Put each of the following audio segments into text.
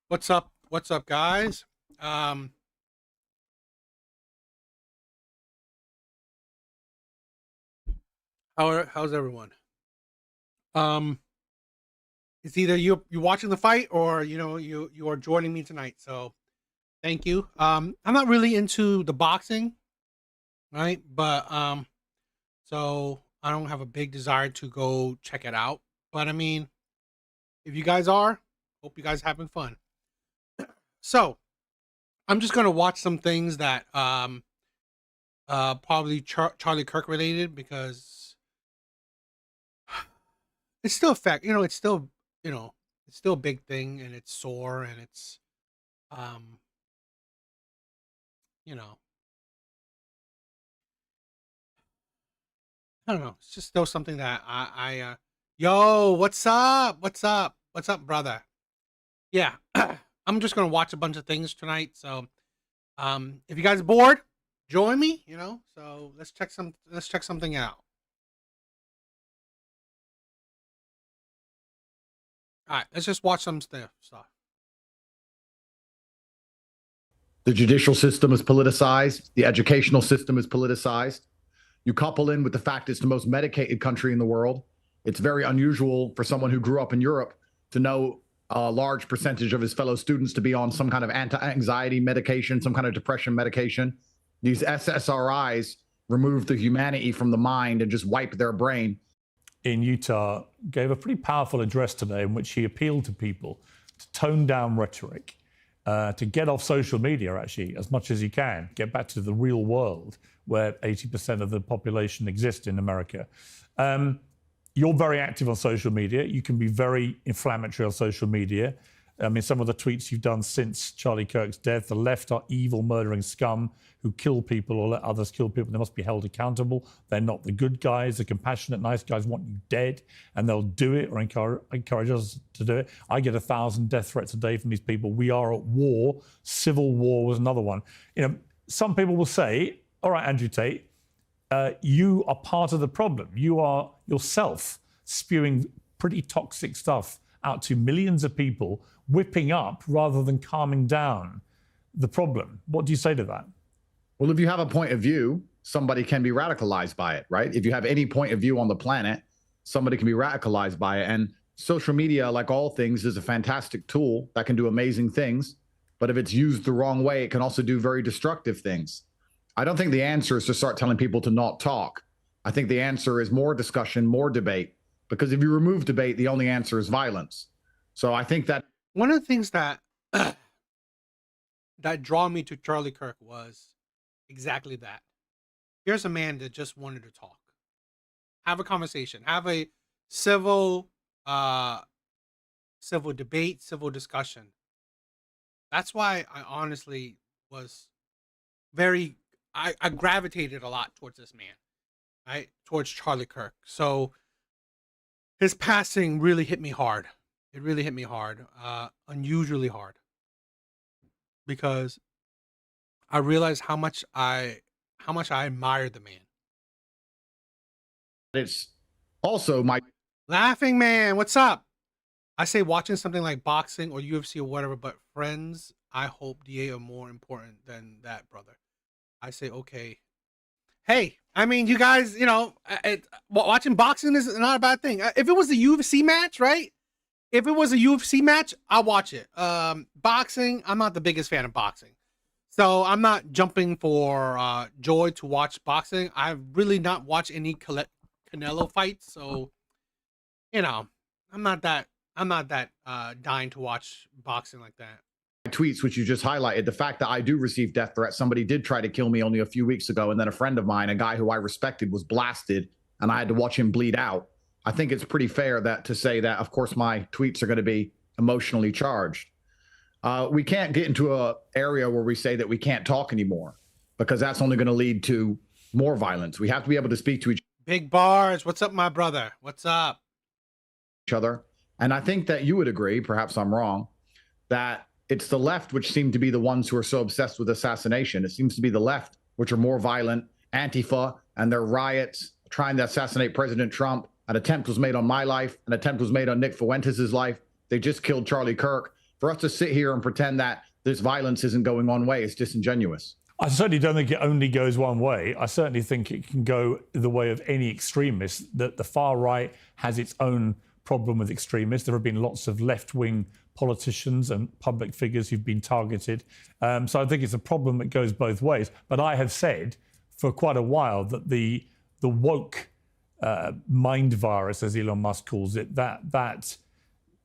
What's up? What's up, guys? How's everyone? Um, it's either you watching the fight or you are joining me tonight. So thank you. I'm not really into the boxing, right? But so I don't have a big desire to go check it out. But I mean, if you guys are, hope you guys having fun. So I'm just gonna watch some things that probably Charlie Kirk related because it's still a fact. It's still it's still a big thing and it's sore and it's um you know I don't know. It's just still something that yo, what's up? What's up? What's up, brother? Yeah. I'm just gonna watch a bunch of things tonight. So if you guys are bored, join me, so let's check something out. All right, let's just watch some stuff. The judicial system is politicized. The educational system is politicized. You couple in with the fact it's the most medicated country in the world. It's very unusual for someone who grew up in Europe to know a large percentage of his fellow students to be on some kind of anti-anxiety medication, some kind of depression medication. These SSRIs remove the humanity from the mind and just wipe their brain. In Utah, gave a pretty powerful address today in which he appealed to people to tone down rhetoric, to get off social media, actually, as much as you can, get back to the real world where 80% of the population exists in America. You're very active on social media. You can be very inflammatory on social media. I mean, some of the tweets you've done since Charlie Kirk's death, the left are evil, murdering scum who kill people or let others kill people. They must be held accountable. They're not the good guys. The compassionate, nice guys want you dead, and they'll do it or encourage us to do it. I get 1,000 death threats a day from these people. We are at war. Civil war was another one. Some people will say, all right, Andrew Tate, you are part of the problem. You are yourself spewing pretty toxic stuff out to millions of people, whipping up rather than calming down the problem. What do you say to that? Well, if you have a point of view, somebody can be radicalized by it, right? If you have any point of view on the planet, somebody can be radicalized by it. And social media, like all things, is a fantastic tool that can do amazing things. But if it's used the wrong way, it can also do very destructive things. I don't think the answer is to start telling people to not talk. I think the answer is more discussion, more debate. Because if you remove debate, the only answer is violence. So I think that one of the things that that draw me to Charlie Kirk was exactly that. Here's a man that just wanted to talk, have a conversation, have a civil debate, civil discussion. That's why I honestly was I gravitated a lot towards this man, right? Towards Charlie Kirk. So his passing really hit me hard. It really hit me hard, unusually hard, because I realized how much I admired the man. It's also my Laughing man, what's up? I say watching something like boxing or UFC or whatever, but friends, I hope DA are more important than that, brother. I say okay. Hey, I mean, you guys, watching boxing is not a bad thing. If it was a UFC match, right? If it was a UFC match, I'll watch it. Boxing, I'm not the biggest fan of boxing. So I'm not jumping for joy to watch boxing. I've really not watched any Canelo fights. So, I'm not that dying to watch boxing like that. tweets, which you just highlighted, the fact that I do receive death threats. Somebody did try to kill me only a few weeks ago. And then a friend of mine, a guy who I respected, was blasted and I had to watch him bleed out. I think it's pretty fair to say that, of course, my tweets are going to be emotionally charged. We can't get into an area where we say that we can't talk anymore, because that's only going to lead to more violence. We have to be able to speak to each Big bars. What's up, my brother? What's up? other. And I think that you would agree, perhaps I'm wrong, that it's the left which seem to be the ones who are so obsessed with assassination. It seems to be the left which are more violent, Antifa and their riots trying to assassinate President Trump. An attempt was made on my life. An attempt was made on Nick Fuentes' life. They just killed Charlie Kirk. For us to sit here and pretend that this violence isn't going one way is disingenuous. I certainly don't think it only goes one way. I certainly think it can go the way of any extremist. That the far right has its own problem with extremists. There have been lots of left-wing politicians and public figures who've been targeted. So I think it's a problem that goes both ways. But I have said for quite a while that the woke mind virus, as Elon Musk calls it, that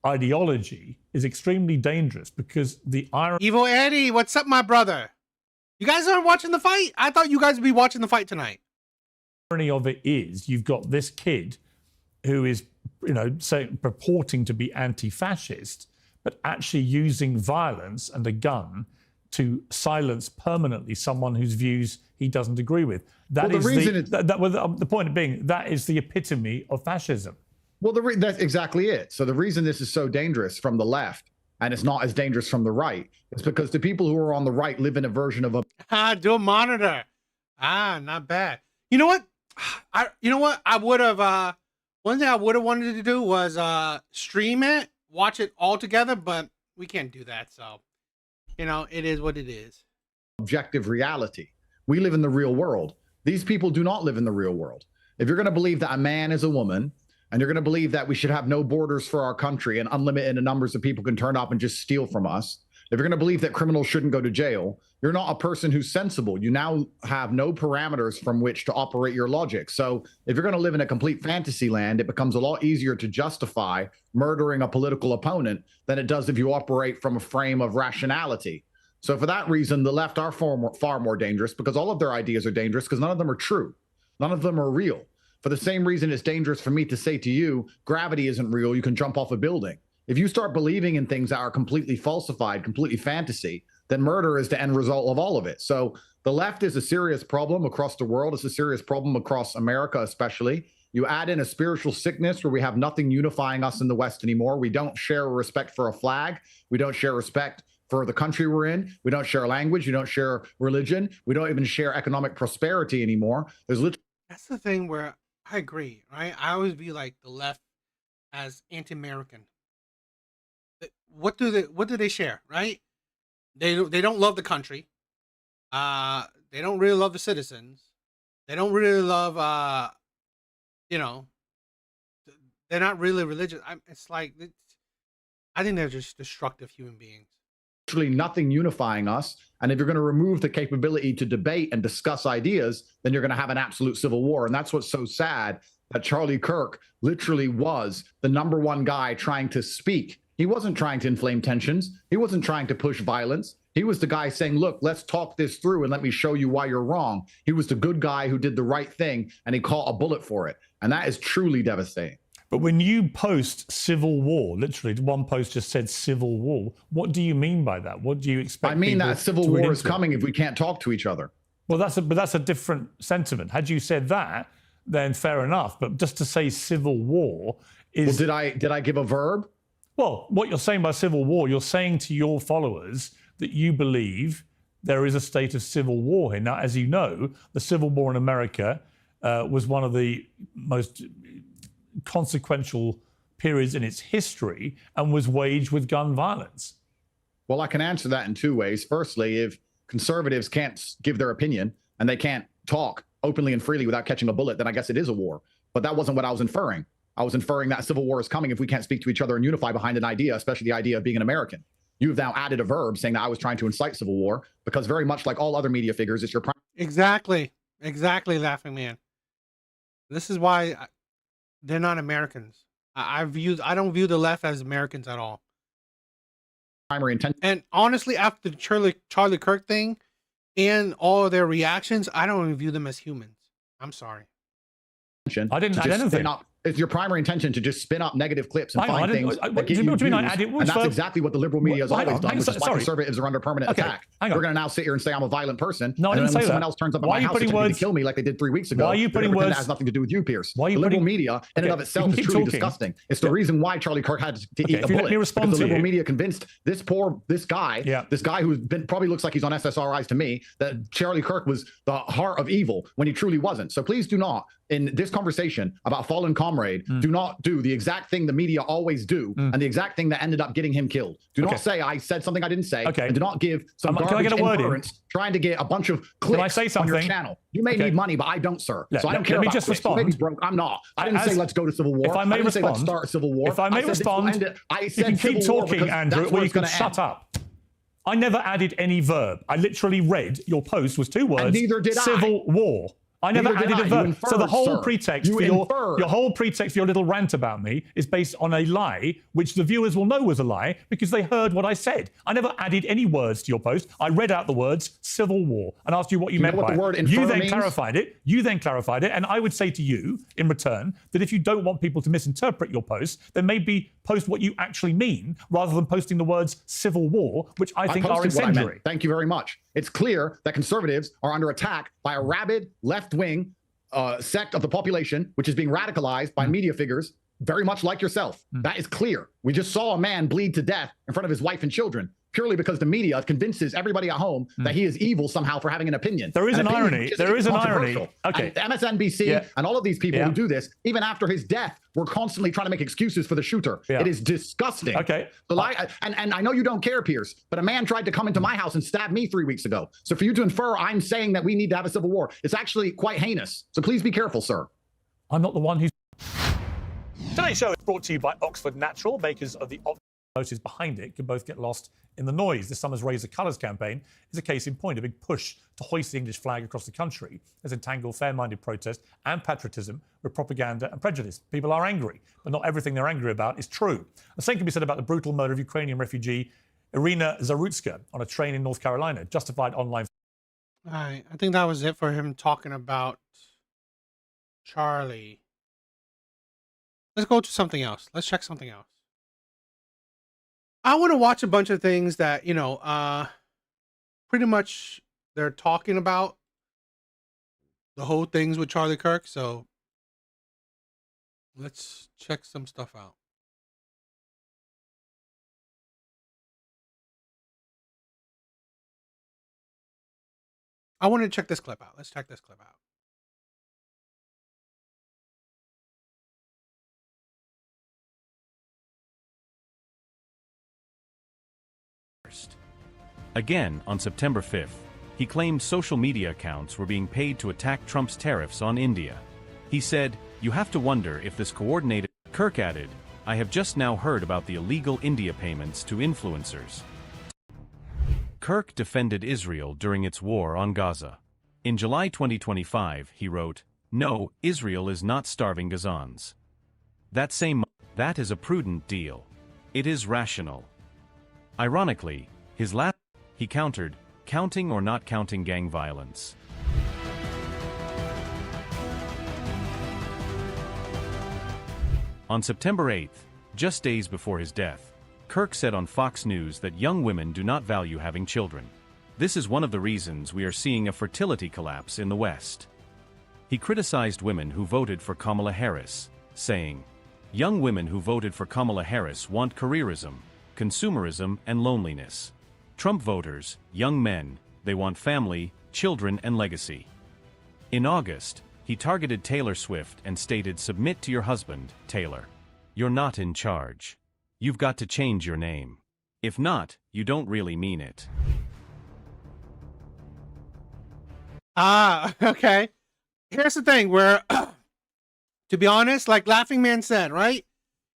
ideology is extremely dangerous because the irony... Evil Eddie, what's up, my brother? You guys aren't watching the fight? I thought you guys would be watching the fight tonight. The irony of it is you've got this kid who is, purporting to be anti-fascist, but actually using violence and a gun to silence permanently someone whose views he doesn't agree with. The point being, that is the epitome of fascism. Well, that's exactly it. So the reason this is so dangerous from the left, and it's not as dangerous from the right, is because the people who are on the right live in a version of a... dual monitor. Not bad. You know what? I would have... one thing I would have wanted to do was stream it, watch it all together, but we can't do that. So, it is what it is. Objective reality. We live in the real world. These people do not live in the real world. If you're going to believe that a man is a woman, and you're going to believe that we should have no borders for our country and unlimited numbers of people can turn up and just steal from us, if you're going to believe that criminals shouldn't go to jail, you're not a person who's sensible. You now have no parameters from which to operate your logic. So if you're going to live in a complete fantasy land, it becomes a lot easier to justify murdering a political opponent than it does if you operate from a frame of rationality. So for that reason, the left are far more dangerous because all of their ideas are dangerous because none of them are true. None of them are real. For the same reason, it's dangerous for me to say to you, gravity isn't real. You can jump off a building. If you start believing in things that are completely falsified, completely fantasy, then murder is the end result of all of it. So the left is a serious problem across the world. It's a serious problem across America, especially. You add in a spiritual sickness where we have nothing unifying us in the West anymore. We don't share respect for a flag. We don't share respect for the country we're in. We don't share language. We don't share religion. We don't even share economic prosperity anymore. There's literally... That's the thing where I agree, right? I always be like the left as anti-American. What do they share, right? They don't love the country. They don't really love the citizens. They don't really love they're not really religious. I think they're just destructive human beings. Literally nothing unifying us. And if you're going to remove the capability to debate and discuss ideas, then you're going to have an absolute civil war. And that's what's so sad, that Charlie Kirk literally was the #1 guy trying to speak. He wasn't trying to inflame tensions. He wasn't trying to push violence. He was the guy saying, look, let's talk this through and let me show you why you're wrong. He was the good guy who did the right thing and he caught a bullet for it. And that is truly devastating. But when you post civil war, literally one post just said civil war, what do you mean by that? What do you expect? I mean that civil war is coming if we can't talk to each other. Well, that's a different sentiment. Had you said that, then fair enough. But just to say civil war is... Well, did I give a verb? Well, what you're saying by civil war, you're saying to your followers that you believe there is a state of civil war here. Now, as you know, the Civil War in America was one of the most consequential periods in its history and was waged with gun violence. Well, I can answer that in two ways. Firstly, if conservatives can't give their opinion and they can't talk openly and freely without catching a bullet, then I guess it is a war. But that wasn't what I was inferring. I was inferring that civil war is coming if we can't speak to each other and unify behind an idea, especially the idea of being an American. You've now added a verb saying that I was trying to incite civil war because very much like all other media figures, it's your Exactly, Laughing Man. This is why they're not Americans. I don't view the left as Americans at all. Primary intention. And honestly, after the Charlie Kirk thing and all of their reactions, I don't even view them as humans. I'm sorry. I didn't add anything. It's your primary intention to just spin up negative clips and find things that get you views. And that's exactly what the liberal media has always done, which is why conservatives are under permanent attack. We're going to now sit here and say I'm a violent person. No, and I didn't then say when someone else turns up at my house to kill me like they did 3 weeks ago, why are you putting words? That has nothing to do with you, Pierce. Why are you the liberal media in and of itself is truly disgusting. It's the reason why Charlie Kirk had to eat a bullet. Because the liberal media convinced this guy who probably looks like he's on SSRIs to me, that Charlie Kirk was the heart of evil when he truly wasn't. So please do not, in this conversation about fallen comrades, comrade, do not do the exact thing the media always do and the exact thing that ended up getting him killed. Do not say I said something I didn't say, and do not give some garbage inference trying to get a bunch of clicks on your channel. You may need money, but I don't, sir. So I don't care about clicks. You may be broke. I'm not. I didn't say let's go to civil war. If I may didn't say let's start a civil war. If I may respond, I said you can keep talking, Andrew, or you can shut up. I never added any verb. I literally read your post was 2 words. And neither did civil war. I never added a verb. So the whole pretext for your whole pretext for your little rant about me is based on a lie, which the viewers will know was a lie because they heard what I said. I never added any words to your post. I read out the words civil war and asked you what you meant by it. You then clarified it. You then clarified it. And I would say to you in return that if you don't want people to misinterpret your post, then maybe post what you actually mean rather than posting the words civil war, which I think are incendiary. Thank you very much. It's clear that conservatives are under attack by a rabid left-wing sect of the population, which is being radicalized by media figures, very much like yourself. That is clear. We just saw a man bleed to death in front of his wife and children, purely because the media convinces everybody at home that he is evil somehow for having an opinion. There is an irony. There is an irony. Okay. And MSNBC and all of these people who do this, even after his death, were constantly trying to make excuses for the shooter. It is disgusting. Okay. And I know you don't care, Pierce, but a man tried to come into my house and stab me 3 weeks ago. So for you to infer I'm saying that we need to have a civil war, it's actually quite heinous. So please be careful, sir. I'm not the one who's... Today's show is brought to you by Oxford Natural, makers of the motives behind it can both get lost in the noise. This summer's Raise the Colours campaign is a case in point, a big push to hoist the English flag across the country as entangled fair-minded protest and patriotism with propaganda and prejudice. People are angry, but not everything they're angry about is true. The same can be said about the brutal murder of Ukrainian refugee Irina Zarutska on a train in North Carolina, justified online. All right, I think that was it for him talking about Charlie. Let's go to something else. Let's check something else. I want to watch a bunch of things that, you know, pretty much they're talking about the whole things with Charlie Kirk. So let's check some stuff out. I want to check this clip out. Let's check this clip out. Again, on September 5th, he claimed social media accounts were being paid to attack Trump's tariffs on India. He said, "You have to wonder if this coordinated..." Kirk added, "I have just now heard about the illegal India payments to influencers." Kirk defended Israel during its war on Gaza. In July 2025, he wrote, "No, Israel is not starving Gazans. That is a prudent deal. It is rational." Ironically, he countered, counting or not counting gang violence. On September 8th, just days before his death, Kirk said on Fox News that young women do not value having children. This is one of the reasons we are seeing a fertility collapse in the West. He criticized women who voted for Kamala Harris, saying, "Young women who voted for Kamala Harris want careerism, consumerism, and loneliness. Trump voters, young men, they want family, children, and legacy." In August, he targeted Taylor Swift and stated, "Submit to your husband, Taylor. You're not in charge. You've got to change your name. If not, you don't really mean it." Okay. Here's the thing where, to be honest, like Laughing Man said, right?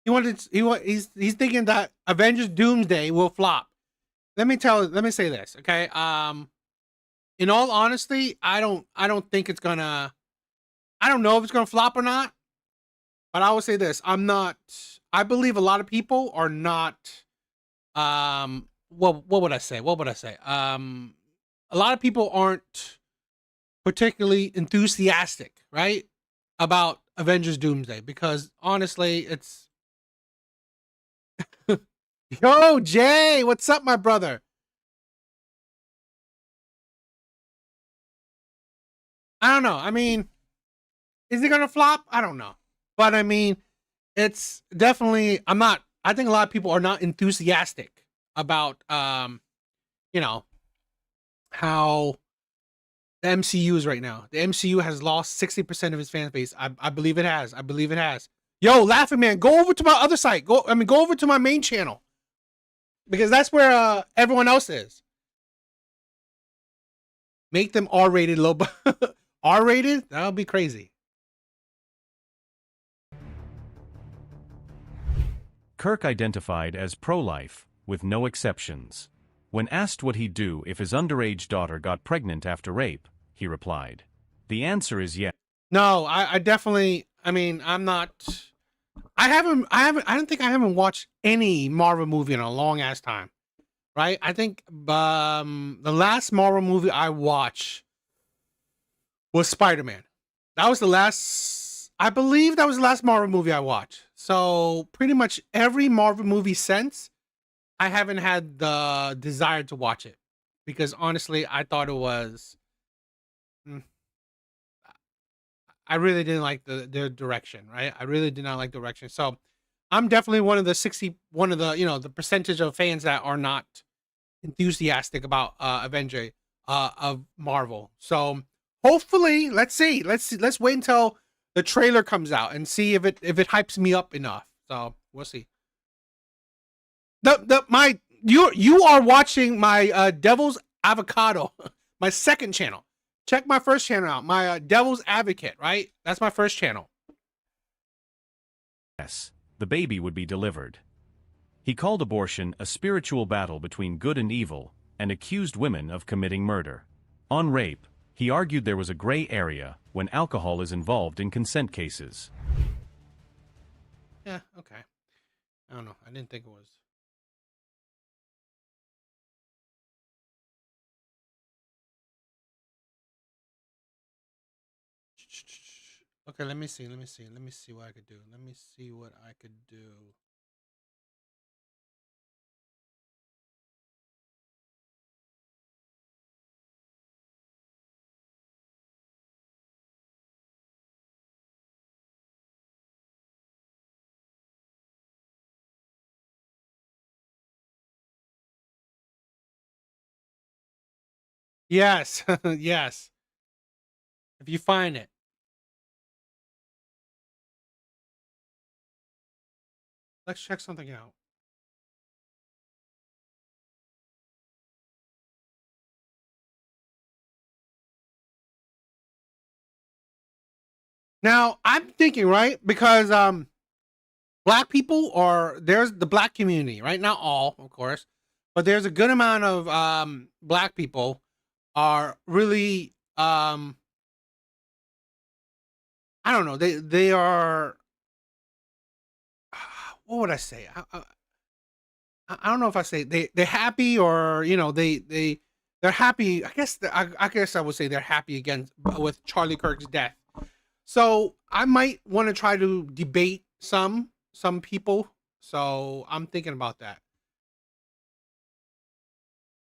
He's thinking that Avengers Doomsday will flop. Let me say this, okay? In all honesty, I don't think it's gonna, I don't know if it's gonna flop or not, but I will say this. I believe a lot of people are not, what would I say? A lot of people aren't particularly enthusiastic, right? About Avengers Doomsday, because honestly, it's, yo, Jay, what's up, my brother? I don't know. I mean, is it gonna flop? I don't know. But I mean, it's definitely, I think a lot of people are not enthusiastic about, you know, how the MCU is right now. The MCU has lost 60% of its fan base. I believe it has. Yo, Laughing Man, go over to my other site. Go over to my main channel. Because that's where everyone else is. Make them R-rated, low. R-rated? That would be crazy. Kirk identified as pro-life, with no exceptions. When asked what he'd do if his underage daughter got pregnant after rape, he replied, "The answer is yes." No, I definitely, I'm not, I don't think I haven't watched any Marvel movie in a long ass time, right? I think the last Marvel movie I watched was Spider-Man. That was the last, I believe that was the last Marvel movie I watched. So pretty much every Marvel movie since, I haven't had the desire to watch it. Because honestly, I thought it was, I really didn't like the direction, right? I really did not like the direction. So I'm definitely one of the the percentage of fans that are not enthusiastic about Avenger of Marvel. So hopefully, let's wait until the trailer comes out and see if it hypes me up enough. So we'll see. You are watching my Devil's Avocado, my second channel. Check my first channel out, my Devil's Advocate, right? That's my first channel. Yes, the baby would be delivered. He called abortion a spiritual battle between good and evil, and accused women of committing murder. On rape, he argued there was a gray area when alcohol is involved in consent cases. Yeah, okay. I don't know. I didn't think it was. Okay, let me see what I could do. Let me see what I could do. Yes, yes. If you find it. Let's check something out. Now, I'm thinking, right? Because black people there's the black community, right? Not all, of course, but there's a good amount of black people are really I don't know, they are, what would I say? I don't know if I say they're happy, or they're happy. I guess I would say they're happy again with Charlie Kirk's death. So I might want to try to debate some people. So I'm thinking about that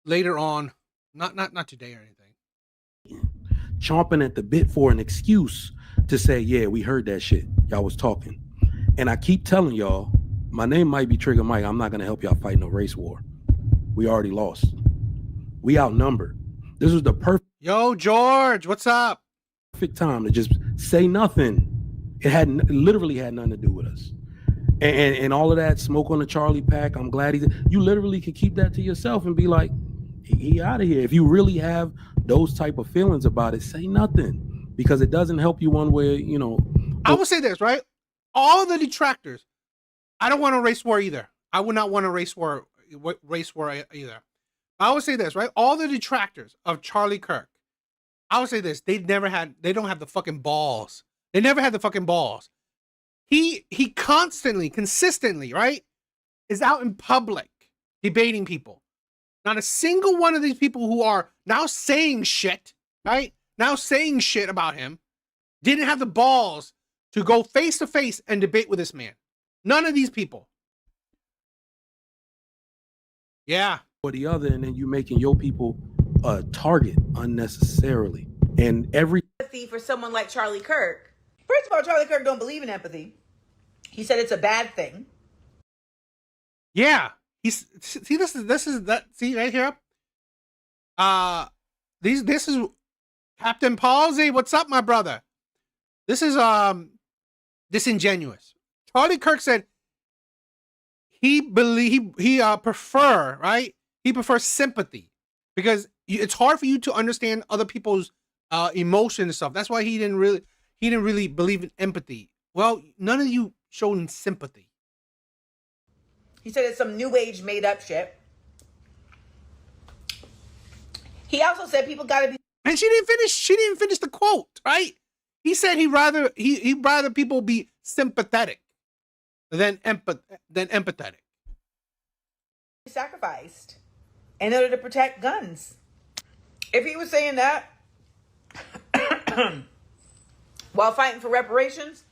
later on. Not today or anything. Chomping at the bit for an excuse to say, yeah, we heard that shit. Y'all was talking. And I keep telling y'all, my name might be Trigger Mike. I'm not going to help y'all fight no race war. We already lost. We outnumbered. This was the perfect. Yo, George, what's up? Perfect time to just say nothing. It literally had nothing to do with us. And all of that smoke on the Charlie pack. I'm glad you literally could keep that to yourself and be like, he out of here. If you really have those type of feelings about it, say nothing, because it doesn't help you one way, I will say this, right? All the detractors, I don't want a race war either. I would not want a race war either. I would say this, right? All the detractors of Charlie Kirk, I would say this, they don't have the fucking balls. They never had the fucking balls. He consistently, right, is out in public debating people. Not a single one of these people who are now saying shit, right? Now saying shit about him didn't have the balls to go face to face and debate with this man. None of these people. Yeah. Or the other, and then you making your people a target unnecessarily. And every empathy for someone like Charlie Kirk. First of all, Charlie Kirk don't believe in empathy. He said it's a bad thing. Yeah. See, this is that, see right here. This is Captain Palsy. What's up, my brother? This is disingenuous. Charlie Kirk said he prefer, right? He prefers sympathy because it's hard for you to understand other people's emotion and stuff. That's why he didn't really believe in empathy. Well, none of you showed sympathy. He said it's some new age made up shit. He also said people got to be. And she didn't finish the quote, right? He said he'd rather people be sympathetic than empathetic. Sacrificed in order to protect guns. If he was saying that while fighting for reparations,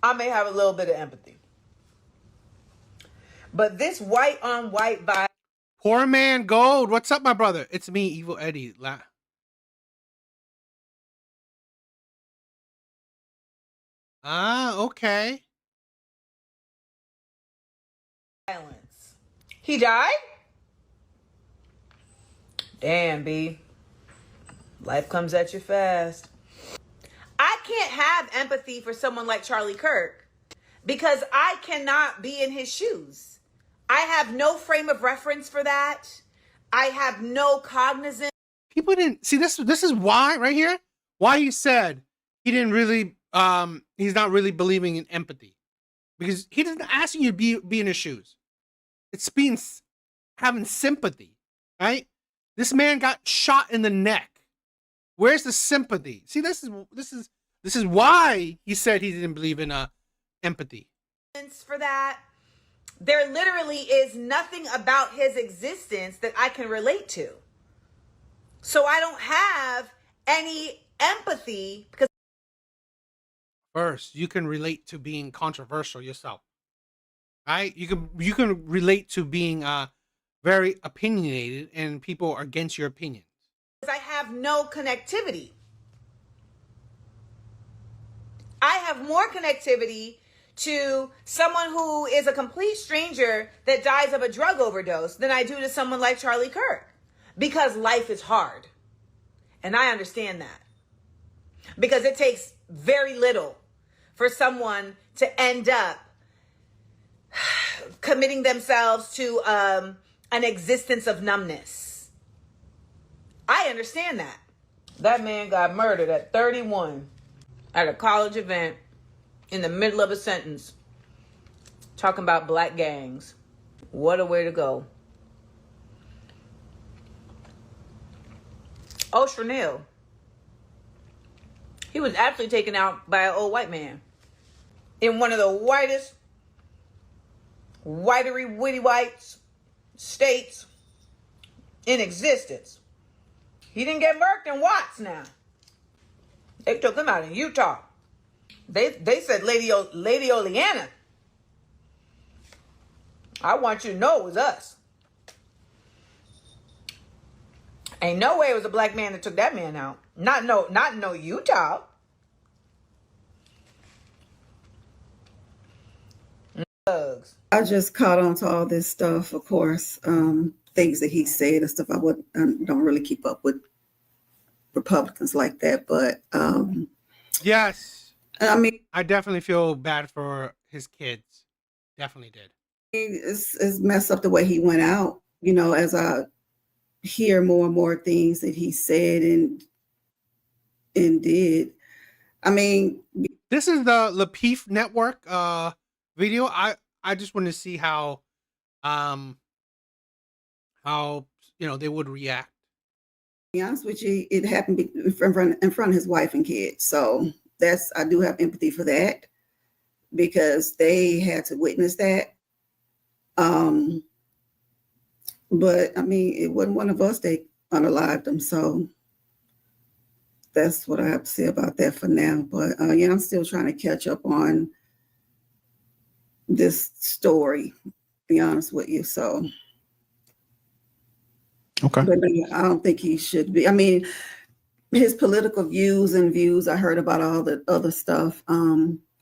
I may have a little bit of empathy. But this white on white vibe. Poor man gold. What's up, my brother? It's me, Evil Eddie. Okay. Violence. He died? Damn, B. Life comes at you fast. I can't have empathy for someone like Charlie Kirk because I cannot be in his shoes. I have no frame of reference for that. I have no cognizance. People didn't see this. This is why right here. Why he said he didn't really. He's not really believing in empathy because he doesn't ask you to be in his shoes. It's having sympathy, right? This man got shot in the neck. Where's the sympathy? See, this is why he said he didn't believe in empathy. For that. There literally is nothing about his existence that I can relate to. So I don't have any empathy because first, you can relate to being controversial yourself. Right? You can relate to being very opinionated and people are against your opinions. I have no connectivity. I have more connectivity to someone who is a complete stranger that dies of a drug overdose than I do to someone like Charlie Kirk. Because life is hard. And I understand that. Because it takes very little for someone to end up committing themselves to an existence of numbness. I understand that. That man got murdered at 31 at a college event. In the middle of a sentence, talking about black gangs. What a way to go. Oh, Chanel. He was actually taken out by an old white man. In one of the whitest, whitery, witty white states in existence. He didn't get murked in Watts now. They took him out in Utah. They said Lady Oleana. I want you to know it was us. Ain't no way it was a black man that took that man out. Not no Utah. I just caught on to all this stuff, of course. Things that he said and stuff. I don't really keep up with Republicans like that, but yes. I mean, I definitely feel bad for his kids. Definitely did. It's messed up the way he went out. You know, as I hear more and more things that he said and did. I mean, this is the Lapeef Network video. I just want to see how they would react. To be honest with you, it happened in front of his wife and kids. So I do have empathy for that because they had to witness that. But I mean, it wasn't one of us that unalived them. So that's what I have to say about that for now. But I'm still trying to catch up on this story, to be honest with you. So okay. But I don't think he should be. I mean, his political views I heard about all the other stuff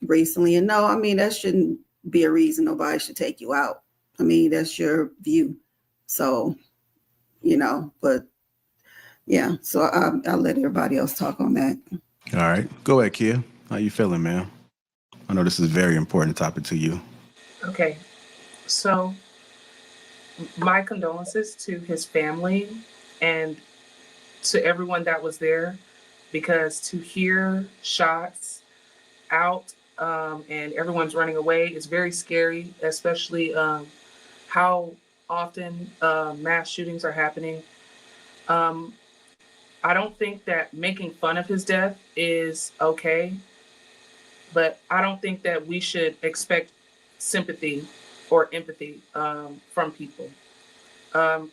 recently. And no, I mean, that shouldn't be a reason nobody should take you out. I mean, that's your view. So, but yeah, so I'll let everybody else talk on that. All right. Go ahead, Kia. How you feeling, man? I know this is a very important topic to you. Okay, so my condolences to his family and to everyone that was there, because to hear shots out and everyone's running away is very scary, especially how often mass shootings are happening. I don't think that making fun of his death is okay, but I don't think that we should expect sympathy or empathy from people.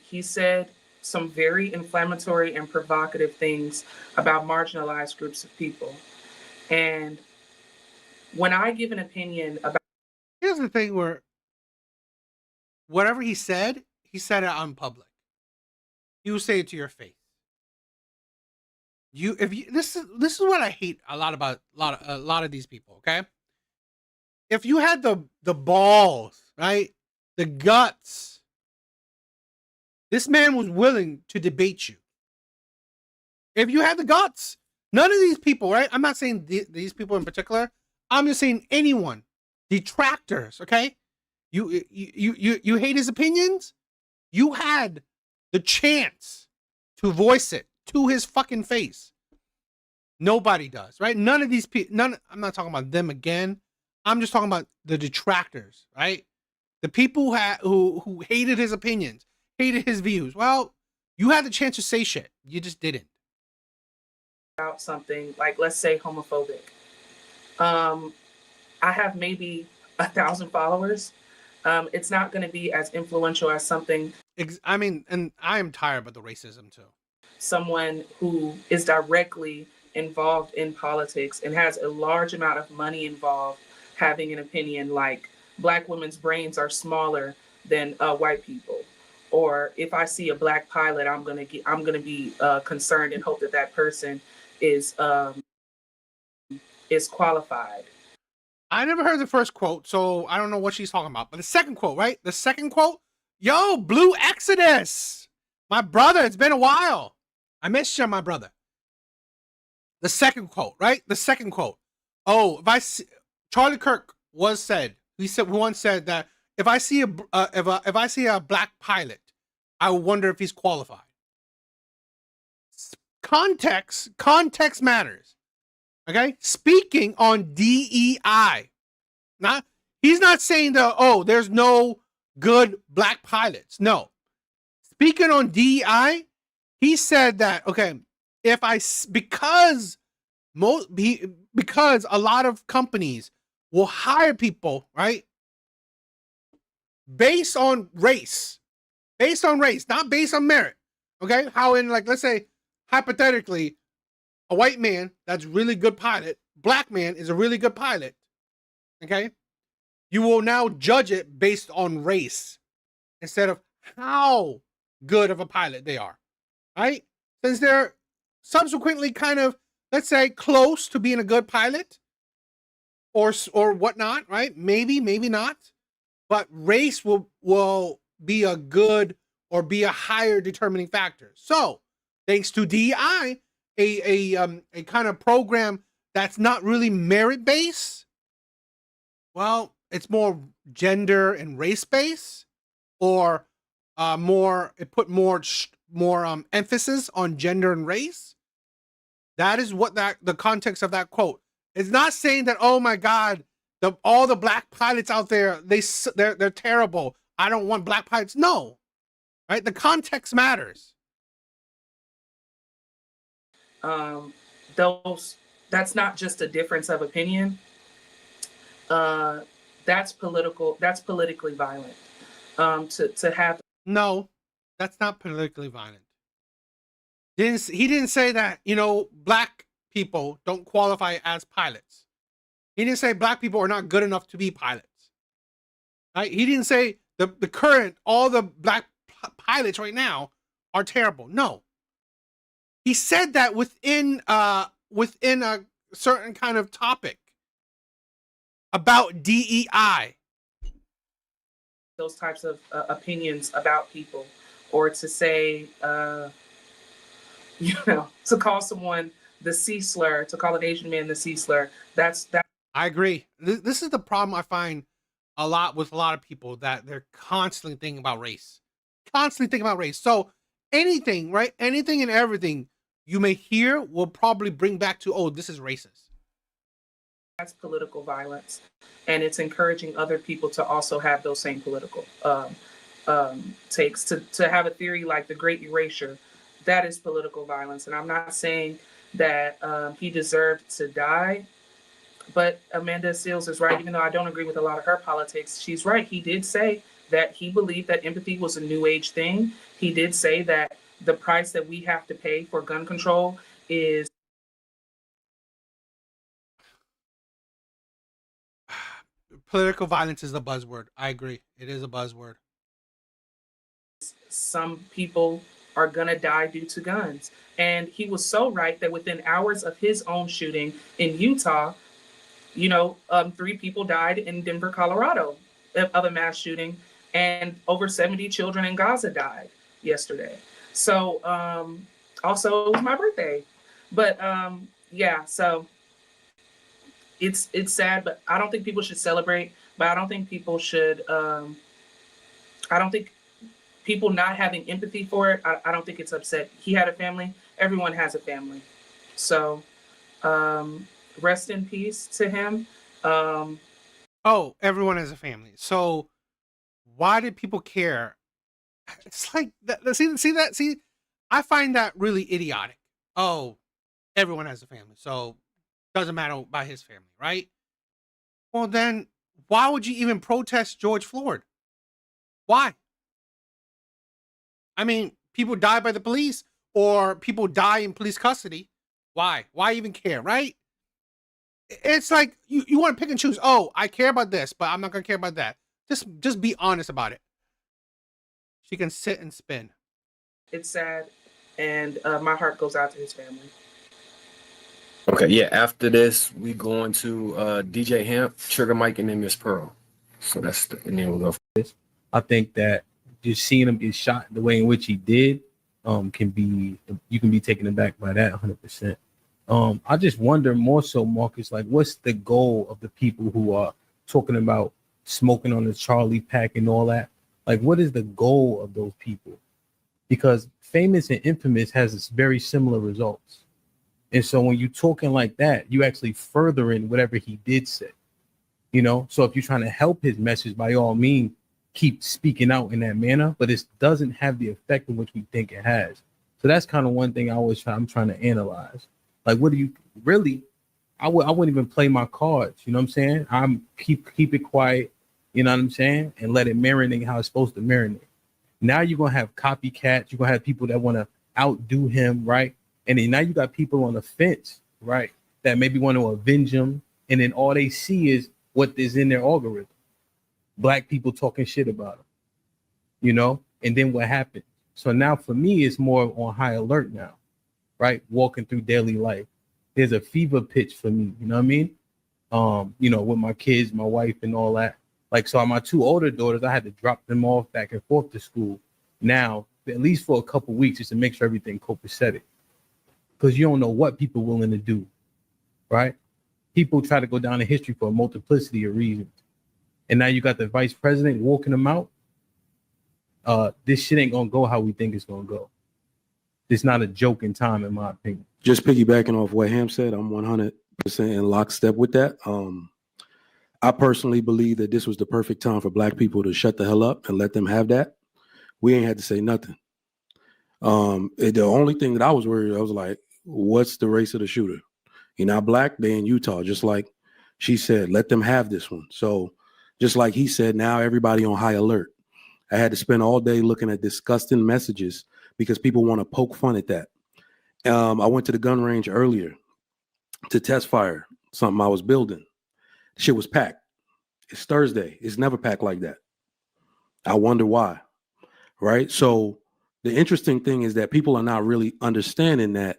He said some very inflammatory and provocative things about marginalized groups of people. And when I give an opinion about... Here's the thing where whatever he said it on public. He will say it to your face. This is what I hate a lot about a lot of these people, okay? If you had the balls, right? The guts, this man was willing to debate you. If you had the guts, none of these people, right? I'm not saying these people in particular. I'm just saying anyone, detractors, okay? You hate his opinions. You had the chance to voice it to his fucking face. Nobody does, right? None of these people. I'm not talking about them again. I'm just talking about the detractors, right? The people who hated his opinions, hated his views. Well, you had the chance to say shit. You just didn't. About something like, let's say, homophobic. I have maybe 1,000 followers. It's not going to be as influential as something. I mean, and I am tired of the racism too. Someone who is directly involved in politics and has a large amount of money involved having an opinion like Black women's brains are smaller than white people, or if I see a Black pilot, I'm gonna be concerned and hope that person is qualified. I never heard the first quote, so I don't know what she's talking about. But the second quote, right? The second quote, yo, Blue Exodus, my brother, it's been a while. I missed you, my brother. The second quote, right? The second quote. Oh, Charlie Kirk once said that if I see a Black pilot, I wonder if he's qualified. Context matters. Okay, speaking on DEI, he's not saying that there's no good Black pilots. No, speaking on DEI, he said that because a lot of companies will hire people, right, based on race, not based on merit. Okay, how in, like, let's say hypothetically, a white man that's really good pilot, Black man is a really good pilot. Okay, you will now judge it based on race instead of how good of a pilot they are, right? Since they're subsequently kind of, let's say, close to being a good pilot or whatnot, right? Maybe not, but race will be a good or be a higher determining factor. So thanks to DEI, a kind of program that's not really merit based, well, it's more gender and race based, or it put more emphasis on gender and race. That is what the context of that quote. It's not saying that, oh my God, all the Black pilots out there, they're terrible. I don't want Black pilots. No, right? The context matters. That's not just a difference of opinion. That's political. That's politically violent. To have. No, that's not politically violent. He didn't say that, Black people don't qualify as pilots. He didn't say Black people are not good enough to be pilots. Right? He didn't say all the Black pilots right now are terrible. No. He said that within a certain kind of topic about DEI. Those types of opinions about people, or to say, to call someone the C slur, to call an Asian man the C slur. That's. I agree. This is the problem I find a lot with a lot of people, that they're constantly thinking about race. Constantly thinking about race. So anything, right? Anything and everything you may hear will probably bring back to, oh, this is racist. That's political violence, and it's encouraging other people to also have those same political takes. To have a theory like the Great Erasure, that is political violence. And I'm not saying that he deserved to die, but Amanda Seals is right. Even though I don't agree with a lot of her politics, she's right. He did say that he believed that empathy was a new age thing. He did say that the price that we have to pay for gun control is Political violence is a buzzword. I agree. It is a buzzword. some people are going to die due to guns. And he was so right that within hours of his own shooting in Utah, 3 people died in Denver, Colorado of a mass shooting, and over 70 children in Gaza died yesterday. So also it was my birthday. But so it's sad, but I don't think people should celebrate, but I don't think people should I don't think people not having empathy for it, I don't think it's upset. He had a family. Everyone has a family. So rest in peace to him. Everyone has a family. So why did people care? It's like that. See, I find that really idiotic. Oh, everyone has a family, so doesn't matter about his family, right? Well, then why would you even protest George Floyd? Why? I mean, people die by the police or people die in police custody. Why? Why even care, right? It's like you want to pick and choose. Oh, I care about this, but I'm not gonna care about that. Just be honest about it. She can sit and spin. It's sad, and my heart goes out to his family. Okay, yeah. After this, we going to DJ Hamp, Trigger Mike, and then Miss Pearl. So and then we'll go for this. I think that just seeing him get shot the way in which he did, you can be taken aback by that 100%. I just wonder more so, Marcus, like what's the goal of the people who are talking about smoking on the Charlie pack and all that? Like, what is the goal of those people? Because Famous and Infamous has very similar results. And so when you're talking like that, you actually furthering whatever he did say, So if you're trying to help his message, by all means, keep speaking out in that manner, but it doesn't have the effect in which we think it has. So that's kind of one thing I'm trying to analyze. Like, what do you really? I wouldn't even play my cards. You know what I'm saying? I'm keep it quiet. You know what I'm saying? And let it marinate how it's supposed to marinate. Now you're gonna have copycats. You're gonna have people that want to outdo him, right? And then now you got people on the fence, right? That maybe want to avenge him, and then all they see is what is in their algorithm. Black people talking shit about him, and then what happened? So now for me, it's more on high alert now, right? Walking through daily life. There's a fever pitch for me, you know what I mean? With my kids, my wife, and all that. Like, so my 2 older daughters, I had to drop them off back and forth to school now, at least for a couple of weeks, just to make sure everything copacetic. Because you don't know what people are willing to do, right? People try to go down in history for a multiplicity of reasons. And now you got the vice president walking them out. This shit ain't gonna go how we think it's gonna go. It's not a joke in time, in my opinion. Just piggybacking off what Ham said, I'm 100% in lockstep with that. I personally believe that this was the perfect time for Black people to shut the hell up and let them have that. We ain't had to say nothing. The only thing that I was worried, I was like, what's the race of the shooter? You're not Black, they in Utah. Just like she said, let them have this one. So just like he said, now everybody on high alert. I had to spend all day looking at disgusting messages because people want to poke fun at that. I went to the gun range earlier to test fire something I was building. Shit was packed. It's Thursday. It's never packed like that. I wonder why, right? So the interesting thing is that people are not really understanding that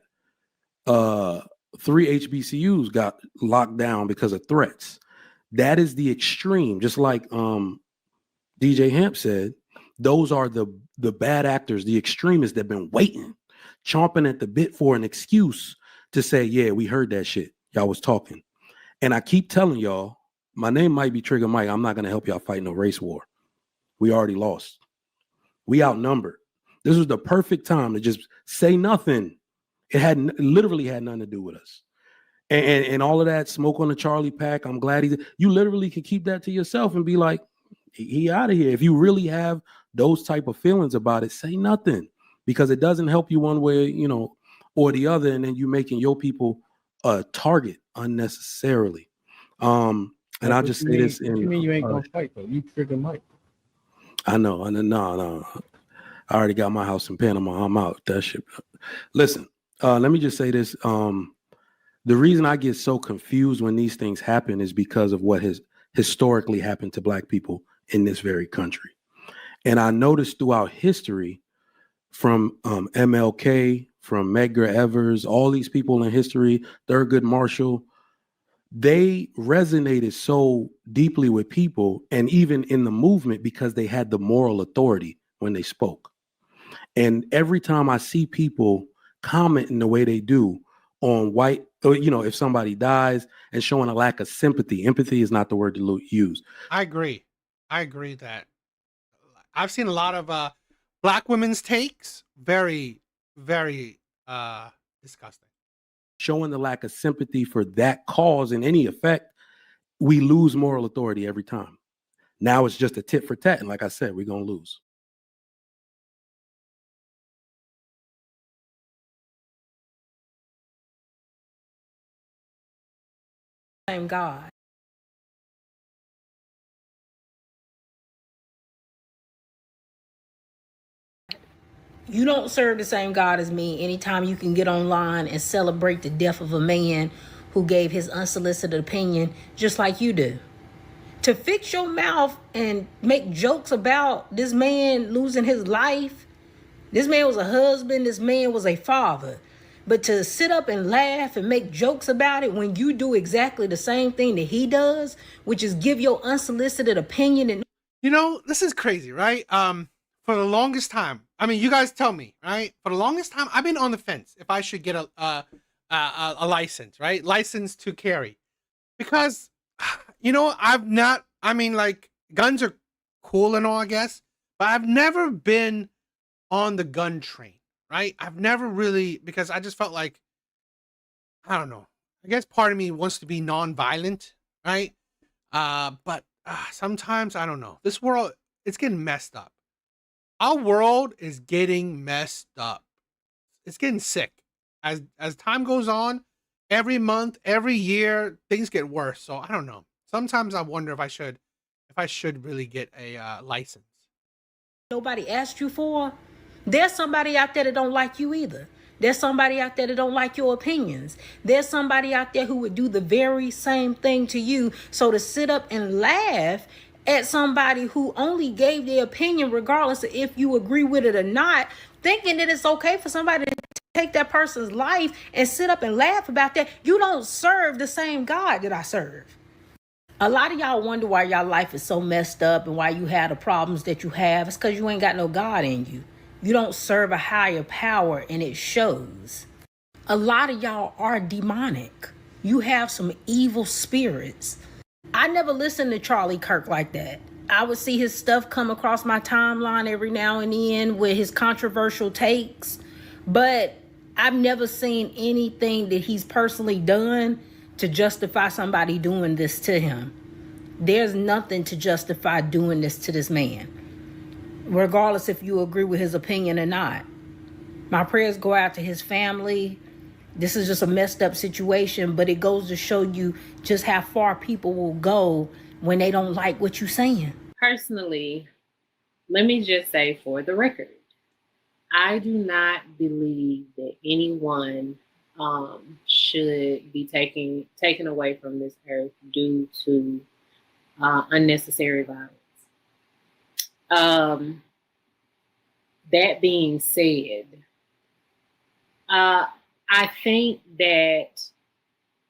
3 HBCUs got locked down because of threats. That is the extreme. Just like DJ Hamp said, those are the bad actors, the extremists that have been waiting, chomping at the bit for an excuse to say, yeah, we heard that shit. Y'all was talking. And I keep telling y'all, my name might be Trigger Mike. I'm not going to help y'all fight no race war. We already lost. We outnumbered. This was the perfect time to just say nothing. It literally had nothing to do with us. And all of that smoke on the Charlie pack. I'm glad you literally could keep that to yourself and be like, he out of here. If you really have those type of feelings about it, say nothing, because it doesn't help you one way, or the other. And then you making your people a target unnecessarily. And I'll just say this. What you mean you ain't gonna fight though? You Trigger Mike. I know. No. I already got my house in Panama. I'm out. That shit. Listen, let me just say this. The reason I get so confused when these things happen is because of what has historically happened to Black people in this very country. And I noticed throughout history, from MLK, from Medgar Evers, all these people in history, Thurgood Marshall, they resonated so deeply with people and even in the movement because they had the moral authority when they spoke. And every time I see people commenting the way they do on white, or, if somebody dies and showing a lack of sympathy, empathy is not the word to use. I agree that I've seen a lot of Black women's takes. Very, very disgusting. Showing the lack of sympathy for that cause in any effect, we lose moral authority every time. Now it's just a tit for tat. And like I said, we're going to lose. Same God. You don't serve the same God as me anytime you can get online and celebrate the death of a man who gave his unsolicited opinion just like you do. To fix your mouth and make jokes about this man losing his life. This man was a husband. This man was a father. But to sit up and laugh and make jokes about it when you do exactly the same thing that he does, which is give your unsolicited opinion. And this is crazy, right? For the longest time, I mean, you guys tell me, right? For the longest time, I've been on the fence if I should get a license, right? License to carry, because guns are cool and all, I guess, but I've never been on the gun train, right? I've never really, because I just felt like, I don't know, I guess part of me wants to be non-violent, right? But sometimes, I don't know, this world, it's getting messed up. Our world is getting messed up. It's getting sick. As time goes on, every month, every year, things get worse. So I don't know. Sometimes I wonder if I should really get a license. Nobody asked you for. There's somebody out there that don't like you either. There's somebody out there that don't like your opinions. There's somebody out there who would do the very same thing to you. So to sit up and laugh at somebody who only gave their opinion, regardless of if you agree with it or not, thinking that it's okay for somebody to take that person's life and sit up and laugh about that, you don't serve the same God that I serve. A lot of y'all wonder why y'all life is so messed up and why you have the problems that you have. It's because you ain't got no God in you. You don't serve a higher power, and it shows. A lot of y'all are demonic. You have some evil spirits. I never listened to Charlie Kirk like that. I would see his stuff come across my timeline every now and then with his controversial takes, but I've never seen anything that he's personally done to justify somebody doing this to him. There's nothing to justify doing this to this man, regardless if you agree with his opinion or not. My prayers go out to his family. This is just a messed up situation, but it goes to show you just how far people will go when they don't like what you're saying. Personally, let me just say for the record, I do not believe that anyone should be taken away from this earth due to unnecessary violence. That being said, I think that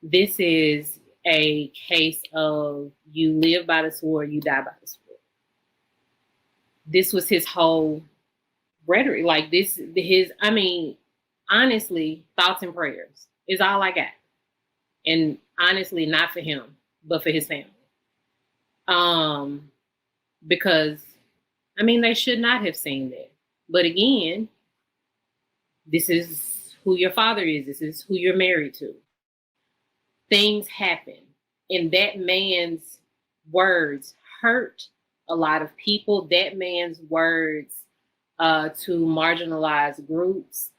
this is a case of you live by the sword, you die by the sword. This was his whole rhetoric. Like honestly, thoughts and prayers is all I got. And Honestly, not for him, but for his family. Because, I mean, they should not have seen that. But again, this is who your father is. This is who you're married to. Things happen. And that man's words hurt a lot of people. That man's words to marginalized groups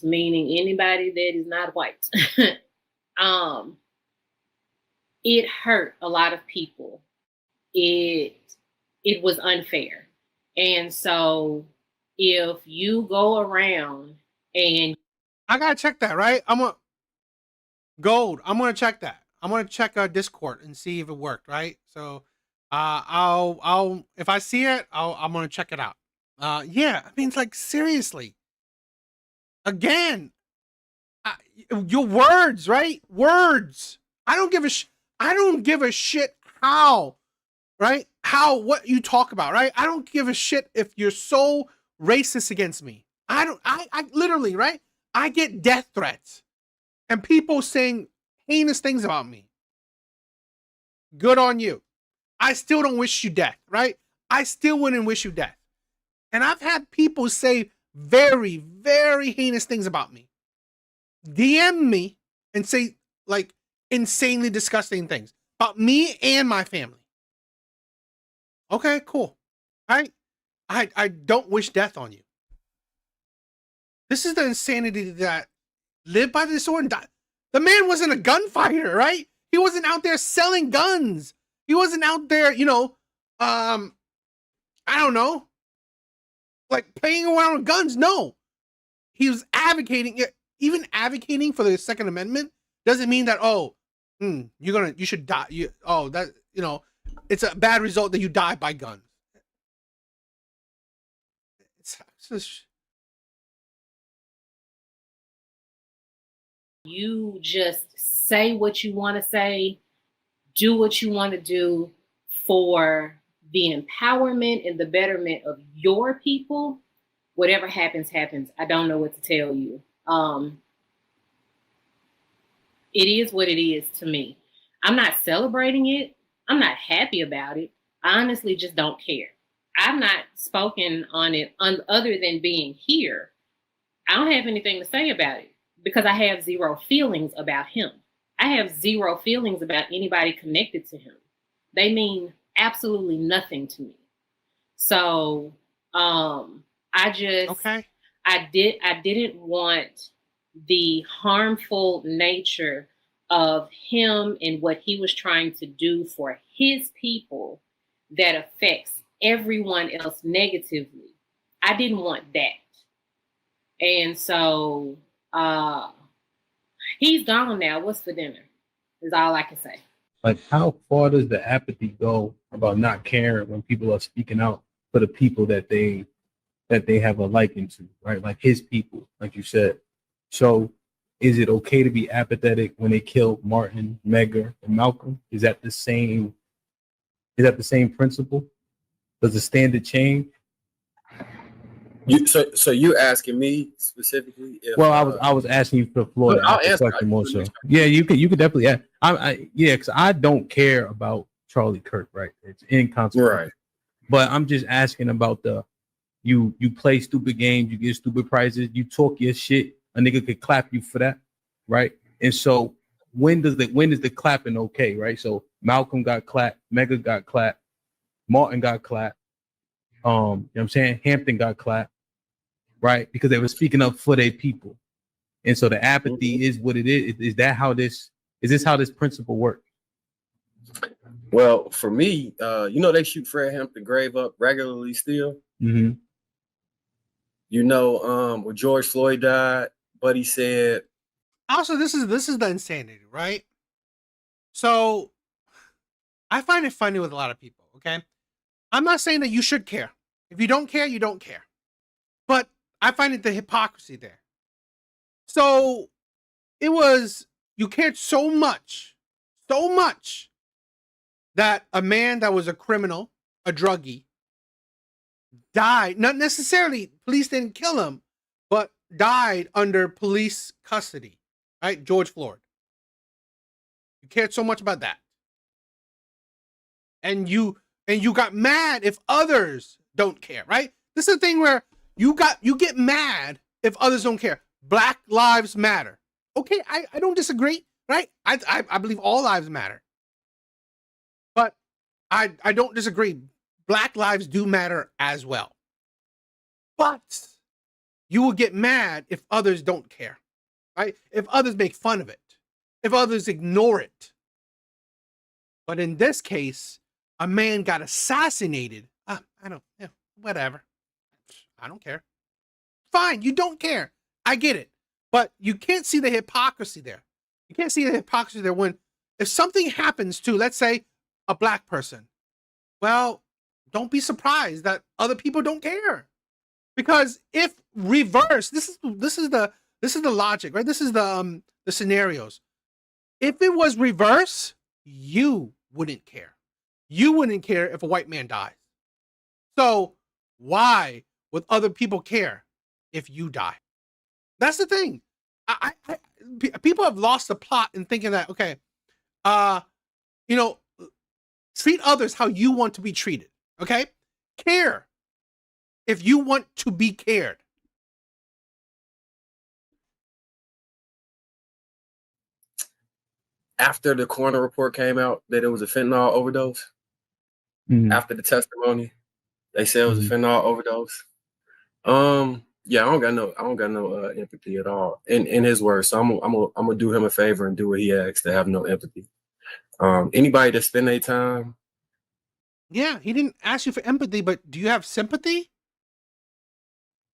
meaning anybody that is not white. It hurt a lot of people. It was unfair. And so if you go around and I gotta check that, right? I'm gonna check that. I'm gonna check Discord and see if it worked, right? So I'll if I see it, I'm gonna check it out. Yeah, I mean, it's like, seriously. Again, your words, right? Words. I don't give a shit how, right? What you talk about, right? I don't give a shit if you're so racist against me. I literally, right? I get death threats and people saying heinous things about me. Good on you. I still don't wish you death, right? I still wouldn't wish you death. And I've had people say very, very heinous things about me. DM me and say like insanely disgusting things about me and my family. Okay, cool. I don't wish death on you. This is the insanity that live by the sword and die. The man wasn't a gunfighter, right? He wasn't out there selling guns. He wasn't out there, I don't know, like playing around with guns. No, he was advocating. Even advocating for the Second Amendment doesn't mean that you should die. It's a bad result that you die by guns. It's just, you just say what you want to say, do what you want to do for the empowerment and the betterment of your people. Whatever happens, happens. I don't know what to tell you. It is what it is to me. I'm not celebrating it. I'm not happy about it. I honestly just don't care. I've not spoken on it other than being here. I don't have anything to say about it because I have zero feelings about him. I have zero feelings about anybody connected to him. They mean absolutely nothing to me. So I didn't want the harmful nature of him and what he was trying to do for his people that affects everyone else negatively. I didn't want that. And so he's gone now. What's for dinner? Is all I can say. Like, how far does the apathy go about not caring when people are speaking out for the people that they have a liking to, right? Like his people, like you said. So is it okay to be apathetic when they killed Martin, Medgar, and Malcolm? Is that the same principle? Does the standard change? So you asking me specifically? If, well, I was asking you for Florida. I'll answer question more so. Yeah, you could definitely ask. Because I don't care about Charlie Kirk, right? It's inconsequential. Right. But I'm just asking about you play stupid games, you get stupid prizes, you talk your shit, a nigga could clap you for that, right? And so when is the clapping okay, right? So Malcolm got clapped, Medgar got clapped, Martin got clapped, you know what I'm saying? Hampton got clapped, right? Because they were speaking up for their people. And so the apathy is what it is. Is this how this principle works? Well, for me, they shoot Fred Hampton grave up regularly still. Mm-hmm. When George Floyd died, Buddy said. Also, this is the insanity, right? So I find it funny with a lot of people, okay? I'm not saying that you should care. If you don't care, you don't care. But I find it the hypocrisy there. So you cared so much that a man that was a criminal, a druggie, died. Not necessarily, police didn't kill him, but died under police custody, right? George Floyd. cared so much about that. And you got mad if others don't care, right? This is the thing where you get mad if others don't care. Black lives matter. Okay, I don't disagree, right? I believe all lives matter. But I don't disagree. Black lives do matter as well. But you will get mad if others don't care, right? If others make fun of it, if others ignore it. But in this case, a man got assassinated. Whatever. I don't care. Fine, you don't care. I get it. But you can't see the hypocrisy there. You can't see the hypocrisy there when, if something happens to, let's say, a black person, well, don't be surprised that other people don't care. Because if reverse, this is the logic, right? This is the scenarios. If it was reverse, you wouldn't care. You wouldn't care if a white man dies. So why would other people care if you die? That's the thing. People have lost the plot in thinking that, okay, treat others how you want to be treated. Okay? Care if you want to be cared. After the coroner report came out that it was a fentanyl overdose, after the testimony, they said it was a fentanyl overdose. Yeah, I don't got no empathy at all in his words. So I'm gonna do him a favor and do what he asks, to have no empathy. Anybody that spend their time. Yeah, he didn't ask you for empathy, but do you have sympathy?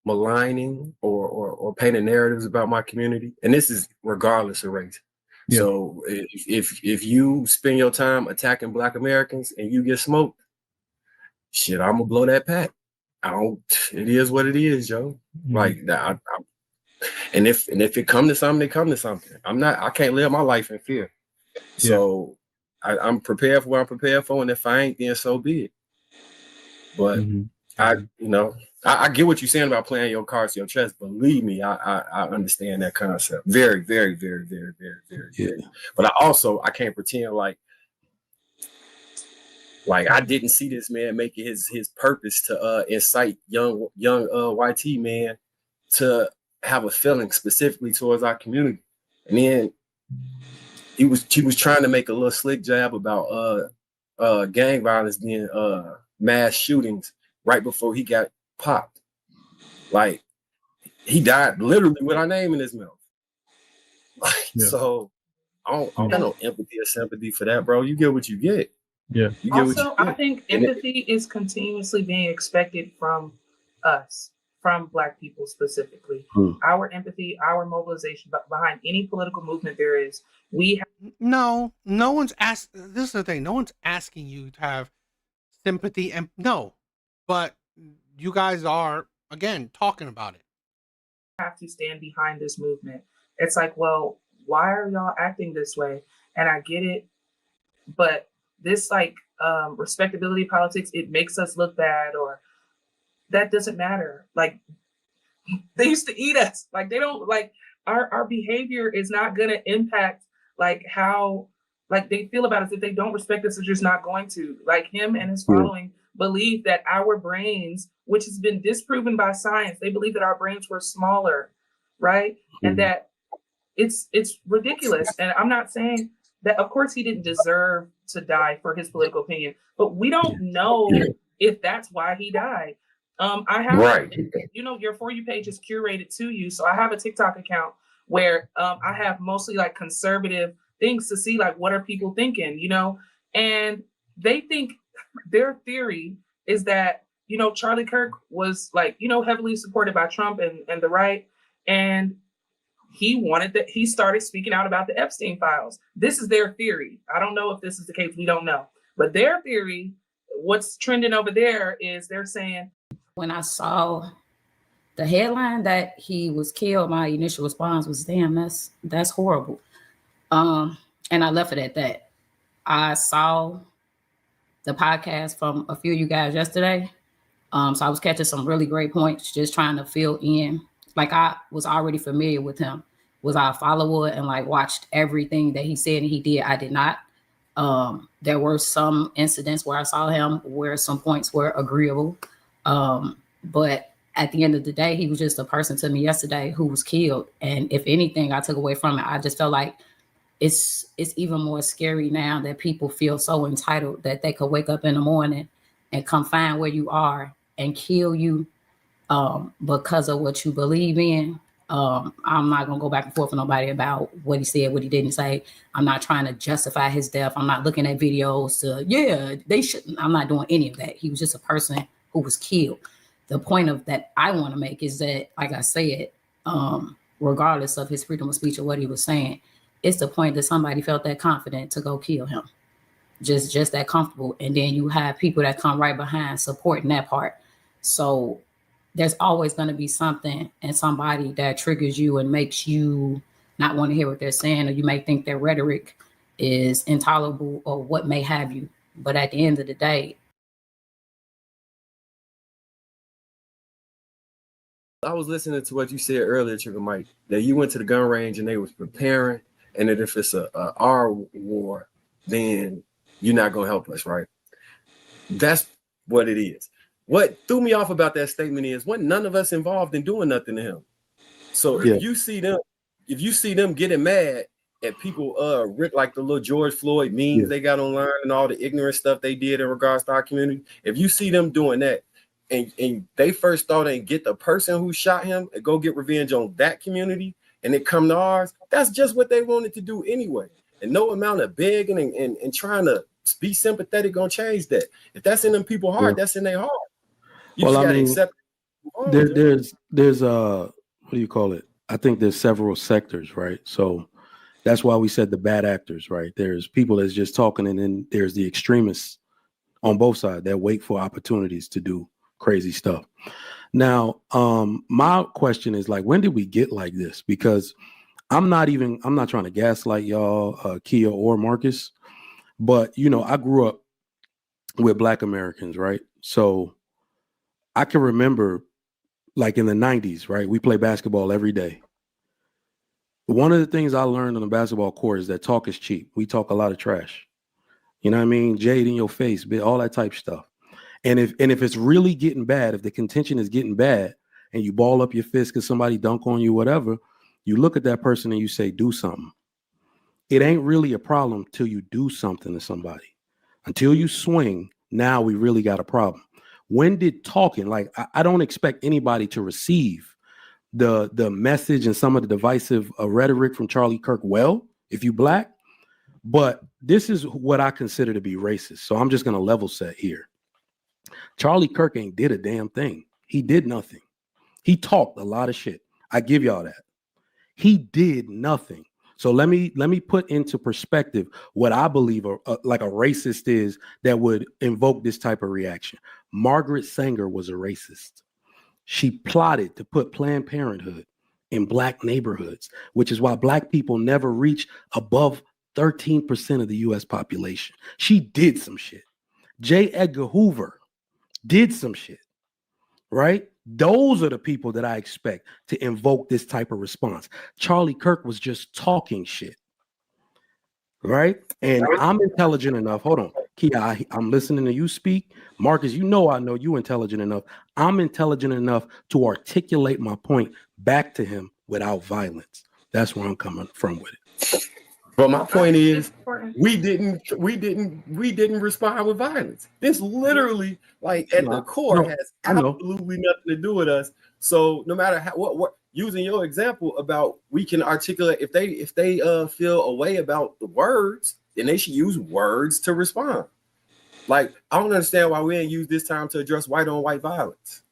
Maligning or painting narratives about my community, and this is regardless of race. Yeah. So if you spend your time attacking Black Americans and you get smoked, shit, I'm gonna blow that pack. It is what it is, Joe. Like that. And if it come to something, it come to something. I can't live my life in fear. So I'm prepared for what I'm prepared for, and if I ain't, then so be it. But I get what you're saying about playing your cards to your chest. Believe me, I understand that concept. Very, very, very, very, very, very. Yeah. But I can't pretend like I didn't see this man make it his purpose to incite young YT man to have a feeling specifically towards our community. And then he was trying to make a little slick jab about gang violence being mass shootings right before he got popped. Like, he died literally with our name in his mouth. So I don't got no empathy or sympathy for that, bro. You get what you get. Yeah. Also, I think empathy is continuously being expected from us, from Black people specifically. Our empathy, our mobilization behind any political movement there is. No one's asked. This is the thing. No one's asking you to have sympathy, and but you guys are, again, talking about it. Have to stand behind this movement. It's like, well, why are y'all acting this way? And I get it, but this respectability politics, it makes us look bad, or that doesn't matter. Like, they used to eat us. Like, they don't, like, our behavior is not gonna impact how they feel about us. If they don't respect us, they're just not going to. Like, him and his following believe that our brains, which has been disproven by science, they believe that our brains were smaller, right? And that it's ridiculous. And I'm not saying that, of course, he didn't deserve to die for his political opinion, but we don't know if that's why he died. I have, your For You page is curated to you. So I have a TikTok account where I have mostly conservative things to see, what are people thinking, and they think their theory is that, Charlie Kirk was heavily supported by Trump and the right. And he started speaking out about the Epstein files. This is their theory. I don't know if this is the case. We don't know. But their theory, what's trending over there is they're saying. When I saw the headline that he was killed, my initial response was, damn, that's horrible. And I left it at that. I saw the podcast from a few of you guys yesterday. So I was catching some really great points, just trying to fill in. Like, I was already familiar with him. was I a follower and like watched everything that he said and he did? I did not. There were some incidents where I saw him where some points were agreeable. But at the end of the day, he was just a person to me yesterday who was killed. And if anything I took away from it, I just felt like it's even more scary now that people feel so entitled that they could wake up in the morning and come find where you are and kill you because of what you believe in. I'm not gonna go back and forth with nobody about what he said, what he didn't say. I'm not trying to justify his death. I'm not looking at videos to, yeah, they shouldn't. I'm not doing any of that. He was just a person who was killed. The point of that I want to make is that, like I said, regardless of his freedom of speech or what he was saying, it's the point that somebody felt that confident to go kill him. Just that comfortable. And then you have people that come right behind supporting that part. So there's always going to be something and somebody that triggers you and makes you not want to hear what they're saying, or you may think their rhetoric is intolerable or what may have you. But at the end of the day, I was listening to what you said earlier, Trigger Mike, that you went to the gun range and they was preparing, and that if it's a our war, then you're not going to help us, right? That's what it is. What threw me off about that statement is none of us involved in doing nothing to him. So if you see them getting mad at people, like the little George Floyd memes they got online and all the ignorant stuff they did in regards to our community, if you see them doing that, and they first thought and get the person who shot him and go get revenge on that community, and it come to ours, that's just what they wanted to do anyway. And no amount of begging and trying to be sympathetic gonna change that. If that's in them people's heart, that's in their heart. You Well, just I gotta mean, accept there's what do you call it? I think there's several sectors, right? So that's why we said the bad actors, right? There's people that's just talking, and then there's the extremists on both sides that wait for opportunities to do crazy stuff. Now, my question is like, when did we get like this? Because I'm not trying to gaslight y'all, Kia or Marcus, but I grew up with Black Americans, right? So I can remember like in the 90s, right? We play basketball every day. One of the things I learned on the basketball court is that talk is cheap. We talk a lot of trash. You know what I mean? Jade in your face, all that type stuff. And if it's really getting bad, if the contention is getting bad and you ball up your fist because somebody dunk on you, whatever, you look at that person and you say, do something. It ain't really a problem till you do something to somebody. Until you swing, now we really got a problem. When did talking, like I don't expect anybody to receive the message and some of the divisive rhetoric from Charlie Kirk well, if you Black, but this is what I consider to be racist. So I'm just going to level set here. Charlie Kirk ain't did a damn thing. He did nothing. He talked a lot of shit. I give y'all that. He did nothing. So let me put into perspective what I believe like a racist is that would invoke this type of reaction. Margaret Sanger was a racist. She plotted to put Planned Parenthood in Black neighborhoods, which is why Black people never reach above 13% of the U.S. population. She did some shit. J. Edgar Hoover did some shit, right? Those are the people that I expect to invoke this type of response. Charlie Kirk was just talking shit, right? And I'm intelligent enough. Hold on, Kia, I'm listening to you speak. Marcus, I know you intelligent enough. I'm intelligent enough to articulate my point back to him without violence. That's where I'm coming from with it. But my point is, we didn't respond with violence. This literally, like at the core, has absolutely nothing to do with us. So no matter what using your example about, we can articulate if they feel a way about the words, then they should use words to respond. Like, I don't understand why we ain't use this time to address white on white violence,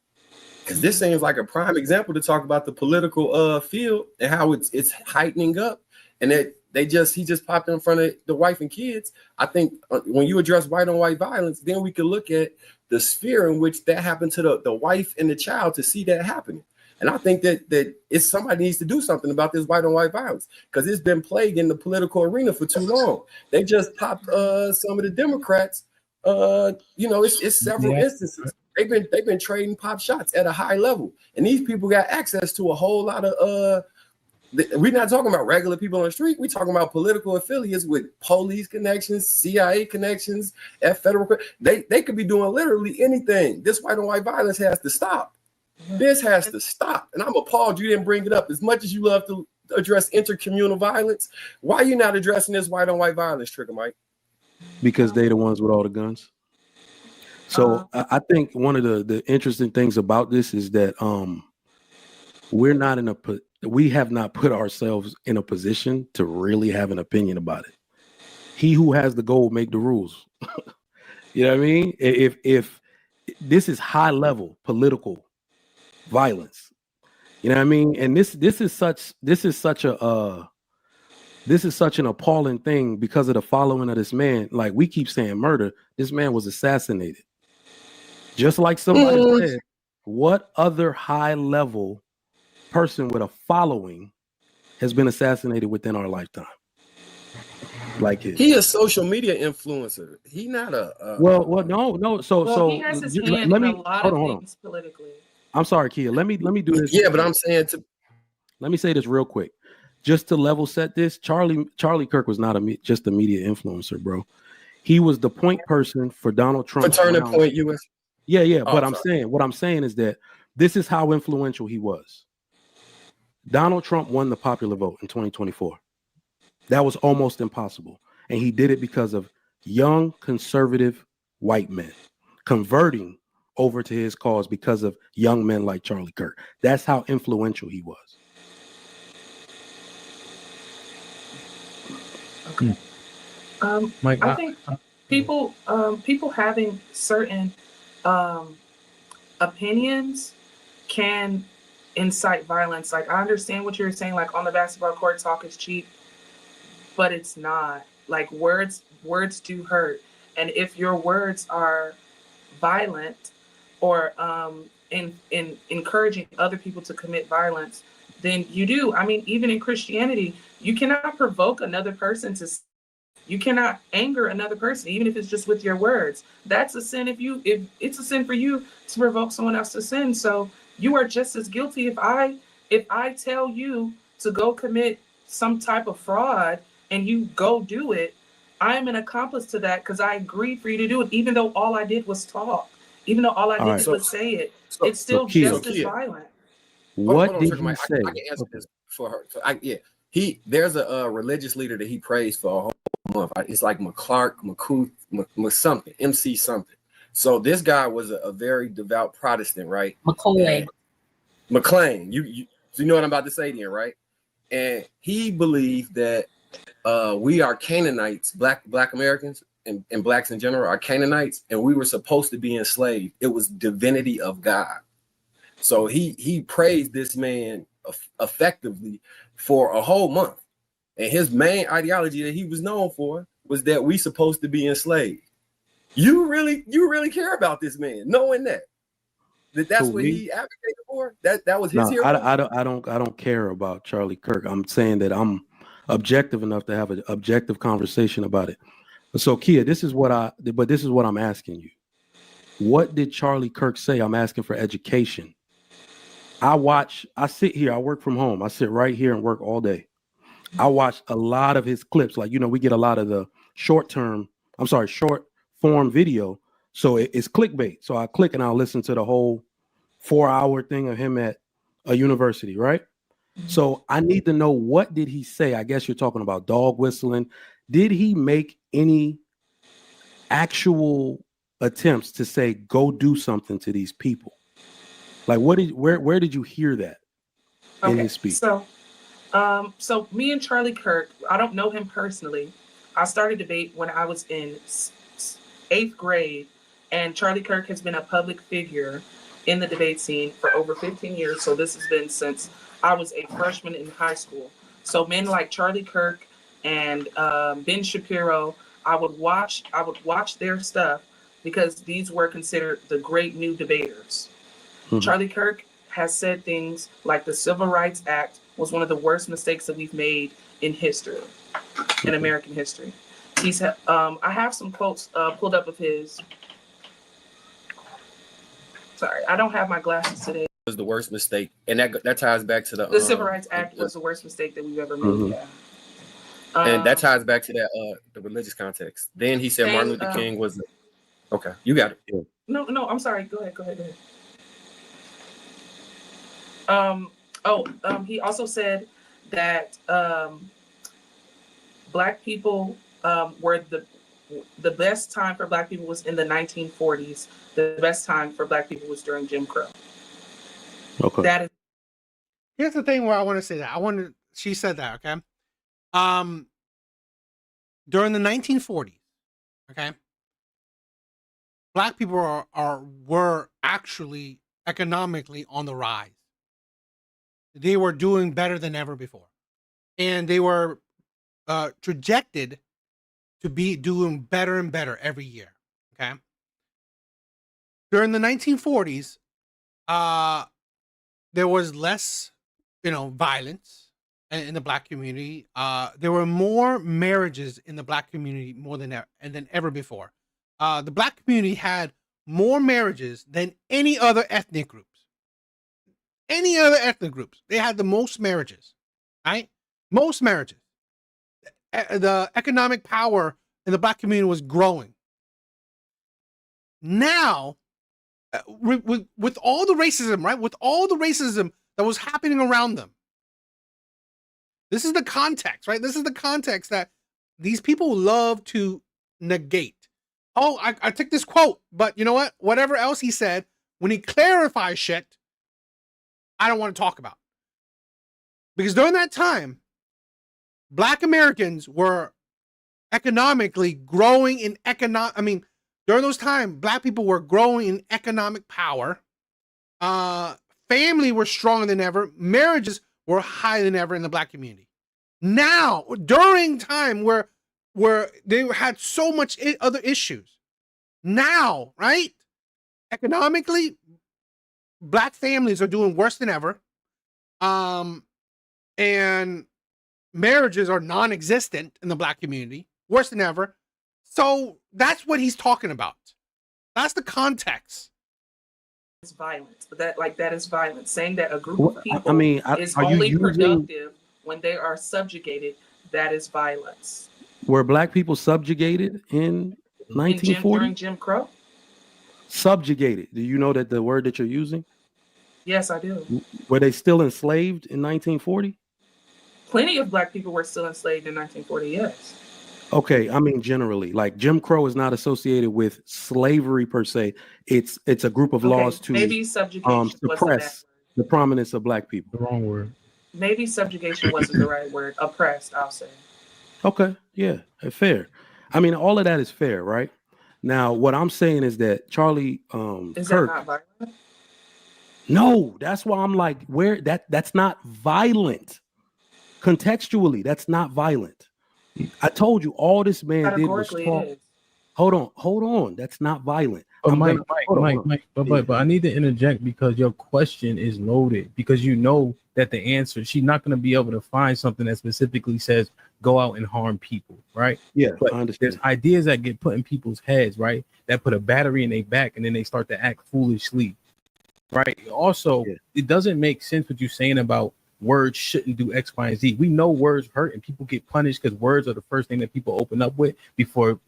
because this seems like a prime example to talk about the political field and how it's heightening up, and that he just popped in front of the wife and kids. I think when you address white on white violence, then we can look at the sphere in which that happened to the wife and the child to see that happening. And I think that it's somebody needs to do something about this white on white violence, because it's been plaguing the political arena for too long. They just popped some of the Democrats. It's several instances. They've been trading pop shots at a high level, and these people got access to a whole lot of We're not talking about regular people on the street. We're talking about political affiliates with police connections, CIA connections, federal. They could be doing literally anything. This white on white violence has to stop. This has to stop. And I'm appalled you didn't bring it up. As much as you love to address intercommunal violence, why are you not addressing this white on white violence, Trigger Mike? Because they the ones with all the guns. So I think one of the interesting things about this is that we have not put ourselves in a position to really have an opinion about it. He who has the goal make the rules. You know what I mean? If this is high level political violence, you know what I mean? And this is such an appalling thing because of the following of this man. Like we keep saying murder, this man was assassinated. Just like somebody said, what other high level person with a following has been assassinated within our lifetime? Like his. He a social media influencer. He not a no. So he has his hand let me in a lot hold of on. things politically. I'm sorry, Kia. Let me do this. Yeah, but I'm saying let me say this real quick. Just to level set this, Charlie Kirk was not just a media influencer, bro. He was the point person for Donald Trump. For Turning Point US. Yeah. But what I'm saying is that this is how influential he was. Donald Trump won the popular vote in 2024. That was almost impossible. And he did it because of young conservative white men converting over to his cause because of young men like Charlie Kirk. That's how influential he was. Okay. Mike, I think people having certain opinions can incite violence. Like I understand what you're saying, like on the basketball court, talk is cheap, but it's not. Like words do hurt. And if your words are violent or in encouraging other people to commit violence, then you do. I mean, even in Christianity, you cannot provoke another person you cannot anger another person, even if it's just with your words. That's a sin. If it's a sin for you to provoke someone else to sin. So you are just as guilty if I tell you to go commit some type of fraud and you go do it. I am an accomplice to that because I agreed for you to do it, even though all I did was talk, even though all I did was say it. It's still just as violent. What did he say? I can answer this for her. There's a religious leader that he prays for a whole month. It's like something, MC something. So this guy was a very devout Protestant, right? McLean. You know what I'm about to say then, right? And he believed that we are Canaanites, black Americans and blacks in general are Canaanites, and we were supposed to be enslaved. It was divinity of God. So he praised this man effectively for a whole month. And his main ideology that he was known for was that we supposed to be enslaved. You really care about this man, knowing that's what he advocated for. That was his hero. I don't care about Charlie Kirk. I'm saying that I'm objective enough to have an objective conversation about it. So Kia, this is what I'm asking you. What did Charlie Kirk say? I'm asking for education. I sit here, I work from home. I sit right here and work all day. I watch a lot of his clips. Like, we get a lot of the short form video. So it's clickbait. So I click and I'll listen to the whole 4-hour thing of him at a university, right? Mm-hmm. So I need to know, what did he say? I guess you're talking about dog whistling. Did he make any actual attempts to say, go do something to these people? Like, where did you hear that in his speech? So me and Charlie Kirk, I don't know him personally. I started debate when I was in 8th grade, and Charlie Kirk has been a public figure in the debate scene for over 15 years. So this has been since I was a freshman in high school. So men like Charlie Kirk and Ben Shapiro, I would watch their stuff because these were considered the great new debaters. Mm-hmm. Charlie Kirk has said things like the Civil Rights Act was one of the worst mistakes that we've made in history, in American history. I have some quotes pulled up of his. Sorry, I don't have my glasses today. was the worst mistake, and that ties back to The Civil Rights Act was the worst mistake that we've ever made. Mhm. Yeah. And that ties back to that the religious context. Then he said Martin Luther King was okay. You got it. Yeah. No, I'm sorry. Go ahead. He also said that Black people were the best time for Black people was in the 1940s. The best time for Black people was during Jim Crow. Okay. That is. Here's the thing where I want to say that. She said that, okay? During the 1940s, okay, Black people were actually economically on the rise. They were doing better than ever before, and they were projected to be doing better and better every year. Okay. During the 1940s, there was less, violence in the Black community. There were more marriages in the Black community than ever before. The Black community had more marriages than any other ethnic groups. Any other ethnic groups, they had the most marriages, right? Most marriages. The economic power in the Black community was growing. Now, with all the racism, right? With all the racism that was happening around them, this is the context, right? This is the context that these people love to negate. Oh, I took this quote, but you know what? Whatever else he said, when he clarifies shit, I don't want to talk about. Because during that time, Black Americans were economically growing in during those times, Black people were growing in economic power. Family were stronger than ever. Marriages were higher than ever in the Black community. Now, during time where they had so much other issues. Now, right? Economically, Black families are doing worse than ever. And marriages are non-existent in the Black community, worse than ever. So that's what he's talking about. That's the context. It's violence. That is violence. Saying that a group of people is are you only using, productive when they are subjugated, that is violence. Were Black people subjugated in 1940? During Jim Crow? Subjugated. Do you know that the word that you're using? Yes, I do. Were they still enslaved in 1940? Plenty of Black people were still enslaved in 1940, yes. Okay, generally, like Jim Crow is not associated with slavery per se. It's a group of laws to maybe subjugation suppress the prominence of Black people. The wrong word. Maybe subjugation wasn't the right word. Oppressed, I'll say. Okay, yeah, fair. All of that is fair, right? Now, what I'm saying is that Charlie is Kirk. That not violent? No, that's why I'm like, that's not violent. Contextually, that's not violent. I told you all this man did was talk. Hold on. That's not violent. Mike, but I need to interject because your question is loaded, because you know that the answer, she's not going to be able to find something that specifically says go out and harm people, right? Yeah, but I understand. There's ideas that get put in people's heads, right? That put a battery in their back and then they start to act foolishly, right? Also, It doesn't make sense what you're saying about words shouldn't do X, Y, and Z. We know words hurt and people get punished because words are the first thing that people open up with before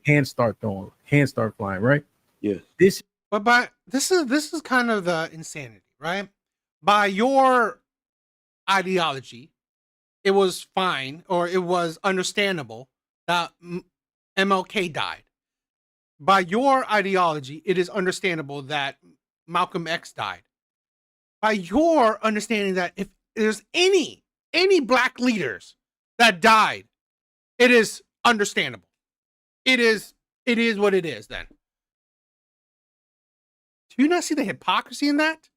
hands start flying, right? Yeah. is kind of the insanity, right? By your ideology, it was fine or it was understandable that MLK died. By your ideology, it is understandable that Malcolm X died. By your understanding that if there's any Black leaders that died, it is understandable. It is what it is then. Do you not see the hypocrisy in that?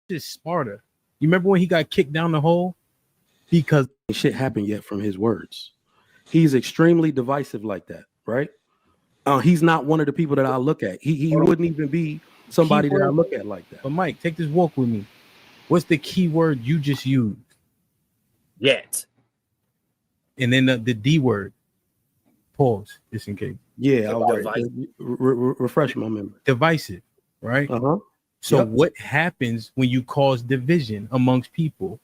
It's Sparta. You remember when he got kicked down the hole? Because shit happened yet from his words. He's extremely divisive like that, right? He's not one of the people that I look at. He wouldn't even be somebody that I look at like that. But Mike, take this walk with me. What's the key word you just used? Yet. And then the D word. Pause, just in case. Yeah, I'll refresh my memory. Divisive, right? Uh-huh. So what happens when you cause division amongst people?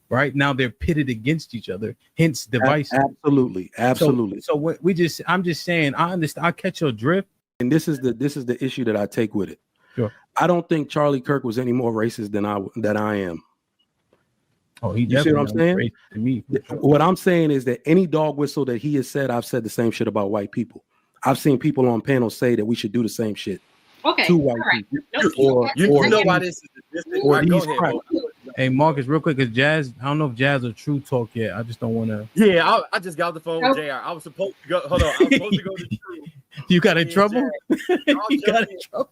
Right now they're pitted against each other, hence devices. Absolutely. So what I'm just saying, I understand, I catch your drift. And this is the issue that I take with it. Sure. I don't think Charlie Kirk was any more racist than I am. Oh, he You see what I'm saying? racist to me. Sure. What I'm saying is that any dog whistle that he has said, I've said the same shit about white people. I've seen people on panels say that we should do the same shit. Okay. To white people. You know why this is Hey, Marcus, real quick, because Jazz, I don't know if Jazz or True Talk yet. I just don't want to. Yeah, I just got off the phone with JR. I was supposed to go. Hold on, I was supposed to go to True. You got in trouble? You got in trouble.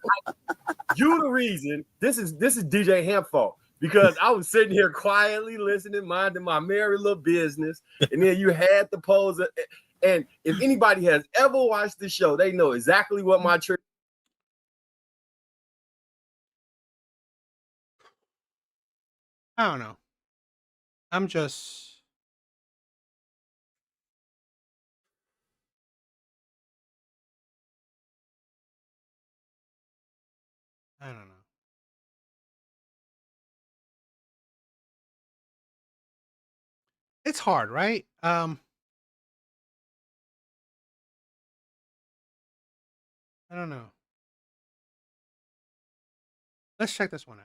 You the reason. This is DJ Hamp's fault. Because I was sitting here quietly listening, minding my merry little business, and then you had the pose. And if anybody has ever watched the show, they know exactly what my church. I don't know. I'm just. I don't know. It's hard, right? I don't know. Let's check this one out.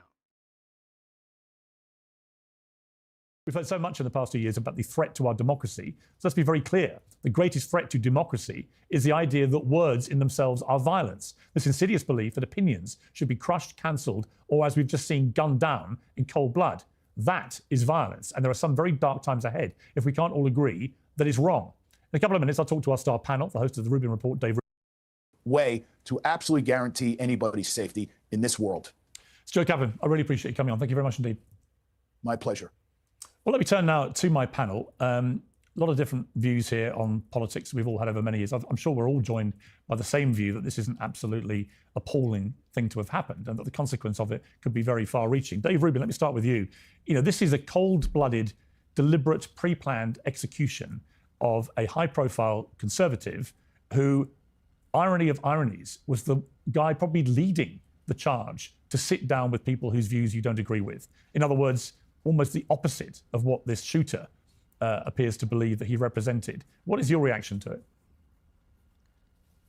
We've heard so much in the past 2 years about the threat to our democracy. So let's be very clear. The greatest threat to democracy is the idea that words in themselves are violence. This insidious belief that opinions should be crushed, cancelled, or as we've just seen, gunned down in cold blood. That is violence. And there are some very dark times ahead if we can't all agree that it's wrong. In a couple of minutes, I'll talk to our star panel, the host of the Rubin Report, Dave Rubin. Way to absolutely guarantee anybody's safety in this world. Stuart Kaplan, I really appreciate you coming on. Thank you very much indeed. My pleasure. Well, let me turn now to my panel. A lot of different views here on politics we've all had over many years. I'm sure we're all joined by the same view that this is an absolutely appalling thing to have happened and that the consequence of it could be very far-reaching. Dave Rubin, let me start with you. You know, this is a cold-blooded, deliberate, pre-planned execution of a high-profile conservative who, irony of ironies, was the guy probably leading the charge to sit down with people whose views you don't agree with. In other words, almost the opposite of what this shooter appears to believe that he represented. What is your reaction to it?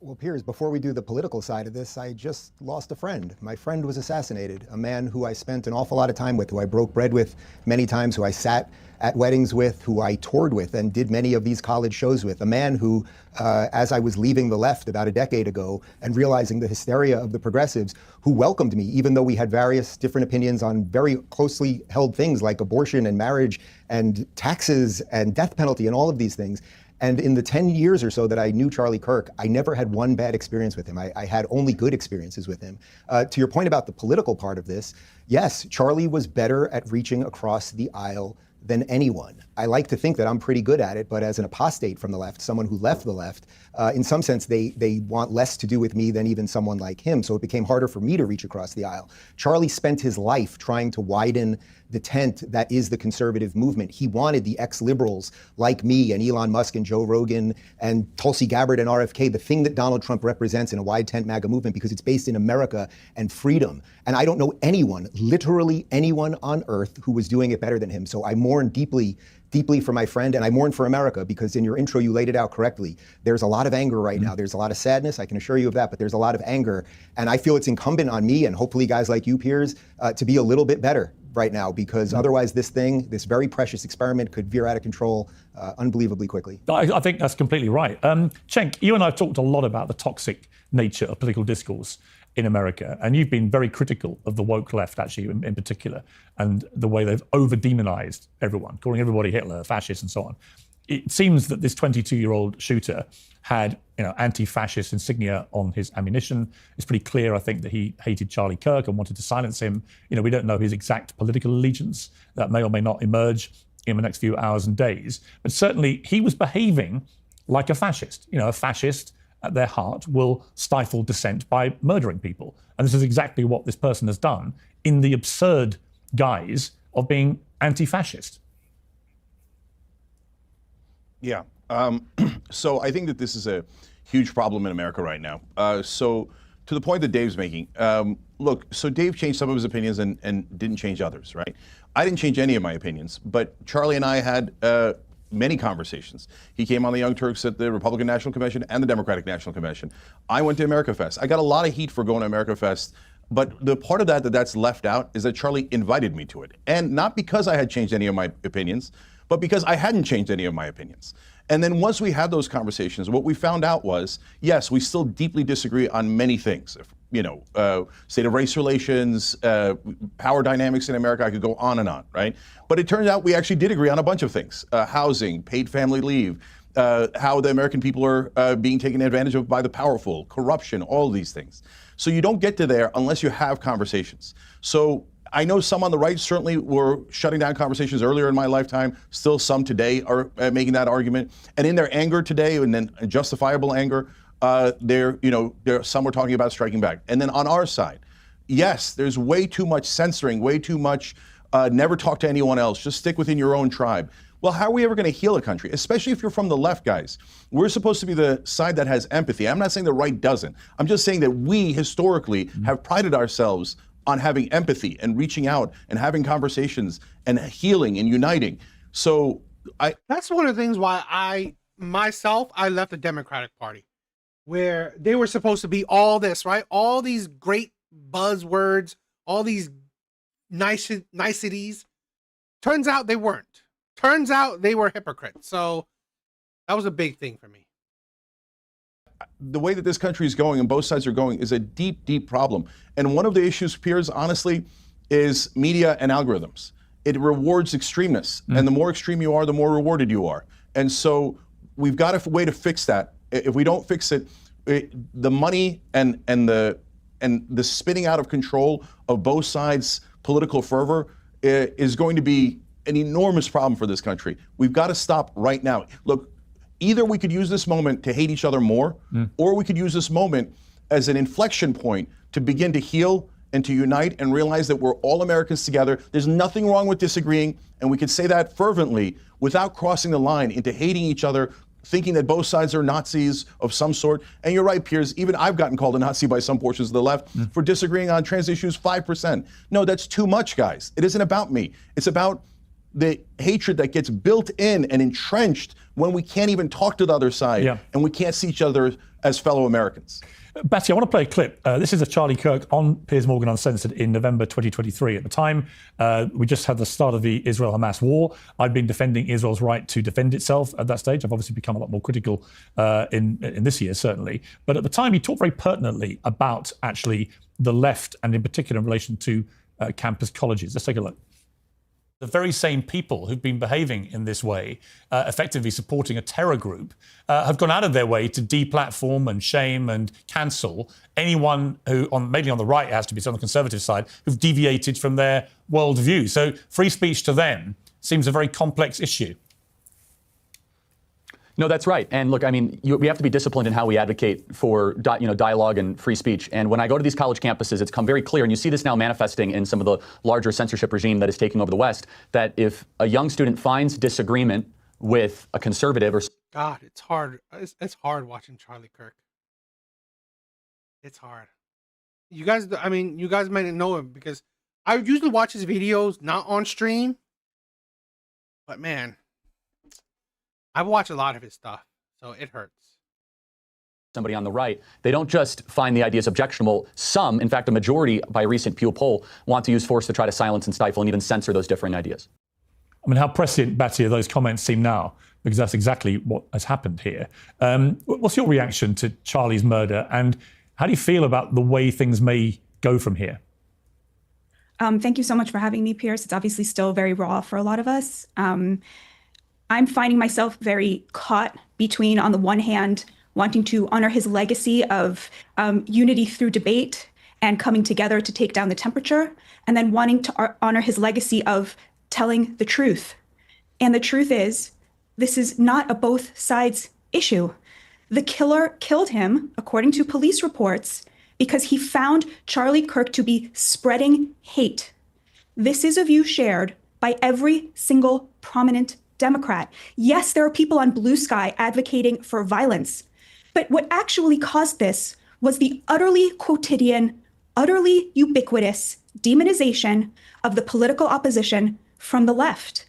Well, Piers, before we do the political side of this, I just lost a friend. My friend was assassinated, a man who I spent an awful lot of time with, who I broke bread with many times, who I sat at weddings with, who I toured with and did many of these college shows with, a man who, as I was leaving the left about a decade ago and realizing the hysteria of the progressives, who welcomed me, even though we had various different opinions on very closely held things like abortion and marriage and taxes and death penalty and all of these things. And in the 10 years or so that I knew Charlie Kirk, I never had one bad experience with him. I had only good experiences with him. To your point about the political part of this, yes, Charlie was better at reaching across the aisle than anyone. I like to think that I'm pretty good at it, but as an apostate from the left, someone who left the left, in some sense, they want less to do with me than even someone like him. So it became harder for me to reach across the aisle. Charlie spent his life trying to widen the tent that is the conservative movement. He wanted the ex-liberals like me and Elon Musk and Joe Rogan and Tulsi Gabbard and RFK, the thing that Donald Trump represents in a wide tent MAGA movement, because it's based in America and freedom. And I don't know anyone, literally anyone on earth, who was doing it better than him. So I mourn deeply for my friend, and I mourn for America, because in your intro you laid it out correctly. There's a lot of anger right now. There's a lot of sadness, I can assure you of that, but there's a lot of anger. And I feel it's incumbent on me, and hopefully guys like you, Piers, to be a little bit better right now, because otherwise this very precious experiment could veer out of control unbelievably quickly. I think that's completely right. Cenk, you and I have talked a lot about the toxic nature of political discourse in America, and you've been very critical of the woke left, actually, in particular, and the way they've over-demonized everyone, calling everybody Hitler, fascist, and so on. It seems that this 22-year-old shooter had, anti-fascist insignia on his ammunition. It's pretty clear, I think, that he hated Charlie Kirk and wanted to silence him. We don't know his exact political allegiance. That may or may not emerge in the next few hours and days. But certainly, he was behaving like a fascist. A fascist at their heart will stifle dissent by murdering people. And this is exactly what this person has done in the absurd guise of being anti-fascist. Yeah. So I think that this is a huge problem in America right now. So to the point that Dave's making, look, so Dave changed some of his opinions and didn't change others, right? I didn't change any of my opinions, but Charlie and I had many conversations. He came on the Young Turks at the Republican National Convention and the Democratic National Convention. I went to America Fest. I got a lot of heat for going to America Fest, but the part of that's left out is that Charlie invited me to it. And not because I had changed any of my opinions, but because I hadn't changed any of my opinions. And then once we had those conversations, what we found out was, yes, we still deeply disagree on many things. You know, state of race relations, power dynamics in America, I could go on and on, right? But it turns out we actually did agree on a bunch of things. Housing, paid family leave, how the American people are being taken advantage of by the powerful, corruption, all of these things. So you don't get to there unless you have conversations. So I know some on the right certainly were shutting down conversations earlier in my lifetime. Still some today are making that argument. And in their anger today, and then justifiable anger, some were talking about striking back. And then on our side, yes, there's way too much censoring, way too much never talk to anyone else, just stick within your own tribe. Well, how are we ever going to heal a country, especially if you're from the left, guys? We're supposed to be the side that has empathy. I'm not saying the right doesn't. I'm just saying that we historically have prided ourselves on having empathy and reaching out and having conversations and healing and uniting. So that's one of the things why I left the Democratic Party, where they were supposed to be all this, right? All these great buzzwords, all these niceties. Turns out they weren't. Turns out they were hypocrites. So that was a big thing for me. The way that this country is going and both sides are going is a deep, deep problem. And one of the issues, Piers, honestly, is media and algorithms. It rewards extremists. And the more extreme you are, the more rewarded you are. And so we've got a way to fix that. If we don't fix it, the money and the spinning out of control of both sides' political fervor is going to be an enormous problem for this country. We've got to stop right now. Look, either we could use this moment to hate each other more, or we could use this moment as an inflection point to begin to heal and to unite and realize that we're all Americans together. There's nothing wrong with disagreeing, and we can say that fervently without crossing the line into hating each other, thinking that both sides are Nazis of some sort. And you're right, Piers, even I've gotten called a Nazi by some portions of the left for disagreeing on trans issues 5%. No, that's too much, guys. It isn't about me. It's about the hatred that gets built in and entrenched when we can't even talk to the other side and we can't see each other as fellow Americans. Batty, I want to play a clip. This is a Charlie Kirk on Piers Morgan Uncensored in November 2023. At the time, we just had the start of the Israel-Hamas war. I'd been defending Israel's right to defend itself at that stage. I've obviously become a lot more critical in this year, certainly. But at the time, he talked very pertinently about actually the left, and in particular in relation to campus colleges. Let's take a look. The very same people who've been behaving in this way, effectively supporting a terror group, have gone out of their way to deplatform and shame and cancel anyone who, mainly on the right, it has to be, so on the conservative side, who've deviated from their worldview. So free speech to them seems a very complex issue. No, that's right. And look, I mean, we have to be disciplined in how we advocate for dialogue and free speech. And when I go to these college campuses, it's come very clear, and you see this now manifesting in some of the larger censorship regime that is taking over the West, that if a young student finds disagreement with a conservative or... God, it's hard. It's hard watching Charlie Kirk. It's hard. You guys might not know him because I usually watch his videos not on stream. But man, I've watched a lot of his stuff, so it hurts. Somebody on the right, they don't just find the ideas objectionable. Some, in fact, a majority by a recent Pew poll, want to use force to try to silence and stifle and even censor those differing ideas. I mean, how prescient, Batty, those comments seem now, because that's exactly what has happened here. What's your reaction to Charlie's murder, and how do you feel about the way things may go from here? Thank you so much for having me, Piers. It's obviously still very raw for a lot of us. I'm finding myself very caught between, on the one hand, wanting to honor his legacy of unity through debate and coming together to take down the temperature, and then wanting to honor his legacy of telling the truth. And the truth is, this is not a both sides issue. The killer killed him, according to police reports, because he found Charlie Kirk to be spreading hate. This is a view shared by every single prominent Democrat. Yes, there are people on Blue Sky advocating for violence, but what actually caused this was the utterly quotidian, utterly ubiquitous demonization of the political opposition from the left.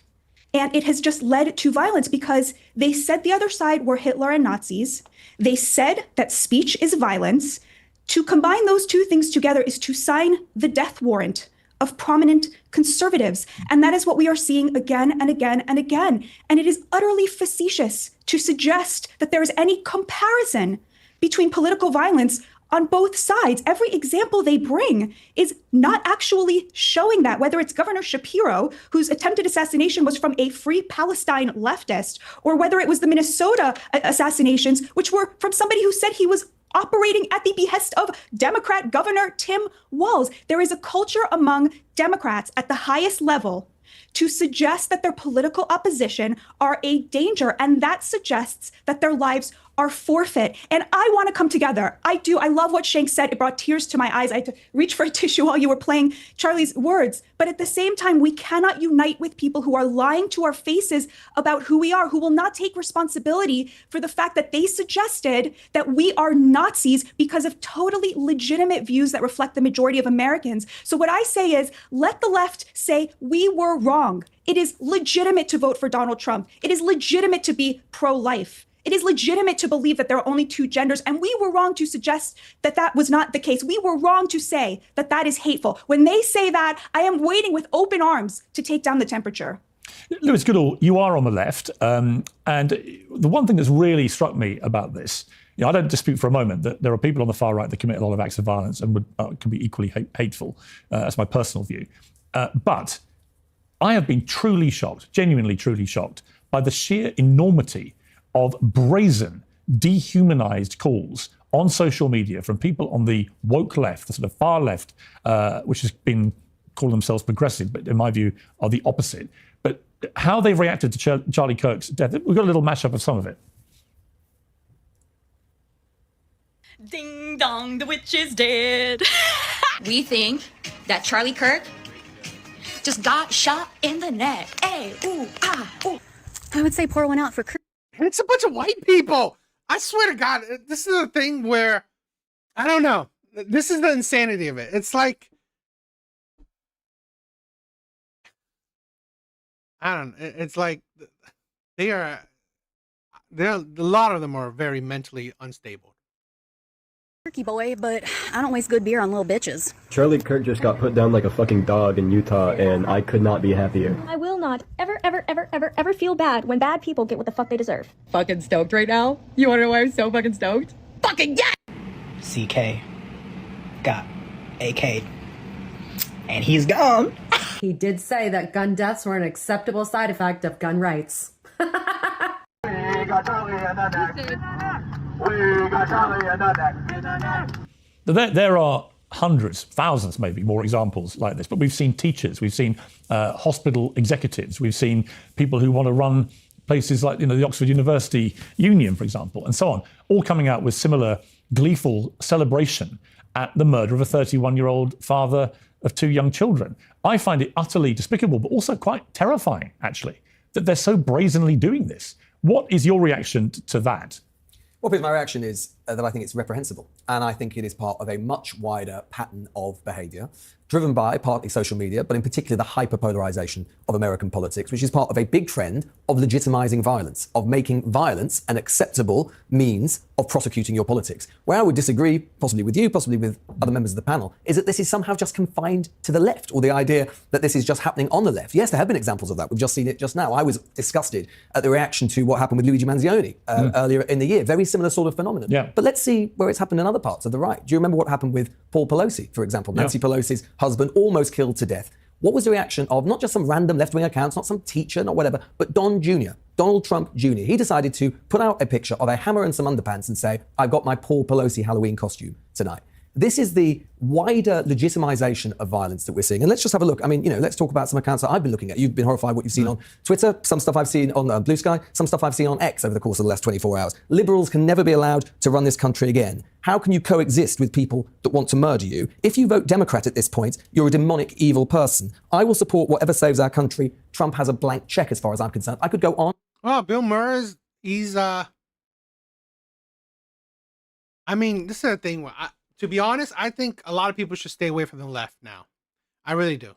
And it has just led to violence because they said the other side were Hitler and Nazis. They said that speech is violence. To combine those two things together is to sign the death warrant of prominent conservatives. And that is what we are seeing again and again and again. And it is utterly facetious to suggest that there is any comparison between political violence on both sides. Every example they bring is not actually showing that, whether it's Governor Shapiro, whose attempted assassination was from a Free Palestine leftist, or whether it was the Minnesota assassinations, which were from somebody who said he was operating at the behest of Democrat Governor Tim Walz. There is a culture among Democrats at the highest level to suggest that their political opposition are a danger, and that suggests that their lives are forfeit. And I want to come together. I do. I love what Shank said. It brought tears to my eyes. I had to reach for a tissue while you were playing Charlie's words. But at the same time, we cannot unite with people who are lying to our faces about who we are, who will not take responsibility for the fact that they suggested that we are Nazis because of totally legitimate views that reflect the majority of Americans. So what I say is, let the left say we were wrong. It is legitimate to vote for Donald Trump. It is legitimate to be pro-life. It is legitimate to believe that there are only two genders, and we were wrong to suggest that that was not the case. We were wrong to say that that is hateful. When they say that, I am waiting with open arms to take down the temperature. Lewis Goodall, you are on the left, and the one thing that's really struck me about this, I don't dispute for a moment that there are people on the far right that commit a lot of acts of violence and can be equally hateful. That's my personal view. But I have been truly shocked, genuinely truly shocked, by the sheer enormity of brazen, dehumanized calls on social media from people on the woke left, the sort of far left, which has been calling themselves progressive, but in my view are the opposite. But how they've reacted to Charlie Kirk's death, we've got a little mashup of some of it. Ding dong, the witch is dead. We think that Charlie Kirk just got shot in the neck. Hey, ooh, ah, ooh. I would say pour one out for Kirk. It's a bunch of white people. I swear to God, this is a thing where, I don't know. This is the insanity of it. It's like, it's like a lot of them are very mentally unstable. Turkey boy, but I don't waste good beer on little bitches. Charlie Kirk just got put down like a fucking dog in Utah, and I could not be happier. I will not ever feel bad when bad people get what the fuck they deserve. Fucking stoked right now. You wanna know why I'm so fucking stoked? Fucking yeah! CK got AK'd, and he's gone. He did say that gun deaths were an acceptable side effect of gun rights. There are hundreds, thousands maybe, more examples like this. But we've seen teachers, we've seen hospital executives, we've seen people who want to run places like the Oxford University Union, for example, and so on, all coming out with similar gleeful celebration at the murder of a 31-year-old father of two young children. I find it utterly despicable, but also quite terrifying, actually, that they're so brazenly doing this. What is your reaction to that? Well, my reaction is that I think it's reprehensible. And I think it is part of a much wider pattern of behaviour, driven by partly social media, but in particular the hyper-polarization of American politics, which is part of a big trend of legitimising violence, of making violence an acceptable means of prosecuting your politics. Where I would disagree, possibly with you, possibly with other members of the panel, is that this is somehow just confined to the left, or the idea that this is just happening on the left. Yes, there have been examples of that. We've just seen it just now. I was disgusted at the reaction to what happened with Luigi Manzioni earlier in the year. Very similar sort of phenomenon. Yeah. But let's see where it's happened in other parts of the right. Do you remember what happened with Paul Pelosi, for example? Nancy Pelosi's husband, almost killed to death. What was the reaction of not just some random left-wing accounts, not some teacher, not whatever, but Don Jr., Donald Trump Jr. He decided to put out a picture of a hammer and some underpants and say, I've got my Paul Pelosi Halloween costume tonight. This is the wider legitimization of violence that we're seeing. And let's just have a look. I mean, let's talk about some accounts that I've been looking at. You've been horrified what you've seen on Twitter, some stuff I've seen on Blue Sky, some stuff I've seen on X over the course of the last 24 hours. Liberals can never be allowed to run this country again. How can you coexist with people that want to murder you? If you vote Democrat at this point, you're a demonic, evil person. I will support whatever saves our country. Trump has a blank check as far as I'm concerned. I could go on. Well, Bill Maher, he's I mean, this is the thing. To be honest, I think a lot of people should stay away from the left now. I really do.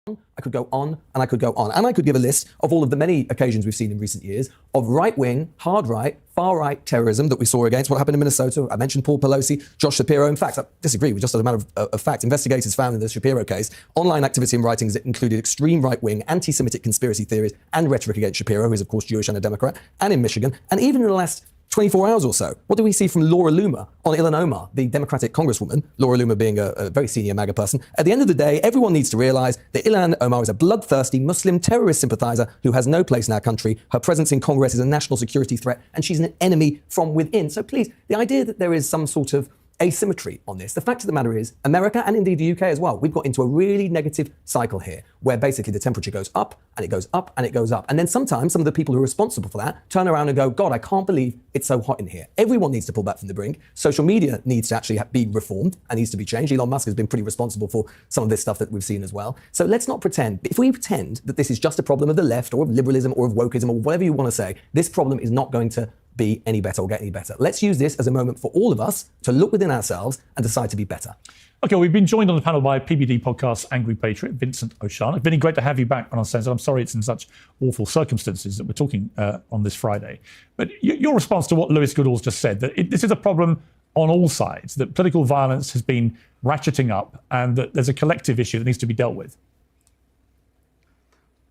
I could go on and I could go on. And I could give a list of all of the many occasions we've seen in recent years of right-wing, hard right, far-right terrorism that we saw against what happened in Minnesota. I mentioned Paul Pelosi, Josh Shapiro. In fact, I disagree. Just as a matter of fact, investigators found in the Shapiro case online activity and writings that included extreme right-wing, anti-Semitic conspiracy theories and rhetoric against Shapiro, who is, of course, Jewish and a Democrat, and in Michigan. And even in the last 24 hours or so, what do we see from Laura Loomer on Ilhan Omar, the Democratic Congresswoman, Laura Loomer being a very senior MAGA person? At the end of the day, everyone needs to realize that Ilhan Omar is a bloodthirsty Muslim terrorist sympathizer who has no place in our country. Her presence in Congress is a national security threat, and she's an enemy from within. So please, the idea that there is some sort of asymmetry on this. The fact of the matter is, America and indeed the UK as well, we've got into a really negative cycle here where basically the temperature goes up and it goes up and it goes up. And then sometimes some of the people who are responsible for that turn around and go, God, I can't believe it's so hot in here. Everyone needs to pull back from the brink. Social media needs to actually be reformed and needs to be changed. Elon Musk has been pretty responsible for some of this stuff that we've seen as well. So let's not pretend. If we pretend that this is just a problem of the left or of liberalism or of wokeism or whatever you want to say, this problem is not going to be any better or get any better. Let's use this as a moment for all of us to look within ourselves and decide to be better. Okay, we've been joined on the panel by PBD Podcast's Angry Patriot, Vincent Oshana. Vinny, great to have you back on our sense. I'm sorry it's in such awful circumstances that we're talking on this Friday. But your response to what Lewis Goodall's just said, that this is a problem on all sides, that political violence has been ratcheting up and that there's a collective issue that needs to be dealt with.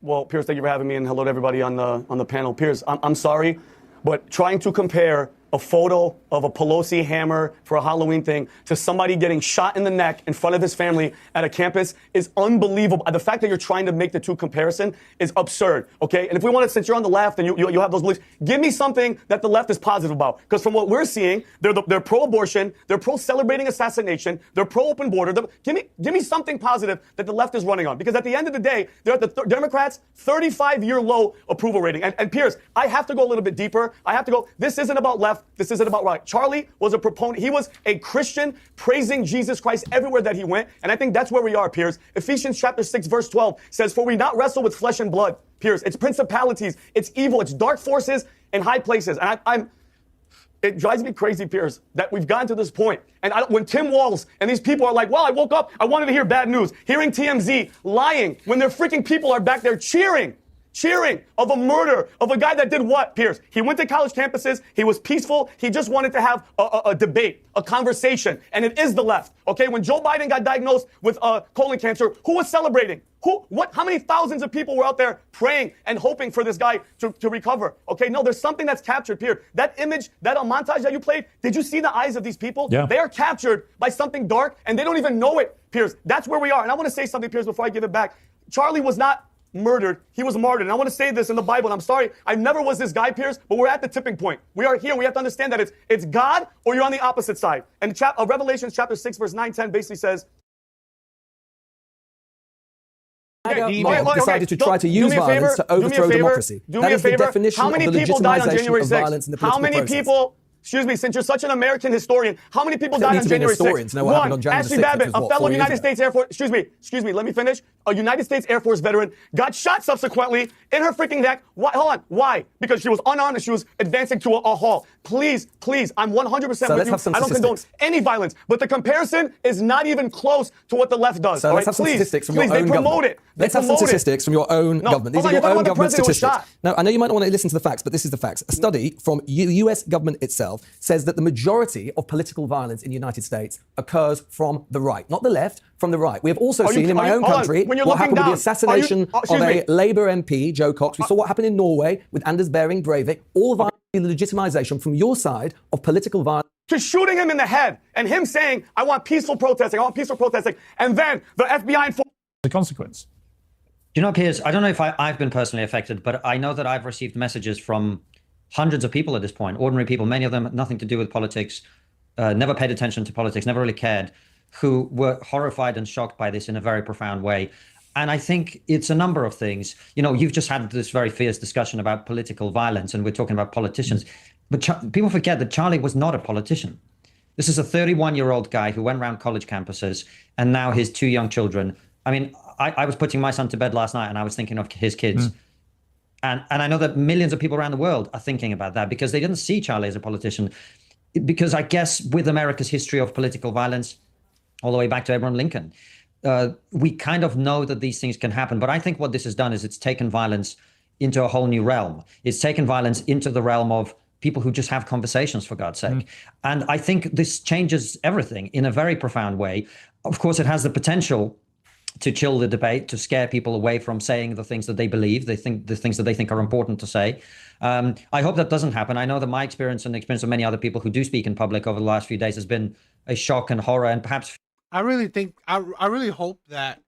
Well, Piers, thank you for having me, and hello to everybody on the panel. Piers, I'm sorry, but trying to compare a photo of a Pelosi hammer for a Halloween thing to somebody getting shot in the neck in front of his family at a campus is unbelievable. The fact that you're trying to make the two comparison is absurd, okay? And if we want to, since you're on the left and you have those beliefs, give me something that the left is positive about. Because from what we're seeing, they're pro-abortion, they're pro-celebrating assassination, they're pro-open border. Give me something positive that the left is running on. Because at the end of the day, they're at the Democrats' 35-year low approval rating. And Piers, I have to go a little bit deeper. I have to go, this isn't about left. This isn't about right. Charlie was a proponent. He was a Christian praising Jesus Christ everywhere that he went. And I think that's where we are, Piers. Ephesians chapter 6, verse 12 says, for we not wrestle with flesh and blood, Piers. It's principalities. It's evil. It's dark forces in high places. And it drives me crazy, Piers, that we've gotten to this point. And when Tim Walz and these people are like, well, I woke up, I wanted to hear bad news. Hearing TMZ lying when their freaking people are back there cheering of a murder of a guy that did what, Piers? He went to college campuses. He was peaceful. He just wanted to have a debate, a conversation. And it is the left. Okay, when Joe Biden got diagnosed with colon cancer, who was celebrating? How many thousands of people were out there praying and hoping for this guy to recover? Okay, no, there's something that's captured, Piers. That image, that montage that you played, did you see the eyes of these people? Yeah. They are captured by something dark and they don't even know it, Piers. That's where we are. And I want to say something, Piers, before I give it back. Charlie was not murdered. He was martyred. And I want to say this in the Bible, and I'm sorry, I never was this guy, Piers, but we're at the tipping point. We are here, and we have to understand that it's God or you're on the opposite side. And Revelation chapter 6, verse 9, 10 basically says, decided to try to use violence to overthrow democracy. That is the definition of the legitimization of violence in the political process. Excuse me, since you're such an American historian, how many people died on January 6th? One, Ashley Babbitt, a fellow United States Air Force, excuse me, let me finish. A United States Air Force veteran got shot subsequently in her freaking neck. Why? Hold on. Why? Because she was unarmed and she was advancing to a hall. Please, I'm 100% with you. I don't condone any violence. But the comparison is not even close to what the left does. So let's have some statistics from your own government. Let's have some statistics from your own government. These are your own government statistics. Now, I know you might not want to listen to the facts, but this is the facts. A study from the US government itself says that the majority of political violence in the United States occurs from the right. Not the left, from the right. We have also seen in my own country what happened with the assassination of a Labour MP, Joe Cox. We saw what happened in Norway with Anders Behring Breivik. All violence, the legitimization from your side of political violence. To shooting him in the head and him saying, I want peaceful protesting, and then the FBI enforcement. The consequence. You know, Piers, I don't know if I've been personally affected, but I know that I've received messages from hundreds of people at this point, ordinary people, many of them nothing to do with politics, never paid attention to politics, never really cared, who were horrified and shocked by this in a very profound way. And I think it's a number of things. You know, you've just had this very fierce discussion about political violence, and we're talking about politicians. But people forget that Charlie was not a politician. This is a 31-year-old guy who went around college campuses, and now his two young children. I mean, I was putting my son to bed last night, and I was thinking of his kids. And I know that millions of people around the world are thinking about that because they didn't see Charlie as a politician. because I guess with America's history of political violence, all the way back to Abraham Lincoln, we kind of know that these things can happen. But I think what this has done is it's taken violence into a whole new realm. It's taken violence into the realm of people who just have conversations, for God's sake. And I think this changes everything in a very profound way. Of course, it has the potential to chill the debate, to scare people away from saying the things that they believe, the things that they think are important to say. I hope that doesn't happen. I know that my experience and the experience of many other people who do speak in public over the last few days has been a shock and horror, and perhaps. I really think, I really hope that,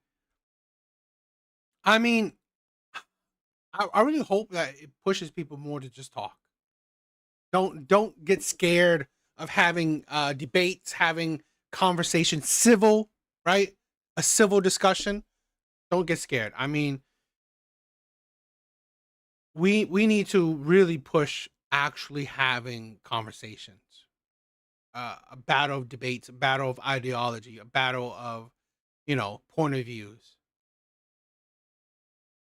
I mean, I really hope that it pushes people more to just talk. Don't get scared of having debates, having conversations, civil, right? A civil discussion. Don't get scared. I mean, we need to really push actually having conversations. A battle of debates, a battle of ideology, a battle of, point of views.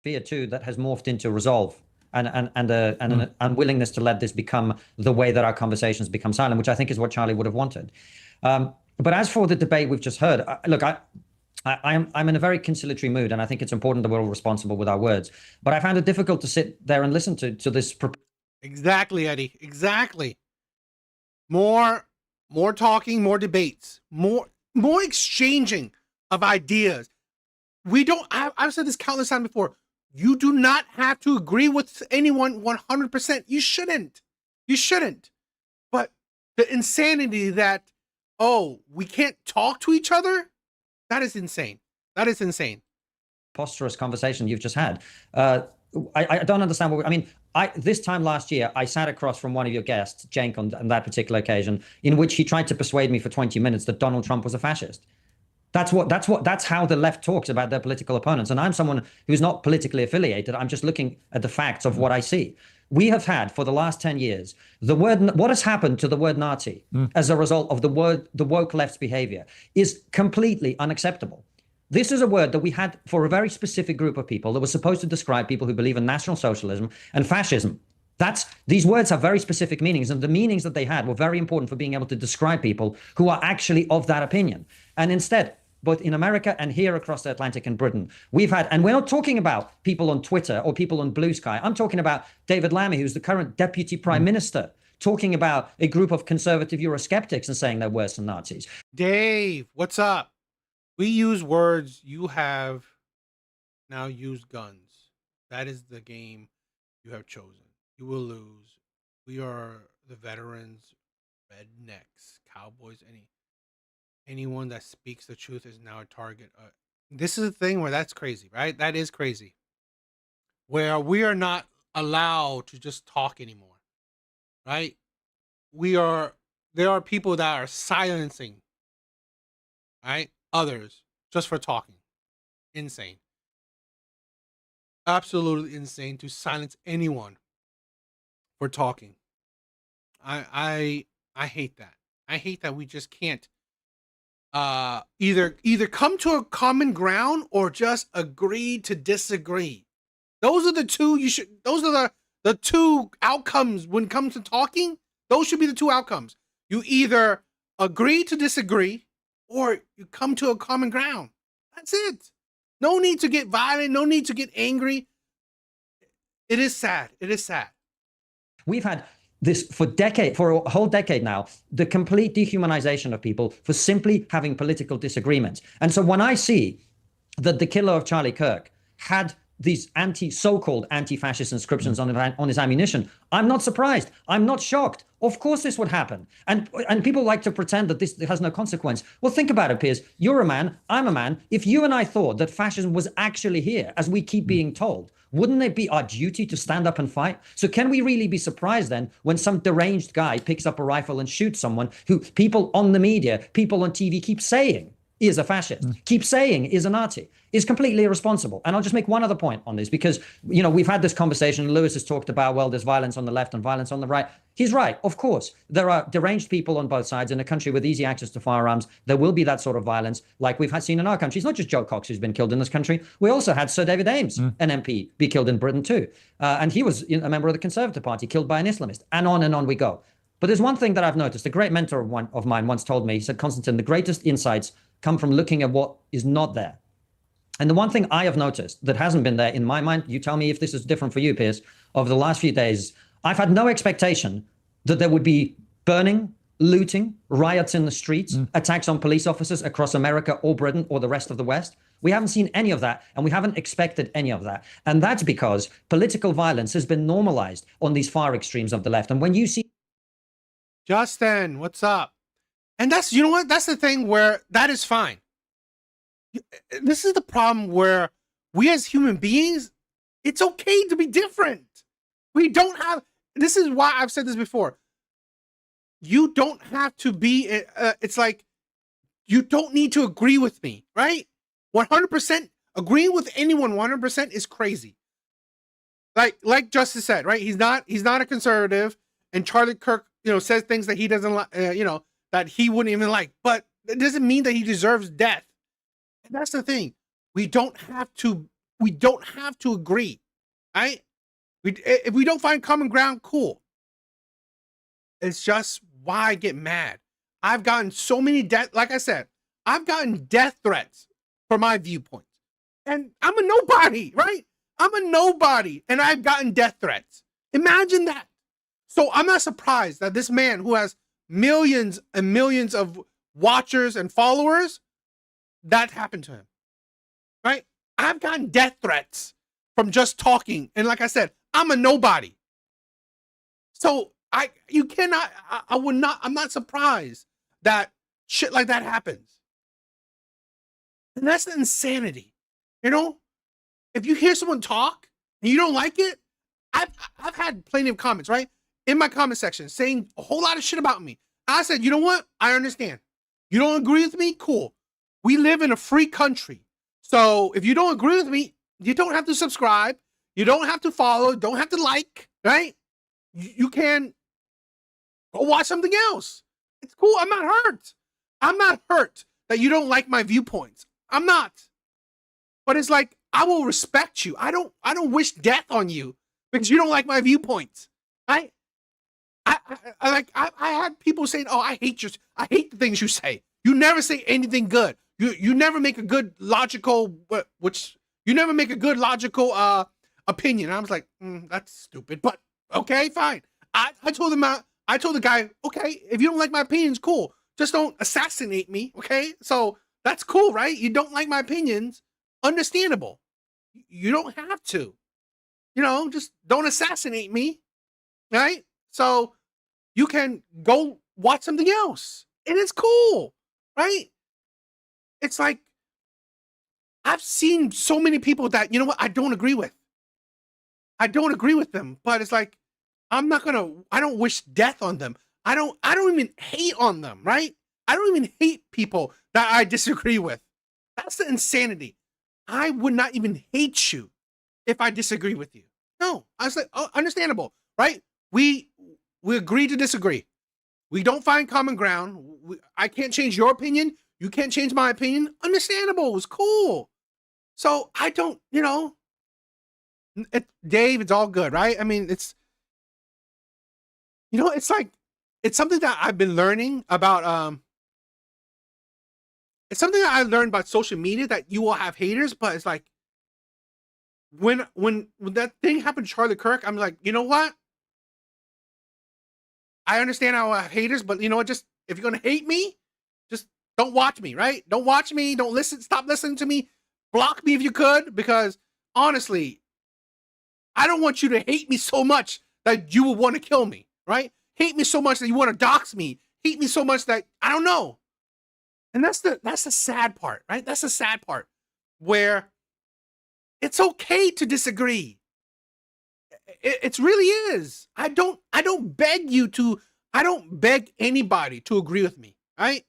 Fear too that has morphed into resolve and an unwillingness to let this become the way that our conversations become silent, which I think is what Charlie would have wanted. But as for the debate we've just heard, look, I'm in a very conciliatory mood, and I think it's important that we're all responsible with our words. But I found it difficult to sit there and listen to this. Exactly, Eddie. Exactly. More talking, more debates, more exchanging of ideas. We don't. I've said this countless times before. You do not have to agree with anyone 100%. You shouldn't. You shouldn't. But the insanity that, we can't talk to each other, that is insane. That is insane. Preposterous conversation you've just had. I don't understand what. This time last year, I sat across from one of your guests, Cenk, on that particular occasion, in which he tried to persuade me for 20 minutes that Donald Trump was a fascist. That's how the left talks about their political opponents. And I'm someone who's not politically affiliated. I'm just looking at the facts of what I see. We have had for the last 10 years, what has happened to the word Nazi as a result of the woke left's behavior is completely unacceptable. This is a word that we had for a very specific group of people that was supposed to describe people who believe in National Socialism and fascism. These words have very specific meanings, and the meanings that they had were very important for being able to describe people who are actually of that opinion. And instead, both in America and here across the Atlantic in Britain, we've had, and we're not talking about people on Twitter or people on Blue Sky. I'm talking about David Lammy, who's the current deputy prime minister, talking about a group of conservative Eurosceptics and saying they're worse than Nazis. Dave, what's up? We use words. You have now used guns. That is the game you have chosen. You will lose. We are the veterans, rednecks, cowboys, anyone that speaks the truth is now a target. This is a thing where that's crazy, right? That is crazy. Where we are not allowed to just talk anymore, right? There are people that are silencing, right, others just for talking. Insane. Absolutely insane to silence anyone for talking. I hate that. I hate that we just can't either come to a common ground or just agree to disagree. Those are the two those are the two outcomes when it comes to talking. Those should be the two outcomes. You either agree to disagree or you come to a common ground. That's it. No need to get violent, no need to get angry. It is sad. It is sad. We've had this for a whole decade now, the complete dehumanization of people for simply having political disagreements. And so when I see that the killer of Charlie Kirk had these so-called anti-fascist inscriptions on his ammunition, I'm not surprised. I'm not shocked. Of course this would happen. And people like to pretend that this has no consequence. Well, think about it, Piers. You're a man, I'm a man. If you and I thought that fascism was actually here, as we keep being told, wouldn't it be our duty to stand up and fight? So can we really be surprised then when some deranged guy picks up a rifle and shoots someone who people on the media, people on TV keep saying is a fascist, keep saying is a Nazi, is completely irresponsible. And I'll just make one other point on this because, we've had this conversation. Lewis has talked about, well, there's violence on the left and violence on the right. He's right. Of course, there are deranged people on both sides. In a country with easy access to firearms, there will be that sort of violence like we've seen in our country. It's not just Joe Cox who's been killed in this country. We also had Sir David Ames, an MP, be killed in Britain too. And he was a member of the Conservative Party, killed by an Islamist. And on we go. But there's one thing that I've noticed. A great mentor of mine once told me, he said, Konstantin, the greatest insights come from looking at what is not there. And the one thing I have noticed that hasn't been there in my mind, you tell me if this is different for you, Piers, over the last few days, I've had no expectation that there would be burning, looting, riots in the streets, attacks on police officers across America or Britain or the rest of the West. We haven't seen any of that, and we haven't expected any of that. And that's because political violence has been normalized on these far extremes of the left. And when you see... Justin, what's up? And that's, you know what? That's the thing where that is fine. This is the problem where we as human beings, it's okay to be different. We don't have, this is why I've said this before. You don't have to be, it's like, you don't need to agree with me, right? 100%, agreeing with anyone 100% is crazy. Like Justice said, right? He's not a conservative, and Charlie Kirk, says things that he doesn't like, that he wouldn't even like, but it doesn't mean that he deserves death. And that's the thing. We don't have to agree, right? If we don't find common ground, cool. It's just why I get mad. I've gotten so many like I said, I've gotten death threats for my viewpoints. And I'm a nobody, right? I'm a nobody, and I've gotten death threats. Imagine that. So I'm not surprised that this man who has millions and millions of watchers and followers, that happened to him, right? I've gotten death threats from just talking. And like I said, I'm a nobody. So I'm not surprised that shit like that happens. And that's the insanity. If you hear someone talk and you don't like it, I've had plenty of comments, right? In my comment section saying a whole lot of shit about me. I said, you know what? I understand. You don't agree with me? Cool. We live in a free country. So if you don't agree with me, you don't have to subscribe. You don't have to follow. Don't have to like, right? You can go watch something else. It's cool. I'm not hurt. I'm not hurt that you don't like my viewpoints. I'm not. But it's like, I will respect you. I don't wish death on you because you don't like my viewpoints. Right? I had people saying, "Oh, I hate the things you say. You never say anything good. You never make a good logical opinion." I was like, that's stupid, but okay, fine. I told the guy, okay, if you don't like my opinions, cool. Just don't assassinate me, okay? So that's cool, right? You don't like my opinions, understandable. You don't have to, just don't assassinate me, right? So you can go watch something else, and it's cool, right? It's like, I've seen so many people that, I don't agree with. I don't agree with them, but it's like, I don't wish death on them. I don't even hate on them, right? I don't even hate people that I disagree with. That's the insanity. I would not even hate you if I disagree with you. No, I was like, oh, understandable, right? We agree to disagree. We don't find common ground. I can't change your opinion. You can't change my opinion. Understandable. It was cool. So I don't, Dave, it's all good, right? I mean, it's like, it's something that I've been learning about. It's something that I learned about social media, that you will have haters, but it's like, when that thing happened to Charlie Kirk, I'm like, you know what? I understand I will have haters, but you know what? Just, if you're going to hate me, just don't watch me, right? Don't watch me. Don't listen. Stop listening to me. Block me if you could, because honestly, I don't want you to hate me so much that you will want to kill me, right? Hate me so much that you want to dox me. Hate me so much that I don't know. And that's the sad part, right? That's the sad part, where it's okay to disagree. It really is. I don't beg anybody to agree with me, right?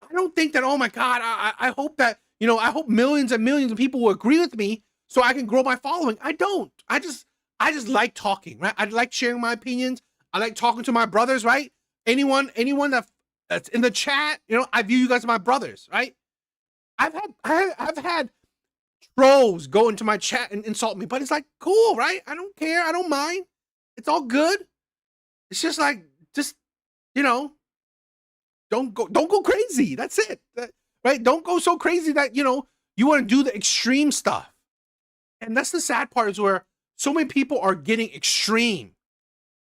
I don't think that, oh my God, I hope that, I hope millions and millions of people will agree with me so I can grow my following. I don't. I just like talking, right? I like sharing my opinions. I like talking to my brothers, right? Anyone that's in the chat, I view you guys as my brothers, right? I've had trolls go into my chat and insult me, but it's like, cool, right? I don't care. I don't mind. It's all good. It's just like, just you know, don't go crazy. That's it. Right? Don't go so crazy that, you know, you want to do the extreme stuff. And that's the sad part, is where so many people are getting extreme.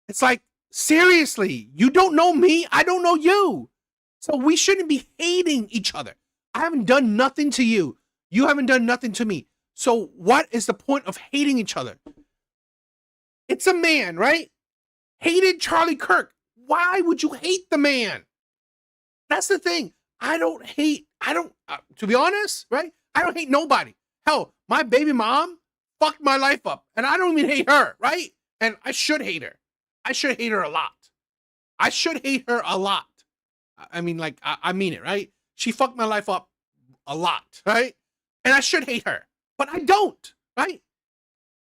It's like, seriously, you don't know me, I don't know you. So we shouldn't be hating each other. I haven't done nothing to you. You haven't done nothing to me. So what is the point of hating each other? It's a man, right? Hated Charlie Kirk. Why would you hate the man? That's the thing. To be honest, right? I don't hate nobody. Hell, my baby mom fucked my life up, and I don't even hate her, right? And I should hate her. I should hate her a lot. I should hate her a lot. I mean, like, I mean it, right? She fucked my life up a lot, right? And I should hate her, but I don't, right?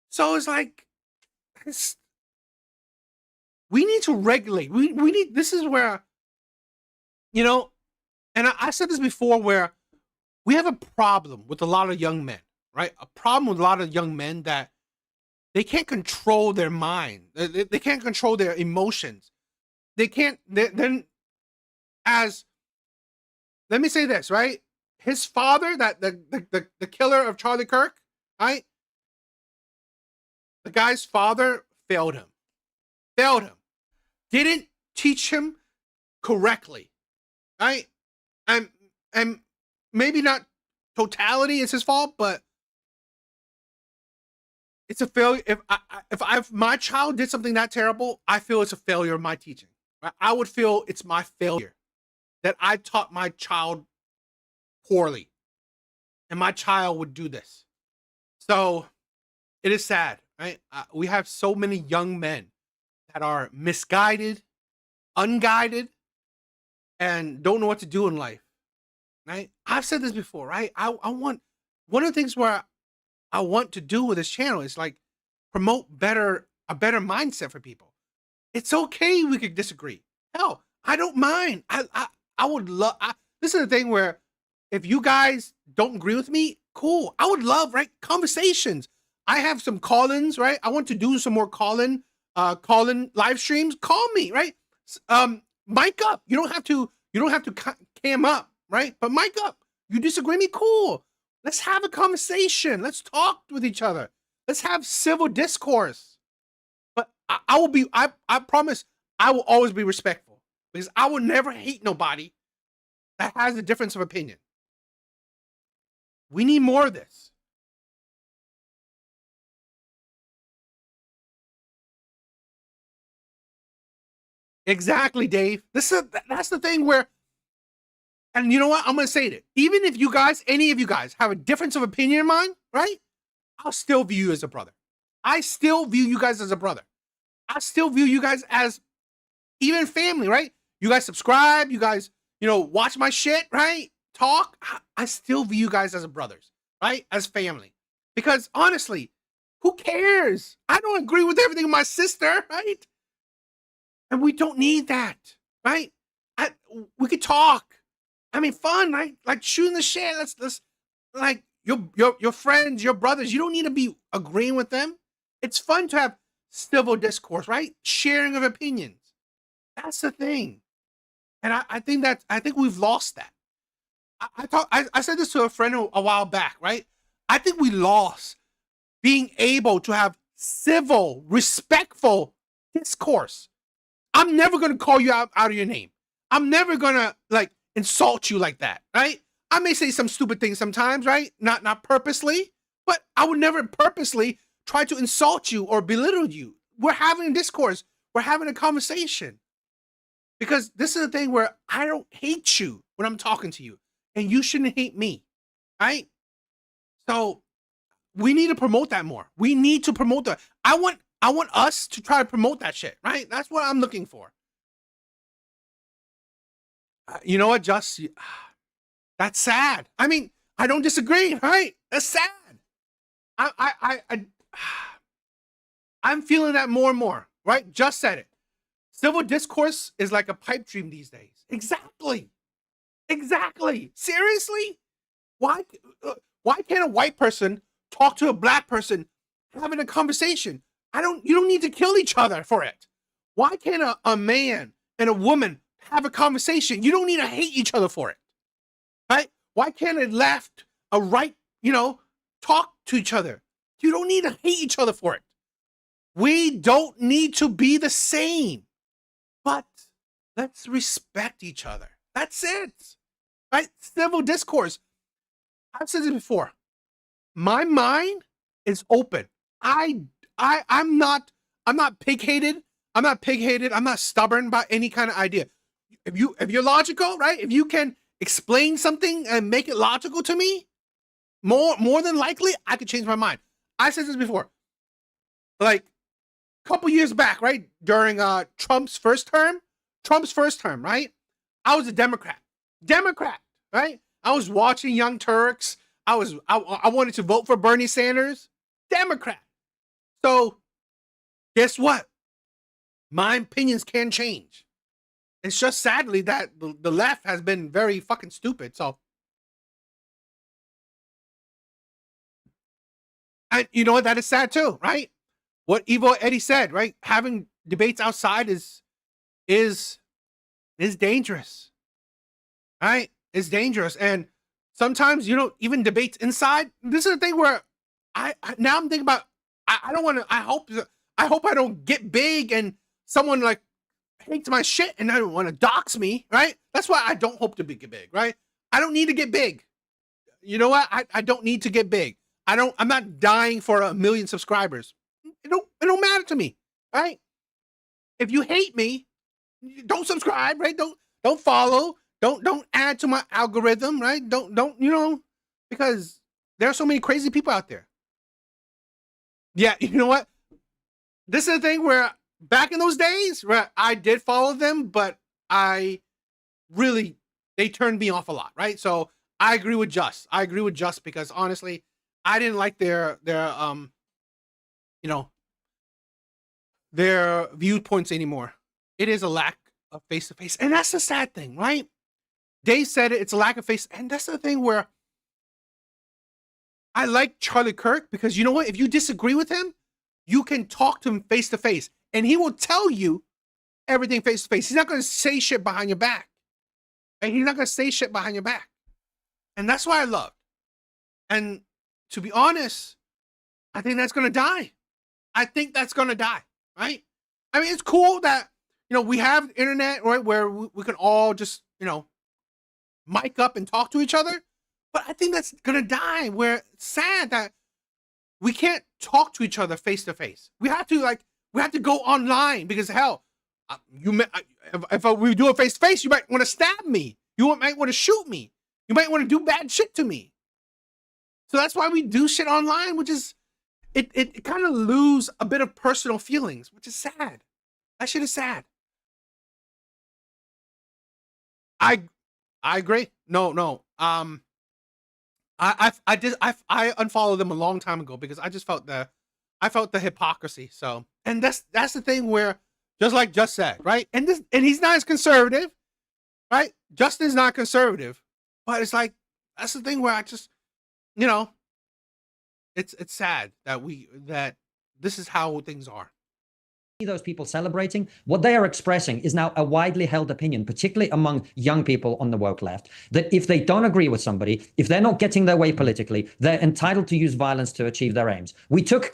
So it's like, we need to regulate. We need, this is where, you know, and I said this before, where we have a problem with a lot of young men, right? A problem with a lot of young men that they can't control their mind. They can't control their emotions. They can't, then as, let me say this, right? His father, that the killer of Charlie Kirk, right? The guy's father failed him. Didn't teach him correctly, right? And maybe not totality is his fault, but it's a failure. If my child did something that terrible, I feel it's a failure of my teaching. Right? I would feel it's my failure that I taught my child poorly, and my child would do this. So it is sad, right? We have so many young men that are misguided, unguided, and don't know what to do in life, right? I've said this before, right? I want, one of the things where I want to do with this channel is like promote a better mindset for people. It's okay we could disagree. Hell, I don't mind. I would love, this is the thing where if you guys don't agree with me, cool. I would love, right, conversations. I have some call-ins, right? I want to do some more call-in live streams. Call me, right? Mic up. You don't have to cam up, right? But mic up. You disagree with me? Cool. Let's have a conversation. Let's talk with each other. Let's have civil discourse. But I promise I will always be respectful, because I will never hate nobody that has a difference of opinion. We need more of this. Exactly, Dave. That's the thing where, and you know what? I'm going to say it. Even if you guys, any of you guys, have a difference of opinion in mine, right? I'll still view you as a brother. I still view you guys as a brother. I still view you guys as even family, right? You guys subscribe. You guys, watch my shit, right? Talk. I still view you guys as brothers, right? As family. Because honestly, who cares? I don't agree with everything with my sister, right? And we don't need that, right? We could talk. I mean, fun, right? Like shooting the shit. Let's like your friends, your brothers. You don't need to be agreeing with them. It's fun to have civil discourse, right? Sharing of opinions. That's the thing. And I think we've lost that. I said this to a friend a while back, right? I think we lost being able to have civil, respectful discourse. I'm never going to call you out of your name. I'm never going to like insult you like that, right? I may say some stupid things sometimes, right? Not purposely, but I would never purposely try to insult you or belittle you. We're having a discourse. We're having a conversation. Because this is the thing where I don't hate you when I'm talking to you, and you shouldn't hate me, right? So we need to promote that more. We need to promote that. I want us to try to promote that shit, right? That's what I'm looking for. You know what, Just? That's sad. I mean, I don't disagree, right? That's sad. I'm feeling that more and more, right? Just said it. Civil discourse is like a pipe dream these days. Exactly. Seriously? Why can't a white person talk to a black person having a conversation? You don't need to kill each other for it. Why can't a man and a woman have a conversation, you don't need to hate each other for it, right? Why can't a left, a right, talk to each other? You don't need to hate each other for it. We don't need to be the same, but let's respect each other. That's it, right? Civil discourse. I've said this before. My mind is open. I'm not pig-headed. I'm not pig-headed. I'm not stubborn about any kind of idea. If you're logical, right? If you can explain something and make it logical to me, more than likely, I could change my mind. I said this before. Like a couple years back, right? During Trump's first term, right? I was a Democrat, right? I was watching Young Turks. I wanted to vote for Bernie Sanders, Democrat. So guess what? My opinions can change. It's just sadly that the left has been very fucking stupid. So, and you know what? That is sad too, right? What Evo Eddie said, right? Having debates outside is dangerous, right? It's dangerous, and sometimes even debates inside. This is the thing where now I'm thinking about. I don't want to. I hope I don't get big and someone like hates my shit and I don't want to dox me, right? That's why I don't hope to get big, right? I don't need to get big. You know what? I don't need to get big. I'm not dying for 1 million subscribers. It don't matter to me, right? If you hate me, don't subscribe, right? Don't follow. Don't add to my algorithm, right? Don't because there are so many crazy people out there. Yeah, you know what? This is the thing where back in those days, right, I did follow them, but they turned me off a lot, right? So I agree with Just. Because honestly, I didn't like their viewpoints anymore. It is a lack of face-to-face. And that's the sad thing, right? Dave said it's a lack of face. And that's the thing where I like Charlie Kirk because you know what? If you disagree with him, you can talk to him face-to-face. And he will tell you everything face-to-face. He's not going to say shit behind your back. And he's not going to say shit behind your back. And that's why I loved. And to be honest, I think that's going to die. Right? I mean, it's cool that, we have internet, right, where we can all just, mic up and talk to each other. But I think that's going to die where it's sad that we can't talk to each other face to face. We have to go online because hell, if we do it face to face, you might want to stab me. You might want to shoot me. You might want to do bad shit to me. So that's why we do shit online, which is, it kind of lose a bit of personal feelings, which is sad. That shit is sad. I agree. No. I unfollowed them a long time ago because I just felt the hypocrisy. So, and that's the thing where, just like Just said, right? And he's not as conservative, right? Justin's not conservative, but it's like, that's the thing where I just, it's sad that this is how things are. Those people celebrating, what they are expressing is now a widely held opinion, particularly among young people on the woke left, that if they don't agree with somebody, if they're not getting their way politically, they're entitled to use violence to achieve their aims. We took...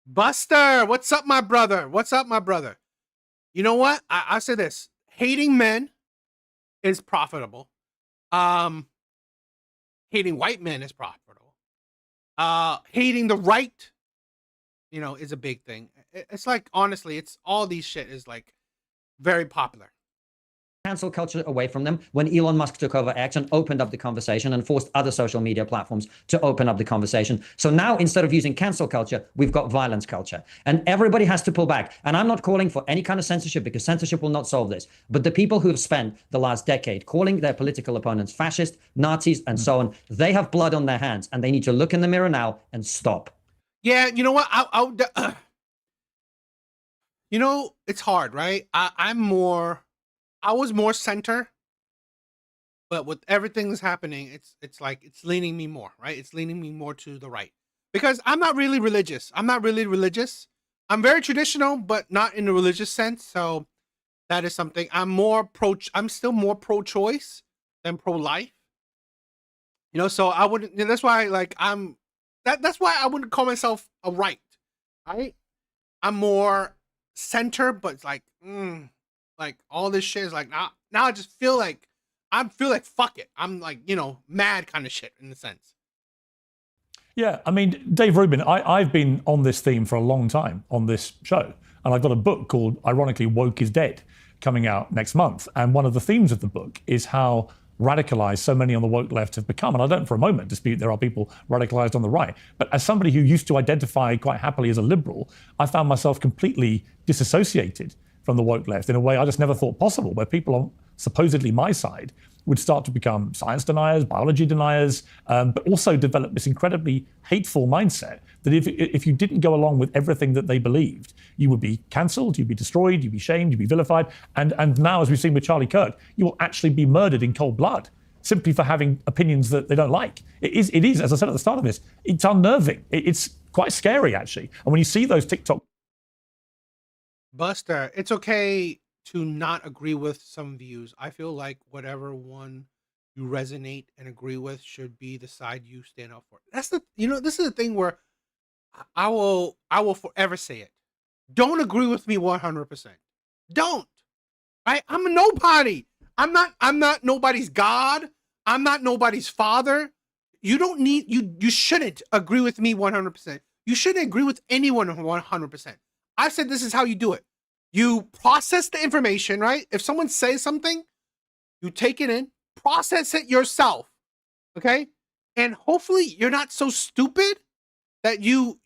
Buster, what's up, my brother? You know what? I say this. Hating men is profitable. Hating white men is profitable. Hating the right, is a big thing. It's like, honestly, it's all these shit is like very popular. Cancel culture away from them when Elon Musk took over X and opened up the conversation and forced other social media platforms to open up the conversation. So now, instead of using cancel culture, we've got violence culture. And everybody has to pull back. And I'm not calling for any kind of censorship because censorship will not solve this. But the people who have spent the last decade calling their political opponents fascist, Nazis, and so on, they have blood on their hands and they need to look in the mirror now and stop. Yeah, you know what? It's hard, right? I was more center, but with everything that's happening, it's like it's leaning me more, right? It's leaning me more to the right because I'm not really religious. I'm very traditional, but not in the religious sense. So That is something I'm still more pro-choice than pro-life. You know, so I wouldn't. That's why, like, that's why I wouldn't call myself a right. Right? I'm more center, but it's like all this shit is like now I just feel like fuck it. I'm like, you know, mad kind of shit in a sense. Yeah, I mean, Dave Rubin, I've been on this theme for a long time on this show, and I've got a book called, ironically, Woke is Dead, coming out next month. And one of the themes of the book is how radicalized so many on the woke left have become. And I don't for a moment dispute there are people radicalized on the right. But as somebody who used to identify quite happily as a liberal, I found myself completely disassociated from the woke left in a way I just never thought possible, where people on supposedly my side would start to become science deniers, biology deniers, but also develop this incredibly hateful mindset that if you didn't go along with everything that they believed, you would be cancelled, you'd be destroyed, you'd be shamed, you'd be vilified. And now, as we've seen with Charlie Kirk, you will actually be murdered in cold blood simply for having opinions that they don't like. It is, as I said at the start of this, it's unnerving. It's quite scary, actually. And when you see those TikTok... Buster, it's okay to not agree with some views. I feel like whatever one you resonate and agree with should be the side you stand up for. This is the thing where I will forever say it. Don't agree with me 100%. Don't. Right? I'm a nobody. I'm not nobody's God. I'm not nobody's father. You don't need, you shouldn't agree with me 100%. You shouldn't agree with anyone 100%. I said this is how you do it. You process the information, right? If someone says something, you take it in, process it yourself, okay? And hopefully you're not so stupid that you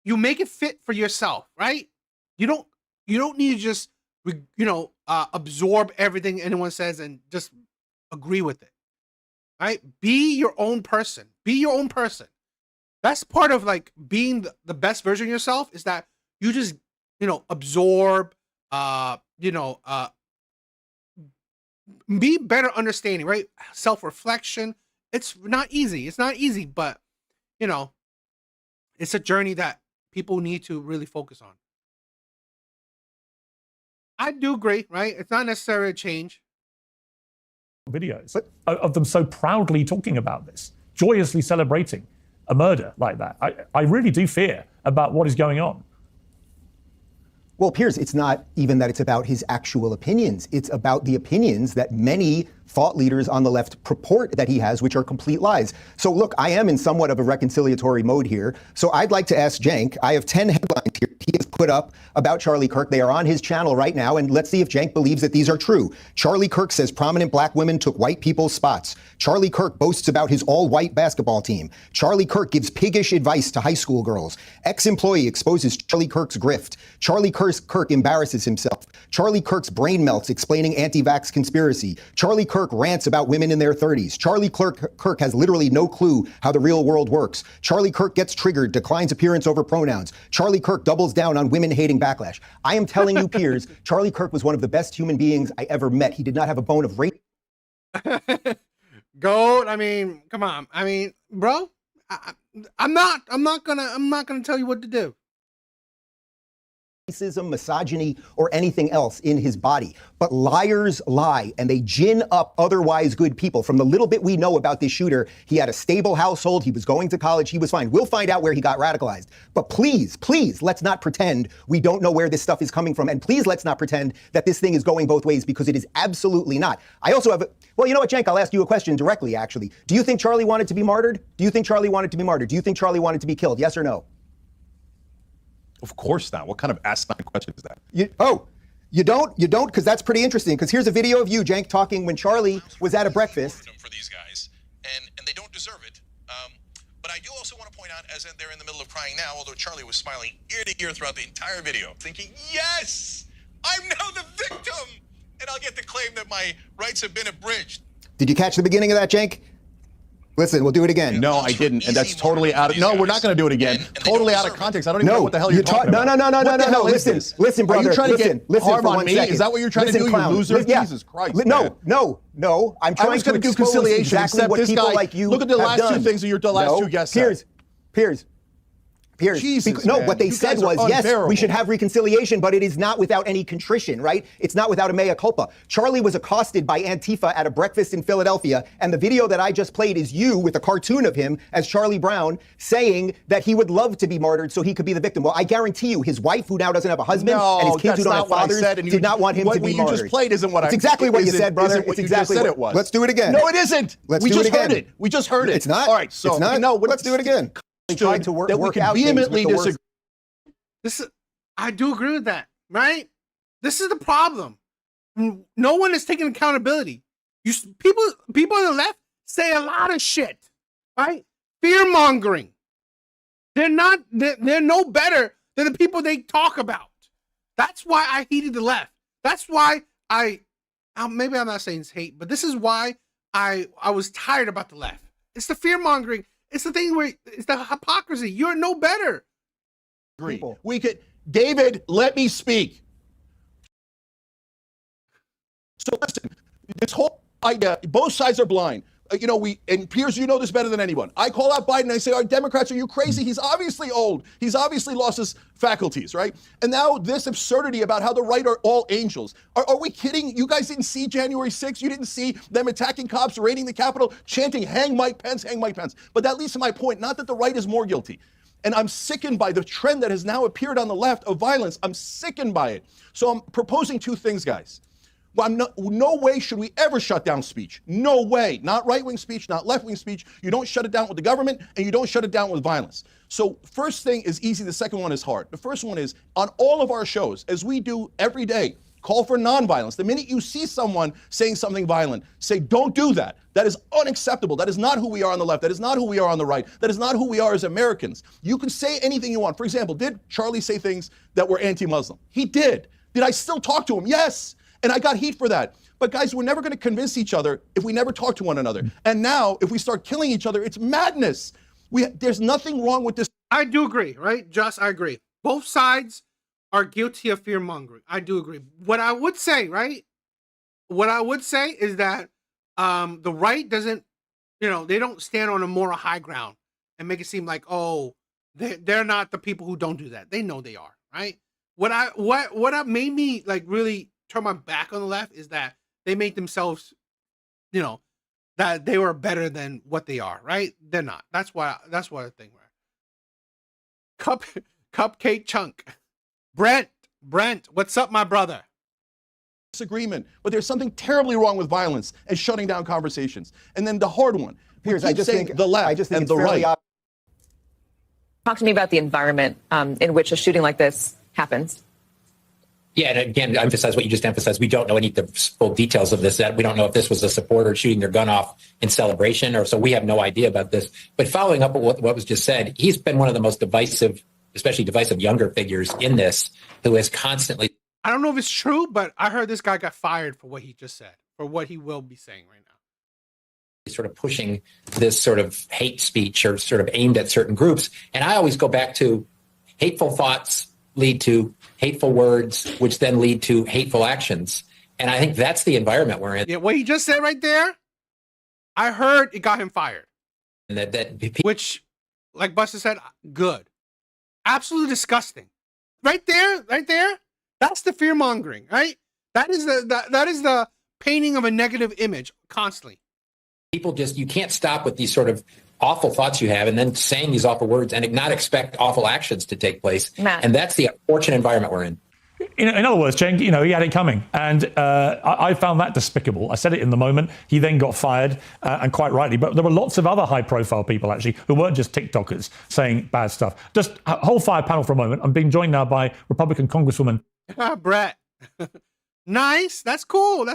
make it fit for yourself, right? You don't need to just absorb everything anyone says and just agree with it, right? Be your own person. Be your own person. That's part of like being the best version of yourself, is that you just, absorb, be better understanding, right? Self-reflection. It's not easy. It's not easy, but, it's a journey that people need to really focus on. I do agree, right? It's not necessarily a change. Videos of them so proudly talking about this, joyously celebrating a murder like that. I really do fear about what is going on. Well, Piers, it's not even that it's about his actual opinions. It's about the opinions that many thought leaders on the left purport that he has, which are complete lies. So look, I am in somewhat of a reconciliatory mode here. So I'd like to ask Cenk, I have 10 headlines here he has put up about Charlie Kirk. They are on his channel right now, and let's see if Cenk believes that these are true. Charlie Kirk says prominent black women took white people's spots. Charlie Kirk boasts about his all-white basketball team. Charlie Kirk gives piggish advice to high school girls. Ex-employee exposes Charlie Kirk's grift. Charlie Kirk embarrasses himself. Charlie Kirk's brain melts explaining anti-vax conspiracy. Charlie Kirk rants about women in their 30s. Charlie Kirk has literally no clue how the real world works. Charlie Kirk gets triggered, declines appearance over pronouns. Charlie Kirk doubles down on women-hating backlash. I am telling you, Piers, Charlie Kirk was one of the best human beings I ever met. He did not have a bone of rape. Gold. I mean, come on. I mean, bro, I'm not gonna tell you what to do. Racism, misogyny, or anything else in his body. But liars lie, and they gin up otherwise good people. From the little bit we know about this shooter, he had a stable household, he was going to college, he was fine. We'll find out where he got radicalized. But please, let's not pretend we don't know where this stuff is coming from. And please, let's not pretend that this thing is going both ways, because it is absolutely not. I also have well, you know what, Cenk, I'll ask you a question directly, actually. Do you think Charlie wanted to be martyred? Do you think Charlie wanted to be martyred? Do you think Charlie wanted to be killed? Yes or no? Of course not. What kind of asinine question is that? You don't? Because that's pretty interesting. Because here's a video of you, Cenk, talking when Charlie was at a breakfast. For these guys, and they don't deserve it. But I do also want to point out, as they're in the middle of crying now, although Charlie was smiling ear to ear throughout the entire video, thinking, yes, I'm now the victim, and I'll get to claim that my rights have been abridged. Did you catch the beginning of that, Cenk? Listen, we'll do it again. No, I didn't, and that's totally out of. No, we're not going to do it again. Totally out of context. I don't even know what the hell you're talking about. No. Listen, brother. Are you trying to get harm on me? Second. Is that what you're trying to do, you loser? Yeah. Jesus Christ. No. I'm trying to do conciliation. Exactly what people like you look at the last two things of your last two guests. Piers. Piers, Jesus, no, man. what they You said guys are was, yes, unbearable. we should have reconciliation, but it is not without any contrition, right? It's not without a mea culpa. Charlie was accosted by Antifa at a breakfast in Philadelphia, and the video that I just played is you with a cartoon of him as Charlie Brown saying that he would love to be martyred so he could be the victim. Well, I guarantee you, his wife, who now doesn't have a husband, and his kids who don't have fathers, did not want him to be martyred. What you just played isn't what It's exactly what you said, brother. What It's you exactly just said what it was. Let's do it again. No, it isn't. Let's we do it just again. heard it. We just heard it. It's not. All right, so it's not. no, Let's do it again. They tried to work out things with the worst. I do agree with that, right? This is the problem. No one is taking accountability. People on the left say a lot of shit, right? Fear mongering. They're no better than the people they talk about. That's why I hated the left. That's why maybe I'm not saying it's hate, but this is why I was tired about the left. It's the fear mongering. It's the thing where it's the hypocrisy. You're no better. Agree. We could, David, let me speak. So listen, this whole idea, both sides are blind. And Piers, you know this better than anyone. I call out Biden and I say, "Are Democrats, are you crazy? He's obviously old. He's obviously lost his faculties, right?" And now this absurdity about how the right are all angels. Are we kidding? You guys didn't see January 6th. You didn't see them attacking cops, raiding the Capitol, chanting, "Hang Mike Pence, hang Mike Pence." But that leads to my point, not that the right is more guilty. And I'm sickened by the trend that has now appeared on the left of violence. I'm sickened by it. So I'm proposing two things, guys. Well, no way should we ever shut down speech. No way. Not right-wing speech, not left-wing speech. You don't shut it down with the government, and you don't shut it down with violence. So first thing is easy. The second one is hard. The first one is on all of our shows, as we do every day, call for nonviolence. The minute you see someone saying something violent, say, "Don't do that." That is unacceptable. That is not who we are on the left. That is not who we are on the right. That is not who we are as Americans. You can say anything you want. For example, did Charlie say things that were anti-Muslim? He did. Did I still talk to him? Yes. And I got heat for that. But guys, we're never going to convince each other if we never talk to one another. And now, if we start killing each other, it's madness. There's nothing wrong with this. I do agree, right? I agree. Both sides are guilty of fear mongering. I do agree. What I would say, right? What I would say is that the right doesn't, they don't stand on a moral high ground and make it seem like, oh, they're not the people who don't do that. They know they are, right? What made me like really turn my back on the left is that they make themselves, that they were better than what they are, right? They're not. That's what I think. Cupcake chunk. Brent, what's up, my brother? Disagreement, but there's something terribly wrong with violence and shutting down conversations. And then the hard one. Piers, I just think the left and the right. Talk to me about the environment in which a shooting like this happens. Yeah, and again, to emphasize what you just emphasized, we don't know any of the full details of this. That we don't know if this was a supporter shooting their gun off in celebration, or so we have no idea about this. But following up on what was just said, he's been one of the most divisive, especially divisive younger figures in this, who has constantly. I don't know if it's true, but I heard this guy got fired for what he just said, for what he will be saying right now. Sort of pushing this sort of hate speech or sort of aimed at certain groups. And I always go back to hateful thoughts lead to hateful words, which then lead to hateful actions. And I think that's the environment we're in. Yeah, what he just said right there, I heard it got him fired. And which, like Buster said, good. Absolutely disgusting. Right there, that's the fear mongering, right? That is the painting of a negative image constantly. People you can't stop with these sort of awful thoughts you have and then saying these awful words and not expect awful actions to take place. Matt. And that's the unfortunate environment we're in. In other words, Cenk, he had it coming. And I found that despicable. I said it in the moment. He then got fired, and quite rightly. But there were lots of other high-profile people, actually, who weren't just TikTokers saying bad stuff. Just hold fire panel for a moment. I'm being joined now by Republican Congresswoman. Brett. Nice. That's cool.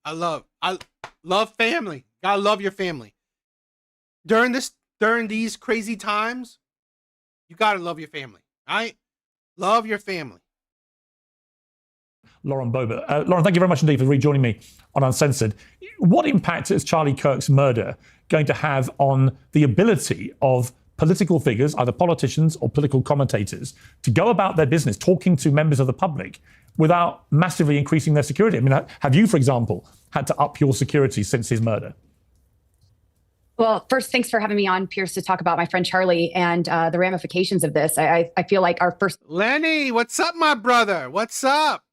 I love family. Gotta love your family. During these crazy times, you gotta love your family, right? Love your family. Lauren Boebert. Lauren, thank you very much indeed for rejoining me on Uncensored. What impact is Charlie Kirk's murder going to have on the ability of political figures, either politicians or political commentators, to go about their business, talking to members of the public without massively increasing their security? I mean, have you, for example, had to up your security since his murder? Well, first, thanks for having me on, Pierce, to talk about my friend Charlie and the ramifications of this. I feel like our First Lenny, what's up, my brother? What's up?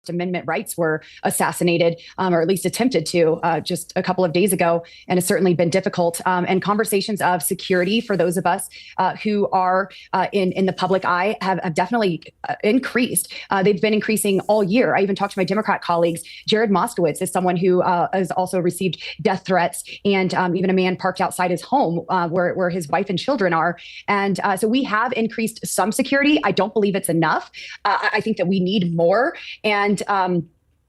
Amendment rights were assassinated, or at least attempted to, just a couple of days ago, and it's certainly been difficult. And conversations of security for those of us who are in the public eye have definitely increased. They've been increasing all year. I even talked to my Democrat colleagues. Jared Moskowitz is someone who has also received death threats, and even a man parked outside his home where his wife and children are. And so we have increased some security. I don't believe it's enough. I think that we need more. And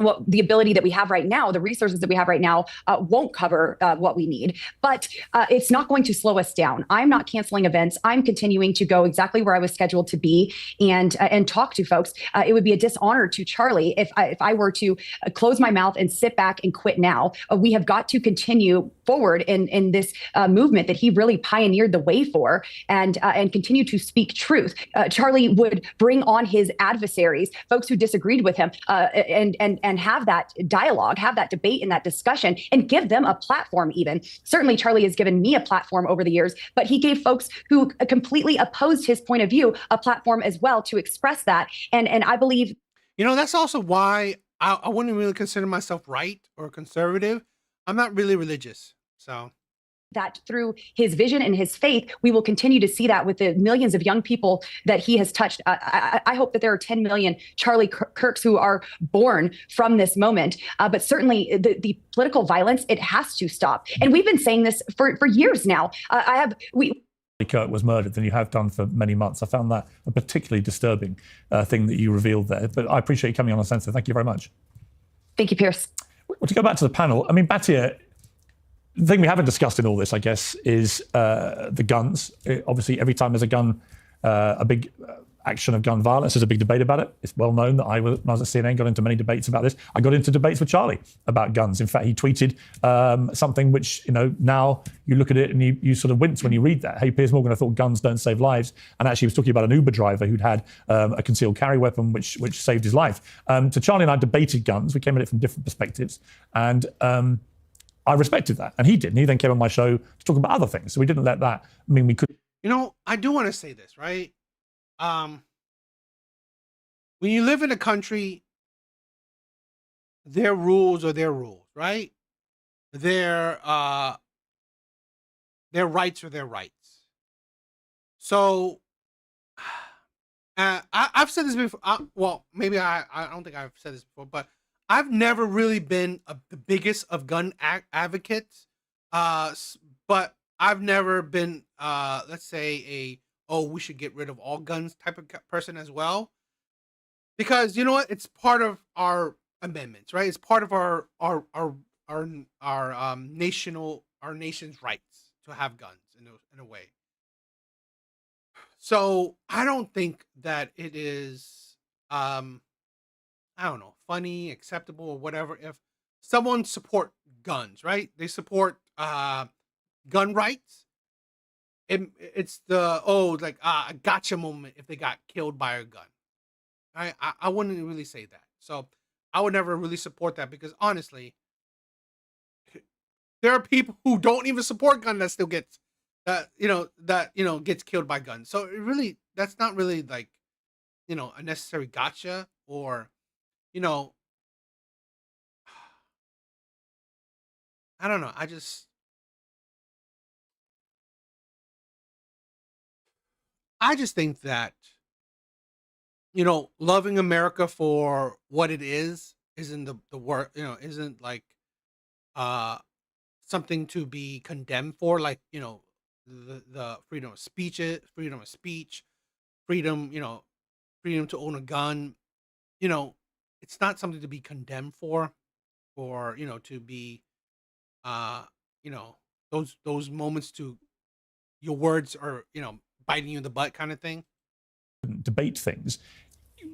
well, the ability that we have right now, the resources that we have right now won't cover what we need, but it's not going to slow us down. I'm not canceling events. I'm continuing to go exactly where I was scheduled to be and talk to folks. It would be a dishonor to Charlie if I were to close my mouth and sit back and quit now. We have got to continue forward in this movement that he really pioneered the way for, and continue to speak truth. Charlie would bring on his adversaries, folks who disagreed with him, and have that dialogue, have that debate and that discussion, and give them a platform even. Certainly, Charlie has given me a platform over the years, but he gave folks who completely opposed his point of view a platform as well to express that. And I believe... You know, that's also why I wouldn't really consider myself right or conservative. I'm not really religious, so... that through his vision and his faith, we will continue to see that with the millions of young people that he has touched. I hope that there are 10 million Charlie Kirks who are born from this moment. But certainly the political violence, it has to stop. And we've been saying this for years now. Charlie Kirk was murdered than you have done for many months. I found that a particularly disturbing thing that you revealed there. But I appreciate you coming on, Sensor. Thank you very much. Thank you, Pierce. Well, to go back to the panel, I mean, Batia, the thing we haven't discussed in all this, I guess, is the guns. Obviously, every time there's a big action of gun violence, there's a big debate about it. It's well known that when I was at CNN, got into many debates about this. I got into debates with Charlie about guns. In fact, he tweeted something which, now you look at it and you sort of wince when you read that. Hey, Piers Morgan, I thought guns don't save lives. And actually, he was talking about an Uber driver who'd had a concealed carry weapon which saved his life. So Charlie and I debated guns. We came at it from different perspectives. And I respected that, and he didn't. He then came on my show to talk about other things, so we didn't let that. I mean, we could. I do want to say this, right? When you live in a country, their rules are their rules, right? Their rights are their rights. So, I've said this before. Well, maybe I don't think I've said this before, but I've never really been the biggest of gun advocates, but I've never been, let's say, we should get rid of all guns type of person as well. Because you know what? It's part of our amendments, right? It's part of our nation's rights to have guns in a way. So I don't think that it is, I don't know, funny, acceptable, or whatever, if someone support guns, right? They support gun rights. It's the a gotcha moment if they got killed by a gun. I wouldn't really say that. So I would never really support that, because honestly, there are people who don't even support gun that still gets gets killed by guns. So it really, that's not really like, a necessary gotcha, or I don't know. I just think that, loving America for what it is isn't the work, isn't like something to be condemned for, like, the freedom of speech, freedom to own a gun. It's not something to be condemned for, or to be those moments to your words are biting you in the butt kind of thing. Debate things.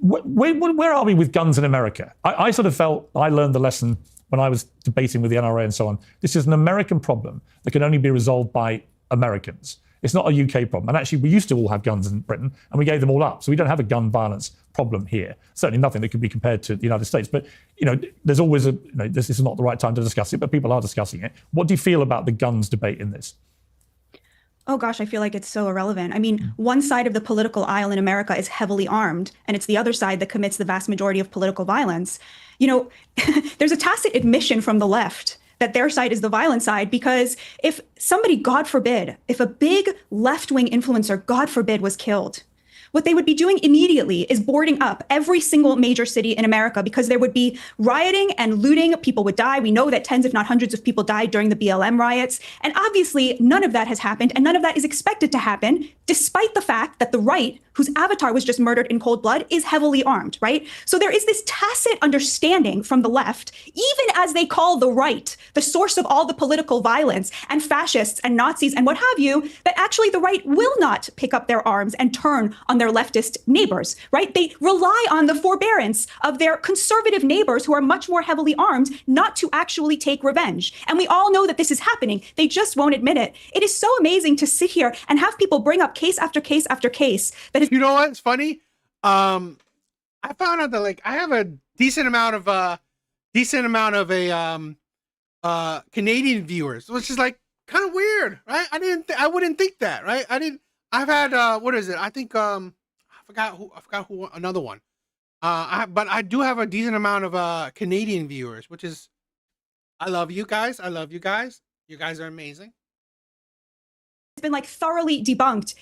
Where are we with guns in America? I sort of felt I learned the lesson when I was debating with the NRA and so on. This is an American problem that can only be resolved by Americans. It's not a UK problem. And actually, we used to all have guns in Britain, and we gave them all up. So we don't have a gun violence problem here. Certainly nothing that could be compared to the United States. But, there's always this is not the right time to discuss it, but people are discussing it. What do you feel about the guns debate in this? Oh gosh, I feel like it's so irrelevant. I mean, one side of the political aisle in America is heavily armed, and it's the other side that commits the vast majority of political violence. There's a tacit admission from the left that their side is the violent side, because if somebody, God forbid, if a big left-wing influencer, God forbid, was killed, what they would be doing immediately is boarding up every single major city in America, because there would be rioting and looting. People would die. We know that tens, if not hundreds of people died during the BLM riots. And obviously, none of that has happened, and none of that is expected to happen, despite the fact that the right, whose avatar was just murdered in cold blood, is heavily armed, right? So there is this tacit understanding from the left, even as they call the right the source of all the political violence and fascists and Nazis and what have you, that actually the right will not pick up their arms and turn on their leftist neighbors, right? They rely on the forbearance of their conservative neighbors who are much more heavily armed not to actually take revenge. And we all know that this is happening. They just won't admit it. It is so amazing to sit here and have people bring up case after case after case that is. You know what? It's funny. I found out that I have a decent amount of Canadian viewers, which is kind of weird, right? I wouldn't think that, right? I've had what is it? I think I forgot who another one. But I do have a decent amount of Canadian viewers, which is, I love you guys. You guys are amazing. It's been thoroughly debunked.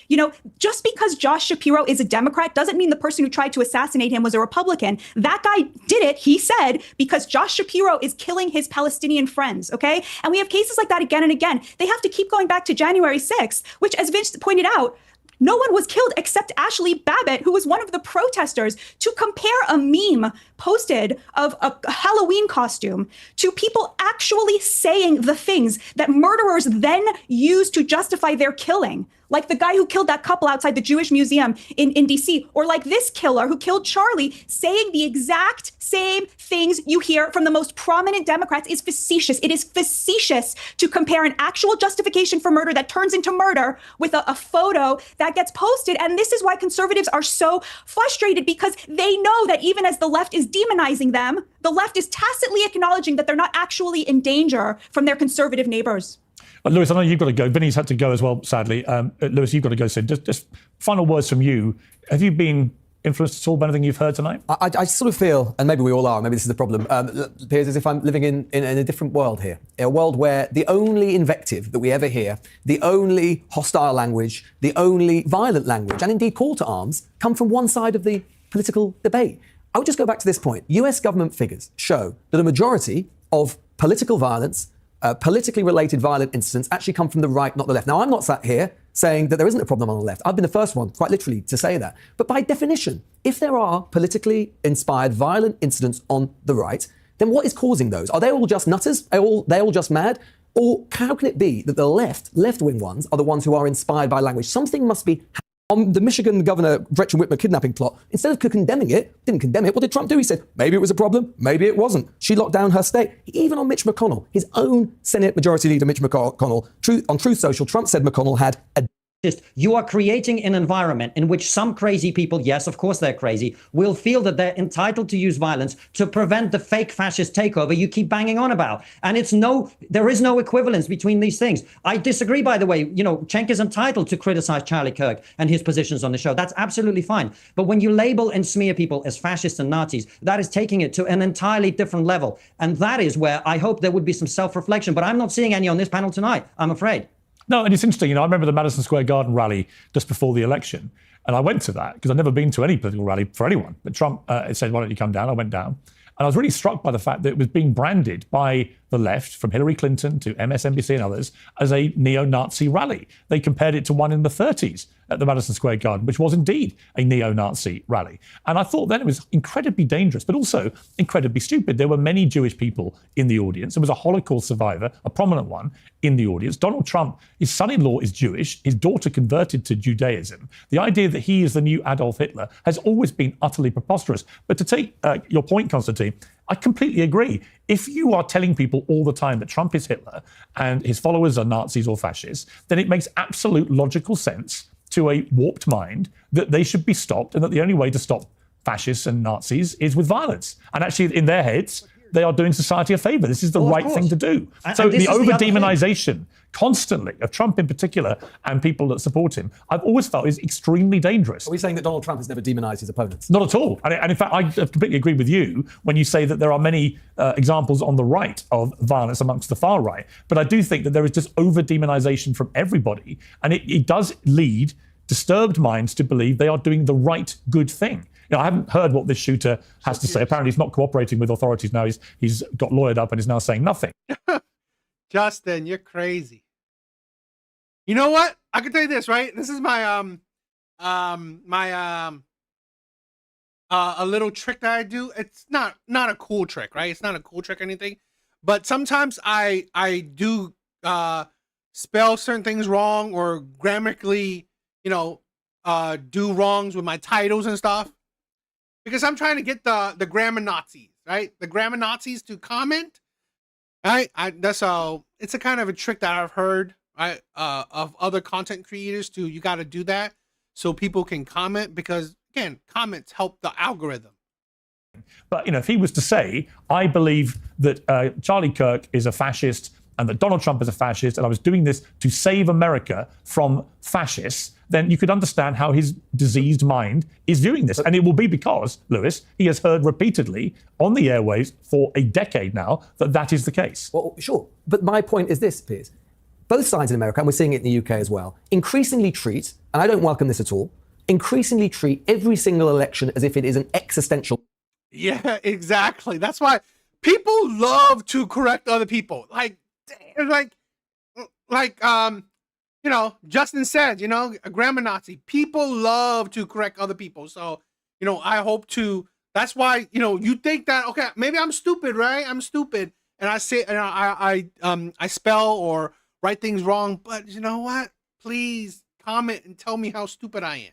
Just because Josh Shapiro is a Democrat doesn't mean the person who tried to assassinate him was a Republican. That guy did it, he said, because Josh Shapiro is killing his Palestinian friends, okay? And we have cases like that again and again. They have to keep going back to January 6th, which, as Vince pointed out, no one was killed except Ashley Babbitt, who was one of the protesters. To compare a meme posted of a Halloween costume to people actually saying the things that murderers then use to justify their killing, like the guy who killed that couple outside the Jewish Museum in DC, or like this killer who killed Charlie, saying the exact same things you hear from the most prominent Democrats, is facetious. It is facetious to compare an actual justification for murder that turns into murder with a photo that gets posted. And this is why conservatives are so frustrated, because they know that even as the left is demonizing them, the left is tacitly acknowledging that they're not actually in danger from their conservative neighbors. Lewis, I know you've got to go. Vinny's had to go as well, sadly. Lewis, you've got to go soon. Just final words from you. Have you been influenced at all by anything you've heard tonight? I sort of feel, and maybe we all are, maybe this is the problem, it appears as if I'm living in a different world here. A world where the only invective that we ever hear, the only hostile language, the only violent language, and indeed call to arms, come from one side of the political debate. I would just go back to this point. US government figures show that a majority of political violence, politically related violent incidents actually come from the right, not the left. Now, I'm not sat here saying that there isn't a problem on the left. I've been the first one, quite literally, to say that. But by definition, if there are politically inspired violent incidents on the right, then what is causing those? Are they all just nutters? Are they all just mad? Or how can it be that the left-wing ones are the ones who are inspired by language? Something must be. On the Michigan Governor Gretchen Whitmer kidnapping plot, instead of condemning it, didn't condemn it. What did Trump do? He said, maybe it was a problem, maybe it wasn't. She locked down her state. Even on Mitch McConnell, his own Senate Majority Leader Mitch McConnell, on Truth Social, Trump said McConnell had a... You are creating an environment in which some crazy people, yes, of course they're crazy, will feel that they're entitled to use violence to prevent the fake fascist takeover you keep banging on about. And there is no equivalence between these things. I disagree, by the way. Cenk is entitled to criticize Charlie Kirk and his positions on the show. That's absolutely fine. But when you label and smear people as fascists and Nazis, that is taking it to an entirely different level. And that is where I hope there would be some self-reflection. But I'm not seeing any on this panel tonight, I'm afraid. No, and it's interesting. I remember the Madison Square Garden rally just before the election, and I went to that because I'd never been to any political rally for anyone. But Trump said, why don't you come down? I went down. And I was really struck by the fact that it was being branded by the left, from Hillary Clinton to MSNBC and others, as a neo-Nazi rally. They compared it to one in the 30s at the Madison Square Garden, which was indeed a neo-Nazi rally. And I thought then it was incredibly dangerous, but also incredibly stupid. There were many Jewish people in the audience. There was a Holocaust survivor, a prominent one, in the audience. Donald Trump, his son-in-law is Jewish. His daughter converted to Judaism. The idea that he is the new Adolf Hitler has always been utterly preposterous. But to take your point, Constantine, I completely agree. If you are telling people all the time that Trump is Hitler and his followers are Nazis or fascists, then it makes absolute logical sense to a warped mind that they should be stopped and that the only way to stop fascists and Nazis is with violence. And actually, in their heads, they are doing society a favor. This is the right thing to do. So the over-demonization constantly of Trump in particular and people that support him, I've always felt is extremely dangerous. Are we saying that Donald Trump has never demonized his opponents? Not at all. And in fact, I completely agree with you when you say that there are many examples on the right of violence amongst the far right. But I do think that there is just over-demonization from everybody. And it does lead disturbed minds to believe they are doing the right, good thing. You know, I haven't heard what this shooter has to say. Apparently, he's not cooperating with authorities now. He's got lawyered up and is now saying nothing. Justin, you're crazy. You know what? I can tell you this, right? This is my a little trick that I do. It's not a cool trick, right? It's not a cool trick or anything. But sometimes I do spell certain things wrong or grammatically, do wrongs with my titles and stuff. Because I'm trying to get the grammar Nazis, right? The grammar Nazis to comment, right? It's a kind of a trick that I've heard, right, of other content creators to, you got to do that so people can comment because, again, comments help the algorithm. But, if he was to say, I believe that Charlie Kirk is a fascist and that Donald Trump is a fascist and I was doing this to save America from fascists, then you could understand how his diseased mind is viewing this. And it will be because, Lewis, he has heard repeatedly on the airwaves for a decade now that is the case. Well, sure. But my point is this, Piers. Both sides in America, and we're seeing it in the UK as well, increasingly treat, and I don't welcome this at all, increasingly treat every single election as if it is an existential. Yeah, exactly. That's why people love to correct other people. Justin said, a grammar Nazi. People love to correct other people. So, I hope to. That's why, you think that, okay, maybe I'm stupid, right? I'm stupid, and I say, and I spell or write things wrong. But you know what? Please comment and tell me how stupid I am.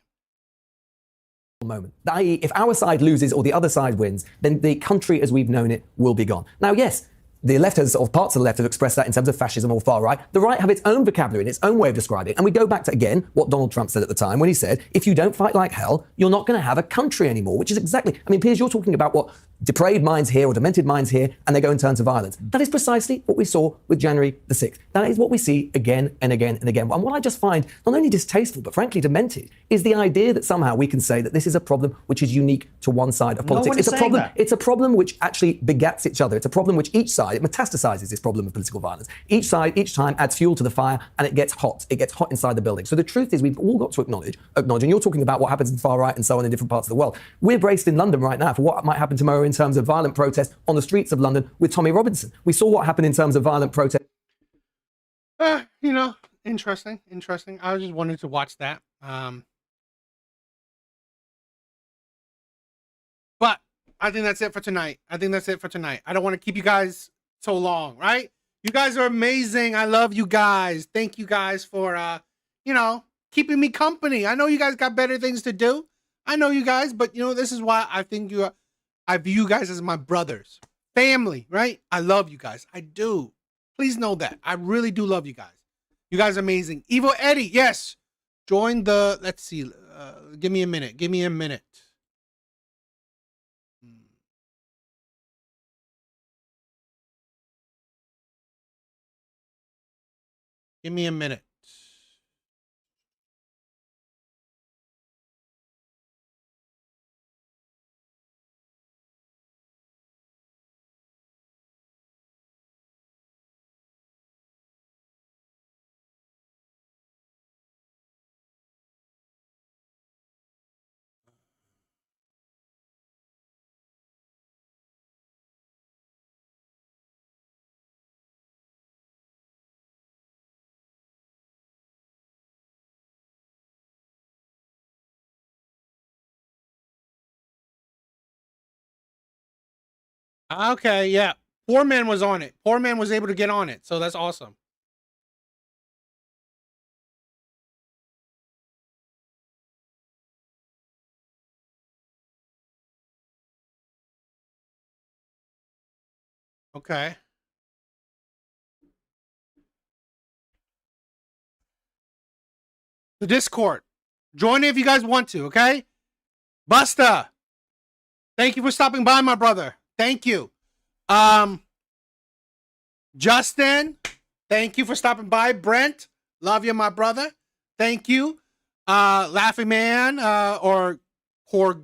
Moment. I.e., if our side loses or the other side wins, then the country as we've known it will be gone. Now, yes, the left has, or parts of the left have expressed that in terms of fascism or far right. The right have its own vocabulary and its own way of describing it. And we go back to, again, what Donald Trump said at the time when he said, if you don't fight like hell, you're not going to have a country anymore, which is exactly, Piers, you're talking about what depraved minds here or demented minds here, and they go in turn to violence. That is precisely what we saw with January the 6th. That is what we see again and again and again. And what I just find not only distasteful, but frankly demented, is the idea that somehow we can say that this is a problem which is unique to one side of politics. It's a problem. It's a problem which actually begats each other. It's a problem which each side, it metastasizes this problem of political violence. Each side, each time adds fuel to the fire and it gets hot. It gets hot inside the building. So the truth is we've all got to acknowledge, and you're talking about what happens in far right and so on in different parts of the world. We're braced in London right now for what might happen tomorrow in terms of violent protest on the streets of London with Tommy Robinson. We saw what happened in terms of violent protest. Interesting. I just wanted to watch that. But I think that's it for tonight. I don't want to keep you guys so long, right? You guys are amazing. I love you guys. Thank you guys for, keeping me company. I know you guys got better things to do. I know you guys, but this is why I think I view you guys as my brothers, family, right? I love you guys. I do. Please know that. I really do love you guys. You guys are amazing. Evil Eddie, yes. Join the, let's see. Give me a minute. Give me a minute. Okay, yeah. Poor Man was on it. Poor Man was able to get on it, so that's awesome. Okay. The Discord. Join if you guys want to, okay? Busta. Thank you for stopping by, my brother. Thank you. Justin. Thank you for stopping by. Brent. Love you, my brother. Thank you. Laughing Man, or poor.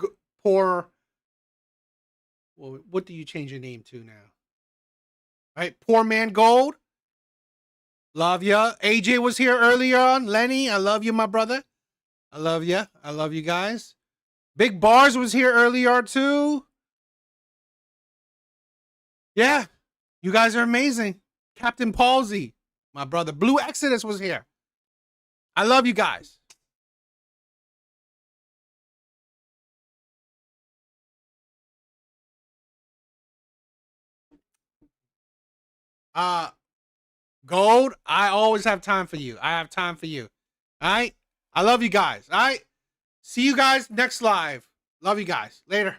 Well, what do you change your name to now? All right, Poor Man Gold. Love ya. AJ was here earlier on. Lenny, I love you, my brother. I love ya. I love you guys. Big Bars was here earlier too. Yeah, you guys are amazing. Captain Palsy, my brother. Blue Exodus was here. I love you guys. Gold, I always have time for you. I have time for you. All right? I love you guys. All right? See you guys next live. Love you guys. Later.